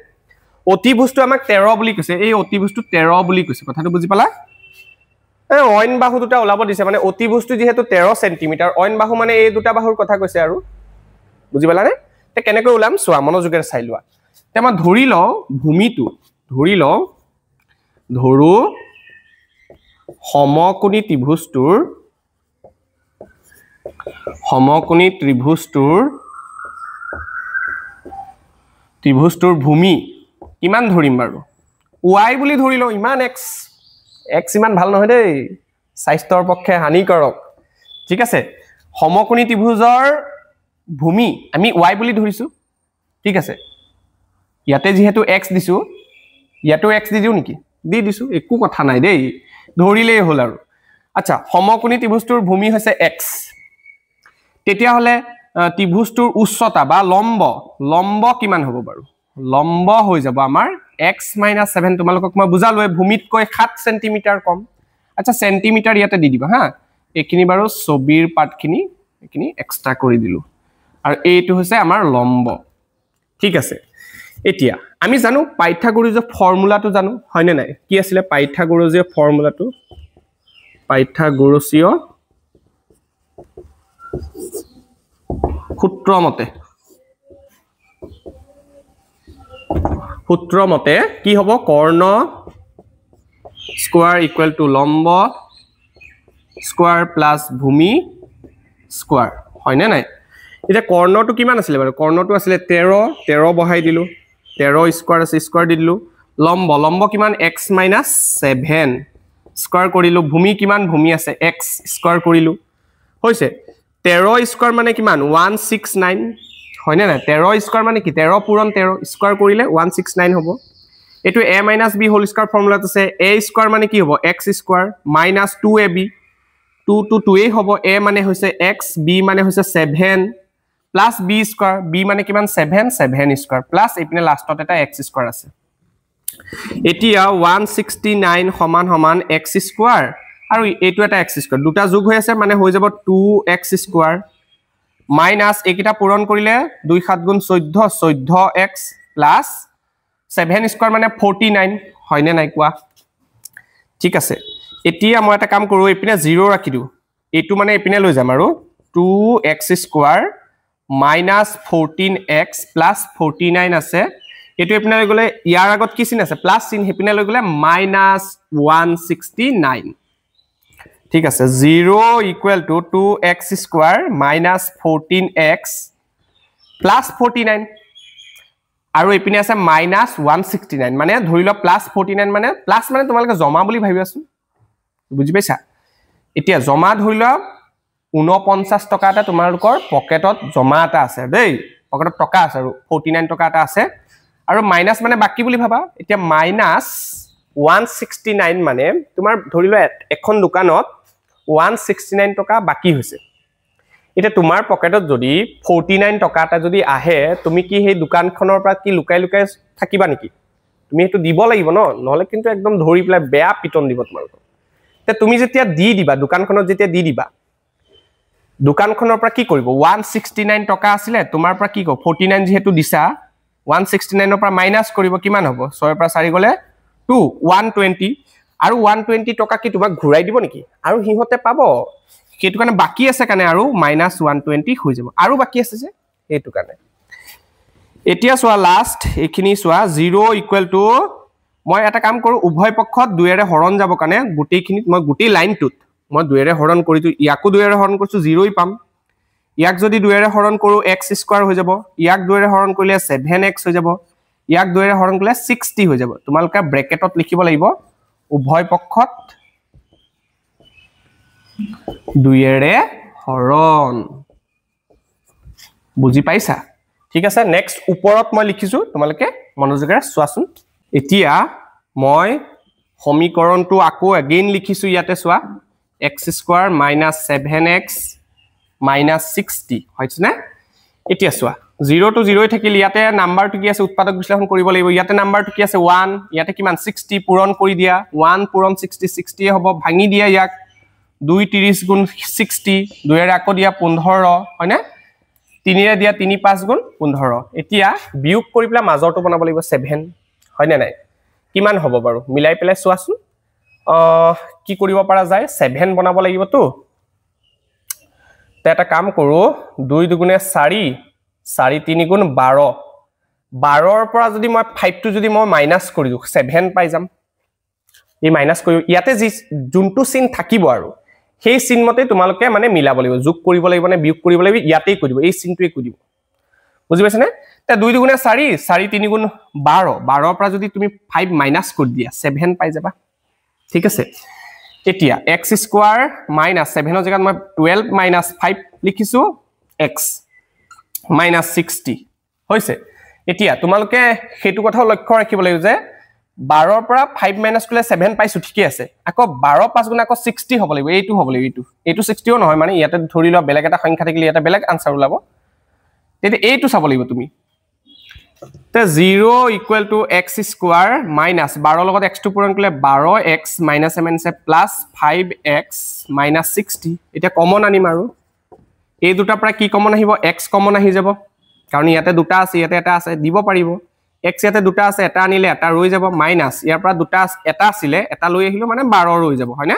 অতিভুজটো আমাক 13 বুলি কৈছে এই অতিভুজটো 13 বুলি কৈছে কথাটো বুজি পালা অইন বাহু দুটা ওলাব দিছে মানে অতিভুজটো যেহেতু 13 সেন্টিমিটাৰ অইন বাহু মানে এই দুটা বাহুৰ কথা কৈছে আৰু বুজি পালানে তে কেনেকৈ ওলাম সোৱা মনোযোগেৰে চাই লোৱা তে মই ধৰি লও ভূমিটো ধৰো সমকোণী ত্ৰিভুজটোৰ ভূমি কিমান ধৰিম বাৰু y বুলি ধৰি লও ইমান x ইমান ভাল নহয় দেই স্বাস্থ্যৰ পক্ষে হানিকাৰক ঠিক আছে সমকোণী ত্ৰিভুজৰ ভূমি আমি y বুলি ধৰিছো ঠিক আছে ইয়াতে যেহেতু x দিছো ইয়াতো x দি দিও নেকি দি দিছো একো কথা নাই দেই ধৰিলেই হল আৰু আচ্ছা সমকোণী ত্ৰিভুজটোৰ ভূমি হৈছে x তেতিয়া হলে ত্ৰিভুজটোৰ উচ্চতা বা লম্ব কিমান হ'ব বাৰু লম্ব হৈ যাব আমাৰ x - 7 তোমালোকক মই বুজালোৱে ভূমিতকৈ 7 সেন্টিমিটাৰ কম আচ্ছা সেন্টিমিটাৰ ইয়াতে দি দিবা হা এইখিনি বাৰু ছবিৰ পাৰ্টখিনি এইখিনি এক্সট্ৰা কৰি দিলো আৰু এইটো হৈছে আমাৰ লম্ব ঠিক আছে এতিয়া আমি জানো পাইথাগোৰাছৰ ফৰ্মুলাটো জানো হয় নে নাই কি আছিল পাইথাগোৰাছৰ ফৰ্মুলাটো পাইথাগোৰাছীয় সূত্ৰ মতে কি হ'ব কৰ্ণ স্কয়াৰ ইকুৱেল টু লম্ব স্কয়াৰ প্লাস ভূমি স্কয়াৰ হয় নে নাই এটা কৰ্ণটো কিমান আছিল বাৰু কৰ্ণটো আছিল 13 বহাই দিলো 13 স্কয়াৰ আছে স্কয়াৰ দি দিলো লম্ব কিমান x - 7 স্কয়াৰ কৰিলো ভূমি কিমান ভূমি আছে x স্কয়াৰ কৰিলো হৈছে 13 স্কয়াৰ মানে কিমান 169 হয় নে নাই 13 স্কয়াৰ মানে কি 13 পূৰণ 13 স্কয়াৰ কৰিলে 169 হ'ব এটো a - b হোল স্কয়ার ফর্মুলাত আছে a স্কয়ার মানে কি হ'ব x square minus 2ab 2 to 2 এ হ'ব a মানে হৈছে x b মানে হৈছে 7 plus b স্কয়ার b মানে কিমান 7 7 স্কয়ার plus এপিনে লাষ্টত এটা x স্কয়ার আছে এতিয়া 169 সমান সমান x স্কয়ার আৰু এটো এটা x স্কয়ার দুটা যোগ হৈ আছে মানে হৈ যাব 2x স্কয়ার minus একিটা পূৰণ কৰিলে 2 7 গুণ 14 14x plus 7 স্কয়াৰ মানে 49 হয়নে নাই কোৱা ঠিক আছে এতিয়া মই এটা কাম কৰো এপিনে 0 ৰাখি দিও এটো মানে এপিনে লৈ যাম আৰু 2x square minus 14x plus 49 আছে এটো এপিনে লৈ গলে ইয়াৰ আগত কি চিন আছে প্লাস চিন হেপিনে লৈ গলে minus 169 ঠিক আছে 0 equal to 2x square minus 14x plus 49 আৰু এপিনে আছে minus 169 মানে ধৰিল plus 49 মানে প্লাস মানে তোমালকে জমা বুলি ভাবি আছো বুজি পাইছা এতিয়া জমা ধৰিল 49 টকা এটা তোমালোকৰ পকেটত জমা এটা আছে দেই পকেটত টকা আছে আৰু 49 টকা এটা আছে আৰু মাইনাস মানে বাকি বুলি ভাবা এতিয়া minus 169 মানে তোমাৰ ধৰিল এখন দোকানত 169 টকা বাকি হৈছে এটা তোমাৰ পকেটত যদি 49 টকা এটা যদি আহে তুমি কি সেই দোকানখনৰ পৰা কি লুকাই লুকাই থাকিবা নেকি তুমি এটো দিব লাগিব ন নহলে কিন্তু একদম ধৰি পেলাই বেয়া পিটন দিব তোমালোক তে তুমি যেতিয়া দি দিবা দোকানখনত যেতিয়া দি দিবা দোকানখনৰ পৰা কি কৰিব 169 টকা আছিল তোমাৰ পৰা কি ক 49 যেহেতু দিছা 169 ৰ পৰা মাইনাস কৰিব কিমান হ'ব 6 ৰ পৰা 4 গলে 2 120 আৰু 120 টকা কি তোমাক ঘুৰাই দিব নেকি আৰু হিহতে পাব কেটো কাৰণে বাকি আছে কাৰণে আৰু -120 হৈ যাব আৰু বাকি আছে যে এটো কাৰণে এতিয়া সোয়া লাষ্ট এখিনি সোয়া 0 ইকুৱেল টু মই এটা কাম কৰো উভয় পক্ষত 2 এৰে হৰণ যাব কাৰণে গুটেইখিনিত মই গুটেই লাইনটোত মই 2 এৰে হৰণ কৰিছো ইয়াকো 2 এৰে হৰণ কৰিছো 0 ই পাম ইয়াক যদি 2 এৰে হৰণ কৰো x স্কয়াৰ হৈ যাব ইয়াক 2 এৰে হৰণ কৰিলে 7x হৈ যাব ইয়াক 2 এৰে হৰণ কৰিলে 60 হৈ যাব তোমালকা ব্ৰেকেটত লিখিব লাগিব উভয় পক্ষত 2 এৰে হৰণ বুজি পাইছা ঠিক আছে নেক্সট ওপৰত মই লিখিছো তোমালকে মনোযোগেৰে চোৱাচোন এতিয়া মই সমীকৰণটো আকৌ এগেইন লিখিছো ইয়াতে চোৱা x square minus 7x minus 60 হয়ছ না এতিয়া চোৱা 0 to 0 থাকিল ইয়াতে নাম্বাৰটো কি আছে উৎপাদক বিশ্লেষণ কৰিব লাগিব ইয়াতে নাম্বাৰটো কি আছে 1 ইয়াতে কিমান 60 পূৰণ কৰি দিয়া 1 পূৰণ 60 60 হ'ব ভাঙি দিয়া ইয়াক 2 30 গুণ 60 2 এৰে আকৌ দিয়া 15 হয়নে 3 এৰে দিয়া 3 5 গুণ 15 এতিয়া বিয়োগ কৰি পেলা মাজৰটো বনাব লাগিব 7 হয়নে নাই কিমান হ'ব বাৰু মিলাই পেলাই চোৱাচোন কি কৰিব পাৰা যায় 7 বনাব লাগিব তো তে এটা কাম কৰো 2 দুগুণে 4 4 3 গুণ 12 12 ৰ পৰা যদি মই 5 টো যদি মই মাইনাস কৰি দিও 7 পাই যাম এই মাইনাস কৰি ইয়াতে যোনটো চিন থাকিব আৰু সেই চিন মতে তোমালকে মানে মিলাব লাগিব যোগ কৰিব লাগিব নে বিয়োগ কৰিব লাগিব ইয়াতেই কৰিব এই চিনটোৱে কৈ দিব বুজি পাইছা নে তে 2 দুগুণে 4 4 3 গুণ 12 12 ৰ পৰা যদি তুমি 5 মাইনাস কৰি দিয়া 7 পাই যাবা ঠিক আছে এতিয়া x স্কয়াৰ minus 7 ৰ জায়গাত মই 12 minus 5 লিখিছো x minus 60 হৈছে এতিয়া তোমালকে হেতু কথাও লক্ষ্য ৰাখিব লাগিব যে 12 ৰ পৰা 5 মাইনাস কৰিলে 7 পাইছো ঠিকই আছে আকৌ 12 5 গুণ আকৌ 60 হ'ব লাগিব এইটো হ'ব লাগিব এইটো 60 নহয় মানে ইয়াতে ধৰি লোৱা বেলেগ এটা সংখ্যা থাকিলে ইয়াতে বেলেগ আনসাৰ ওলাব তেতে এইটো চাব লাগিব তুমি তে 0 equal to x square minus 12 লগত x টো পূৰণ কৰিলে 12x minus 7 আছে plus 5x minus 60 এটা কমন আনিম আৰু এই দুটা পৰা কি কমন আহিব x কমন আহি যাব কাৰণ ইয়াতে দুটা আছে ইয়াতে এটা আছে দিব পাৰিব x ইয়াতে দুটা আছে এটা আনিলে এটা ৰৈ যাব মাইনাস ইয়াৰ পৰা দুটা এটা আছিলে এটা লৈ আহিলো মানে 12 ৰৈ যাব হয়নে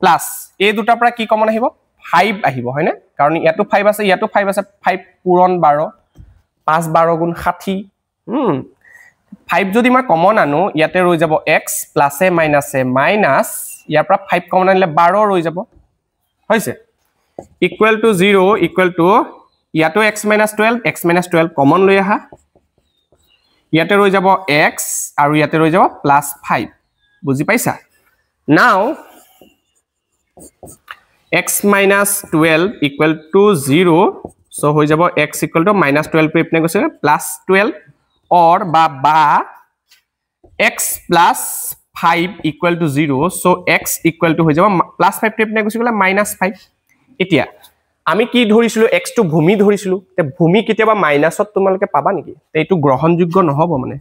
প্লাস এই দুটা পৰা কি কমন আহিব 5 আহিব হয়নে কাৰণ ইয়াতো 5 আছে ইয়াতো 5 আছে 5 পূৰণ 12 5 12 গুণ 60 5 যদি মই কমন আনো ইয়াতে ৰৈ যাব x প্লাস এ মাইনাস এ মাইনাস ইয়াৰ পৰা 5 কমন আনিলে 12 ৰৈ যাব হৈছে ইকুৱেল টু 0 ইকুৱেল টু ইয়াতো x minus 12 কমন লৈ আহা ইয়াতে ৰৈ যাব x আৰু ইয়াতে ৰৈ যাব প্লাস 5 বুজি পাইছা নাও x minus 12 equal to 0 so হৈ যাব x equal to minus 12 पे इतने গৈছে plus 12 or বা x plus 5 equal to 0 so x equal to হৈ যাব plus 5 টেপ নে গুছি গলে minus 5 এতিয়া আমি কি ধৰিছিলো x টু ভূমি ধৰিছিলো তে ভূমি কেতিয়াবা মাইনাসত তোমালকে পাবা নেকি তে এটো গ্ৰহণযোগ্য নহব মানে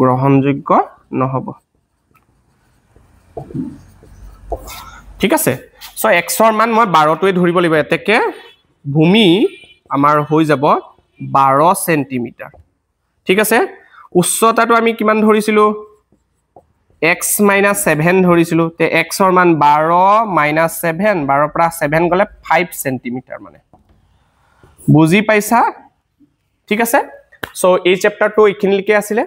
গ্ৰহণযোগ্য নহব ঠিক আছে সো x ৰ মান মই 12 টোই ধৰিব লাগিব এতেকে ভূমি আমাৰ হৈ যাব 12 সেন্টিমিটাৰ ঠিক আছে উচ্চতাটো আমি কিমান ধৰিছিলো x - 7 ধৰিছিলো তে x ৰ মান 12 - 7 12 পৰা 7 গলে 5 সেন্টিমিটাৰ মানে বুজি পাইছা ঠিক আছে সো এই চ্যাপ্টাৰটো ইখিনিলৈকে আছিল